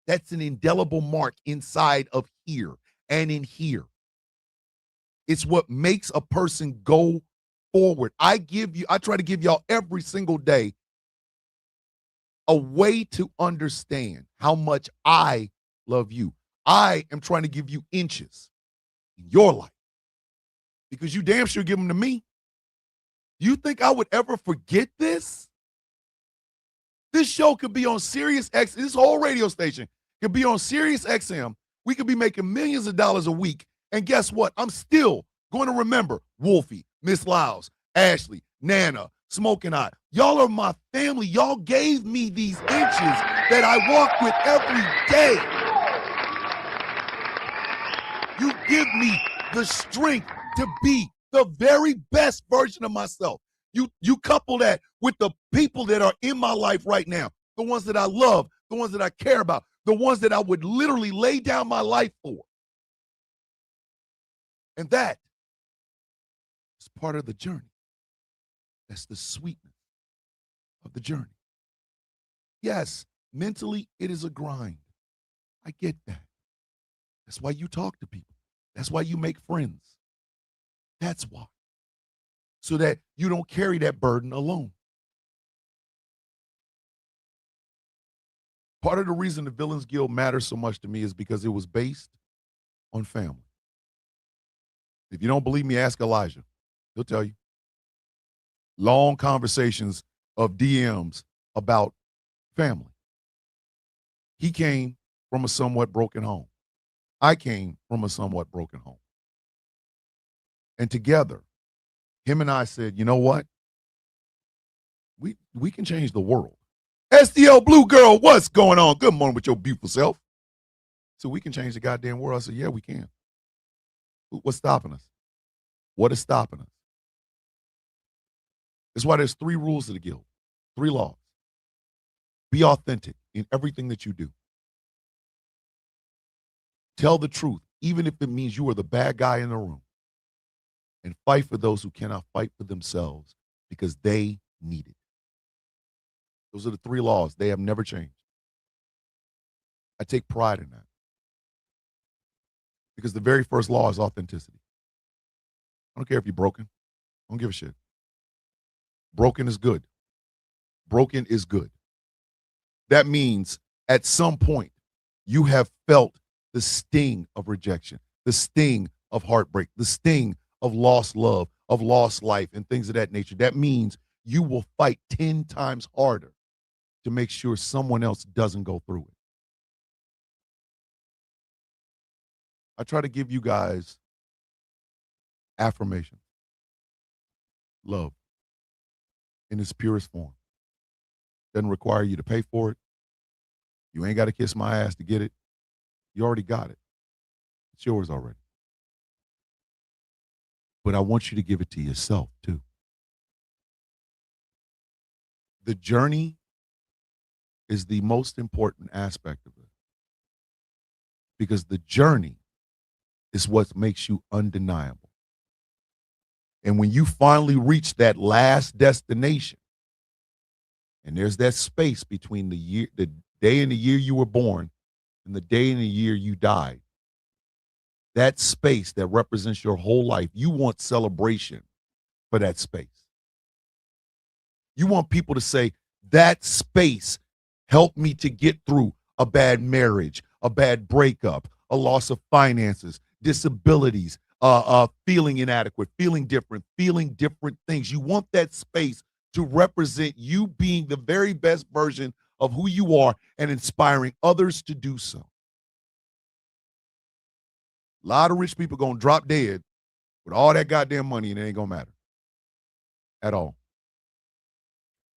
That's an indelible mark inside of here and in here. It's what makes a person go forward. I try to give y'all every single day a way to understand how much I love you. I am trying to give you inches in your life because you damn sure give them to me. You think I would ever forget this? This show could be on Sirius X. This whole radio station could be on Sirius XM. We could be making millions of dollars a week. And guess what? I'm still going to remember Wolfie, Miss Lyles, Ashley, Nana, Smoking Eye. Y'all are my family. Y'all gave me these inches that I walk with every day. You give me the strength to be the very best version of myself. You couple that with the people that are in my life right now, the ones that I love, the ones that I care about, the ones that I would literally lay down my life for. And that is part of the journey. That's the sweetness of the journey. Yes, mentally, it is a grind. I get that. That's why you talk to people. That's why you make friends. That's why. So that you don't carry that burden alone. Part of the reason the Villains Guild matters so much to me is because it was based on family. If you don't believe me, ask Elijah. He'll tell you. Long conversations of DMs about family. He came from a somewhat broken home. I came from a somewhat broken home. And together, him and I said, you know what? We can change the world. SDL Blue Girl, what's going on? Good morning with your beautiful self. So we can change the goddamn world. I said, yeah, we can. What's stopping us? What is stopping us? That's why there's 3 rules of the guild, 3 laws. Be authentic in everything that you do. Tell the truth, even if it means you are the bad guy in the room. And fight for those who cannot fight for themselves because they need it. Those are the 3 laws. They have never changed. I take pride in that. Because the very first law is authenticity. I don't care if you're broken. I don't give a shit. Broken is good. Broken is good. That means at some point you have felt the sting of rejection, the sting of heartbreak, the sting of lost love, of lost life, and things of that nature. That means you will fight 10 times harder to make sure someone else doesn't go through it. I try to give you guys affirmation, love in its purest form. Doesn't require you to pay for it. You ain't got to kiss my ass to get it. You already got it. It's yours already. But I want you to give it to yourself too. The journey is the most important aspect of it. Because the journey is what makes you undeniable. And when you finally reach that last destination, and there's that space between the day and the year you were born and the day and the year you died, that space that represents your whole life, you want celebration for that space. You want people to say, that space helped me to get through a bad marriage, a bad breakup, a loss of finances, disabilities, feeling inadequate, feeling different things. You want that space to represent you being the very best version of who you are and inspiring others to do so. A lot of rich people going to drop dead with all that goddamn money, and it ain't going to matter at all.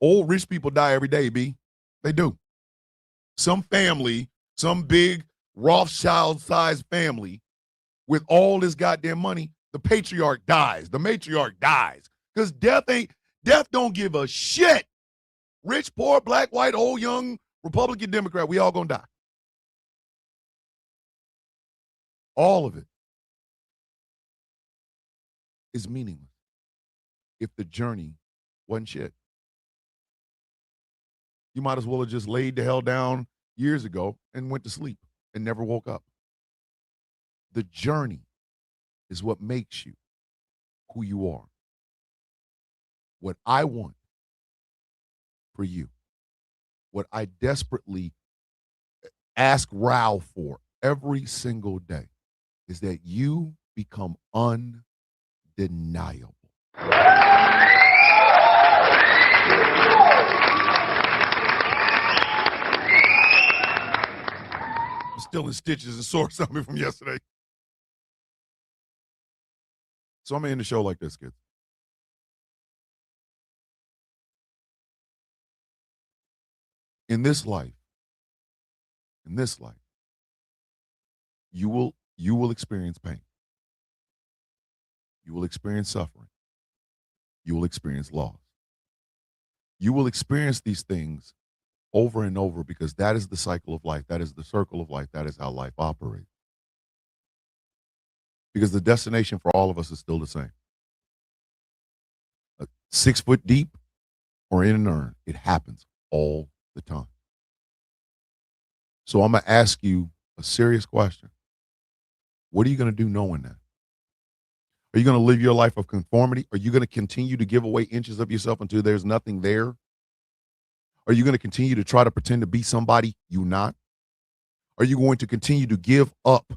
Old rich people die every day, B. They do. Some family, some big Rothschild-sized family with all this goddamn money, the patriarch dies. The matriarch dies. Because death don't give a shit. Rich, poor, black, white, old, young, Republican, Democrat, we all gonna die. All of it is meaningless if the journey wasn't shit. You might as well have just laid the hell down years ago and went to sleep and never woke up. The journey is what makes you who you are. What I want for you, what I desperately ask Rao for every single day, is that you become undeniable. I'm still in stitches and sore something from yesterday. So I'm going to end the show like this, kids. In this life, you will experience pain. You will experience suffering. You will experience loss. You will experience these things over and over because that is the cycle of life. That is the circle of life. That is how life operates. Because the destination for all of us is still the same. 6 foot deep or in an urn. It happens all the time. So I'm going to ask you a serious question. What are you going to do knowing that? Are you going to live your life of conformity? Are you going to continue to give away inches of yourself until there's nothing there? Are you going to continue to try to pretend to be somebody you're not? Are you going to continue to give up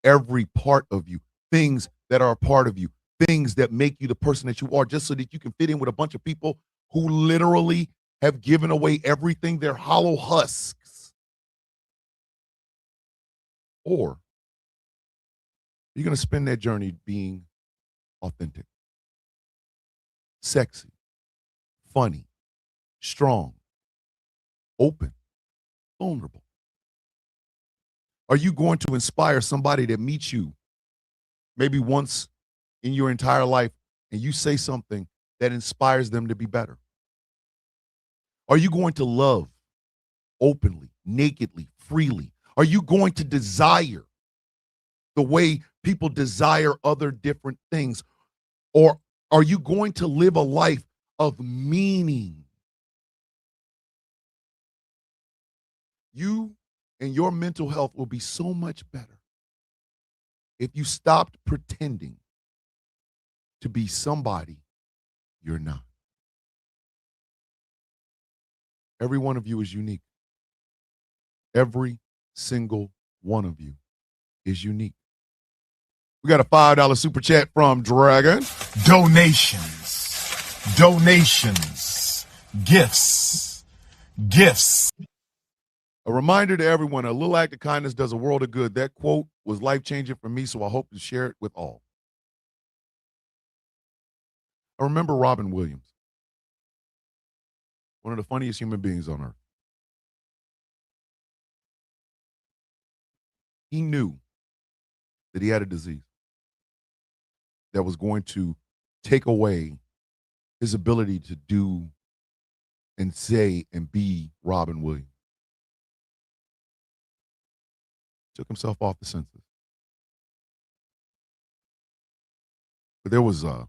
every part of you, things that are a part of you, things that make you the person that you are, just so that you can fit in with a bunch of people who literally have given away everything? They're hollow husks. Or are you going to spend that journey being authentic, sexy, funny, strong, open, vulnerable? Are you going to inspire somebody that meets you maybe once in your entire life and you say something that inspires them to be better? Are you going to love openly, nakedly, freely? Are you going to desire the way people desire other different things? Or are you going to live a life of meaning? You and your mental health will be so much better if you stopped pretending to be somebody you're not. Every one of you is unique. Every single one of you is unique. We got a $5 super chat from Dragon. Donations, gifts. A reminder to everyone, a little act of kindness does a world of good. That quote was life-changing for me, so I hope to share it with all. I remember Robin Williams, one of the funniest human beings on earth. He knew that he had a disease that was going to take away his ability to do and say and be Robin Williams. Took himself off the census. But there was a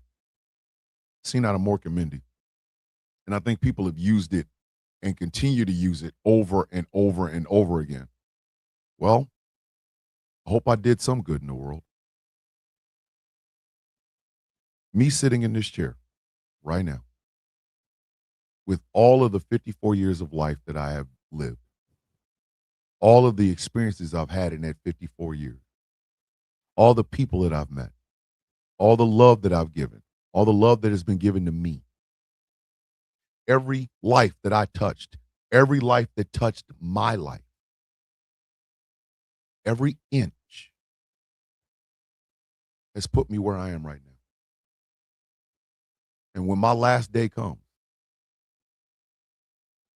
scene out of Mork and Mindy, and I think people have used it and continue to use it over and over and over again. Well, I hope I did some good in the world. Me sitting in this chair right now with all of the 54 years of life that I have lived, all of the experiences I've had in that 54 years, all the people that I've met, all the love that I've given, all the love that has been given to me, every life that I touched, every life that touched my life, every inch has put me where I am right now. And when my last day comes,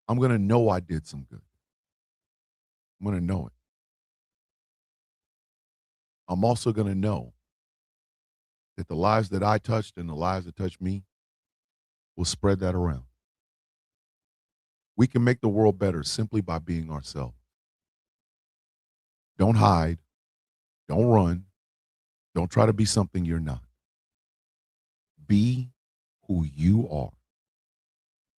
I'm going to know I did some good. I'm going to know it. I'm also going to know that the lives that I touched and the lives that touched me will spread that around. We can make the world better simply by being ourselves. Don't hide. Don't run. Don't try to be something you're not. Be who you are.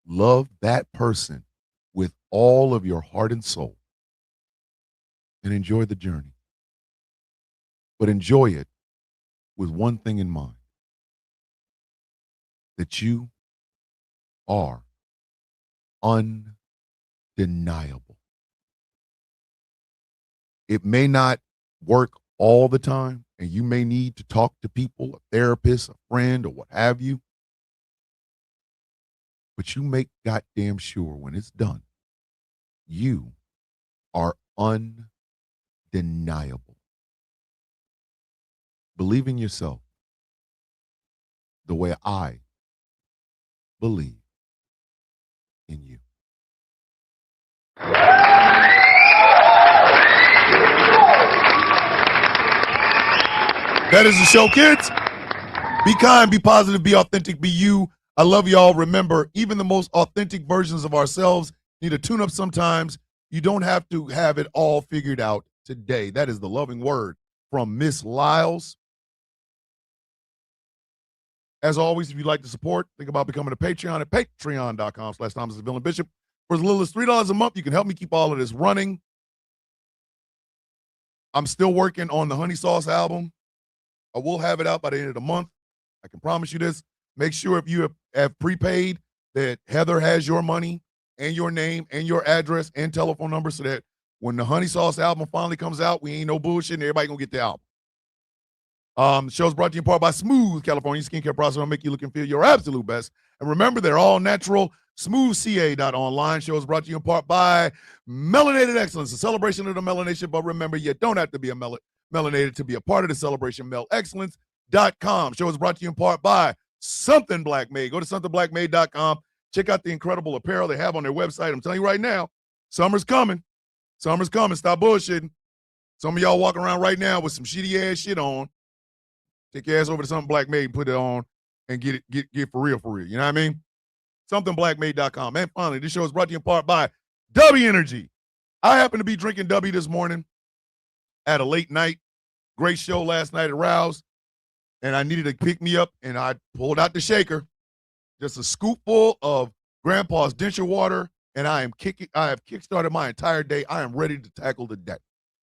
Love that person with all of your heart and soul and enjoy the journey. But enjoy it with one thing in mind, that you are undeniable. It may not work all the time, and you may need to talk to people, a therapist, a friend, or what have you. But you make goddamn sure when it's done, you are undeniable. Believe in yourself the way I believe in you. That is the show, kids. Be kind, be positive, be authentic, be you. I love y'all. Remember, even the most authentic versions of ourselves need to tune up sometimes. You don't have to have it all figured out today. That is the loving word from Miss Lyles. As always, if you'd like to support, think about becoming a Patreon at patreon.com/Thomas_Bishop. For as little as $3 a month, you can help me keep all of this running. I'm still working on the Honey Sauce album. I will have it out by the end of the month. I can promise you this. Make sure if you have prepaid that Heather has your money and your name and your address and telephone number so that when the Honey Sauce album finally comes out, we ain't no bullshit and everybody gonna get the album. The show's brought to you in part by Smooth California Skincare Process will make you look and feel your absolute best. And remember, they're all natural. SmoothCA.online. Show is brought to you in part by Melanated Excellence, a celebration of the melanation. But remember, you don't have to be a melanated to be a part of the celebration. MELExcellence.com. Show is brought to you in part by Something Black Made. Go to somethingblackmade.com. Check out the incredible apparel they have on their website. I'm telling you right now, summer's coming. Summer's coming. Stop bullshitting. Some of y'all walking around right now with some shitty ass shit on. Take your ass over to Something Black Made and put it on and get for real, for real. You know what I mean? SomethingBlackMade.com. And finally, this show is brought to you in part by W Energy. I happened to be drinking W this morning at a late night. Great show last night at Rouse. And I needed to pick me up, and I pulled out the shaker. Just a scoopful of Grandpa's denture water, and I have kickstarted my entire day. I am ready to tackle the day.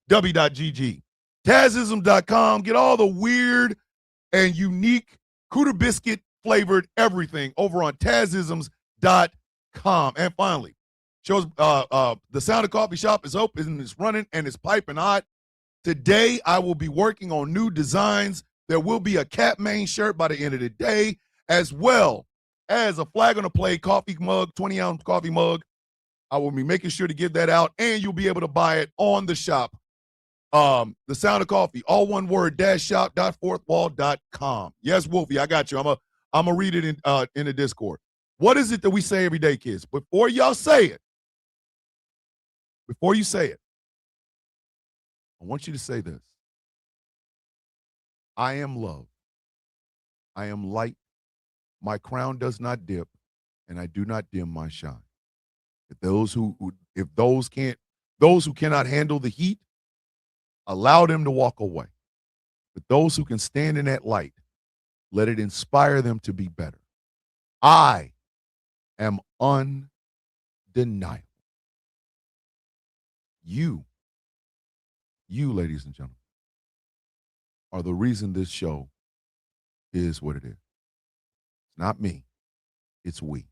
W.GG. Tazism.com. Get all the weird and unique Cooter biscuit flavored everything over on Tazisms.com. And finally, shows the Sound of Coffee Shop is open and it's running and it's piping hot. Today, I will be working on new designs. There will be a Cat Main shirt by the end of the day, as well as a flag on the play coffee mug, 20-ounce coffee mug. I will be making sure to get that out, and you'll be able to buy it on the shop. The Sound of Coffee, all one word, -shop.fourthwall.com. Yes, Wolfie, I got you. I'm gonna read it in the Discord. What is it that we say every day, kids? Before y'all say it, before you say it, I want you to say this. I am love. I am light. My crown does not dip, and I do not dim my shine. Those who cannot handle the heat, allow them to walk away. But those who can stand in that light, let it inspire them to be better. I am undeniable. You, ladies and gentlemen, are the reason this show is what it is. not me. It's we.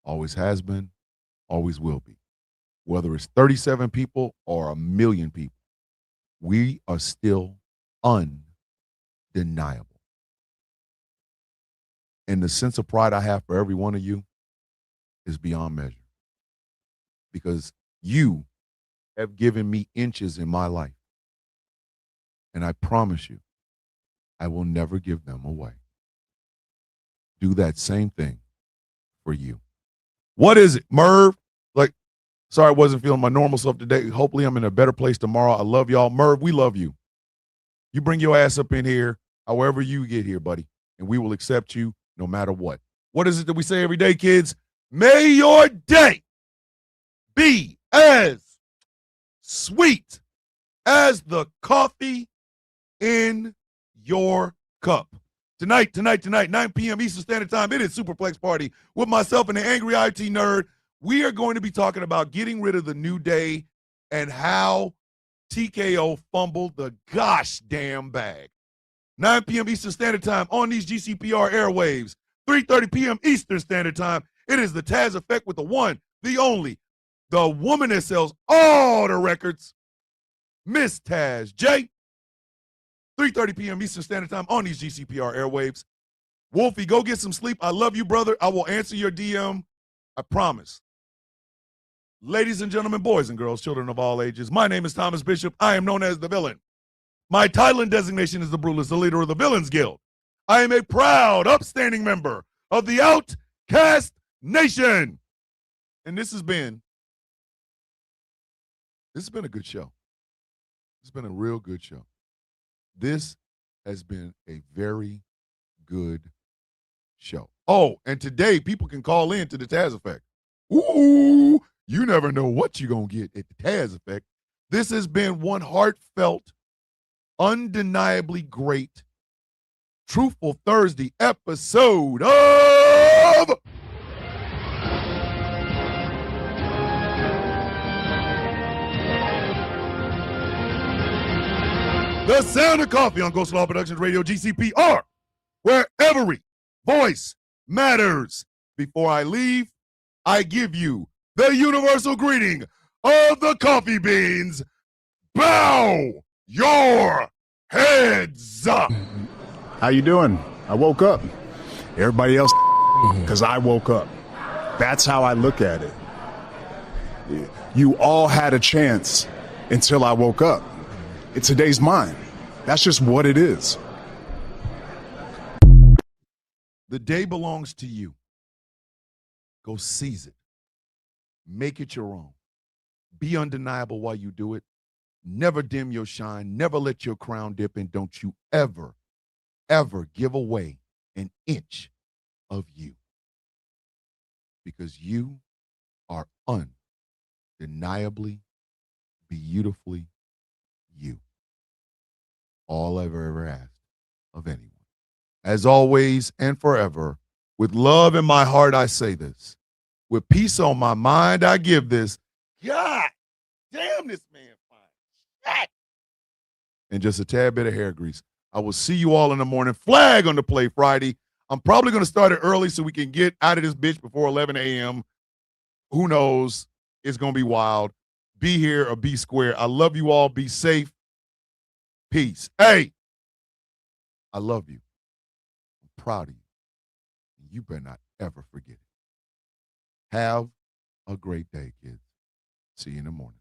Always has been, always will be. Whether it's 37 people or 1,000,000 people, we are still undeniable. And the sense of pride I have for every one of you is beyond measure. Because you have given me inches in my life. And I promise you, I will never give them away. Do that same thing for you. What is it, Merv? Like, sorry I wasn't feeling my normal self today. Hopefully I'm in a better place tomorrow. I love y'all. Merv, we love you. You bring your ass up in here, however you get here, buddy, and we will accept you no matter what. What is it that we say every day, kids? May your day be as sweet as the coffee in your cup. Tonight, 9 p.m. Eastern Standard Time, it is Superplex Party with myself and the Angry IT Nerd. We are going to be talking about getting rid of the new day and how TKO fumbled the gosh damn bag. 9 p.m. Eastern Standard Time on these GCPR airwaves. 3:30 p.m. Eastern Standard Time. It is the Taz Effect with the one, the only, the woman that sells all the records, Miss Taz J. 3:30 p.m. Eastern Standard Time on these GCPR airwaves. Wolfie, go get some sleep. I love you, brother. I will answer your DM. I promise. Ladies and gentlemen, boys and girls, children of all ages, my name is Thomas Bishop. I am known as the Villain. My title and designation is the Brulist, the leader of the Villains Guild. I am a proud, upstanding member of the Outcast Nation. And this has been a good show. It's been a real good show. This has been a very good show. Oh, and today people can call in to the Taz Effect. Ooh, you never know what you're going to get at the Taz Effect. This has been one heartfelt, undeniably great, Truthful Thursday episode of The Sound of Coffee on Ghost Law Productions Radio, GCPR, where every voice matters. Before I leave, I give you the universal greeting of the coffee beans. Bow your heads up. How you doing? I woke up. Everybody else, because I woke up. That's how I look at it. You all had a chance until I woke up. Today's mine. That's just what it is. The day belongs to you. Go seize it. Make it your own. Be undeniable while you do it. Never dim your shine. Never let your crown dip. And don't you ever give away an inch of you. Because you are undeniably, beautifully you. All I've ever asked of anyone. As always and forever, with love in my heart, I say this. With peace on my mind, I give this. God damn, this man fine. Shit. And just a tad bit of hair grease. I will see you all in the morning. Flag on the play Friday. I'm probably going to start it early so we can get out of this bitch before 11 a.m. Who knows? It's going to be wild. Be here or be square. I love you all. Be safe. Peace. Hey, I love you. I'm proud of you. You better not ever forget it. Have a great day, kids. See you in the morning.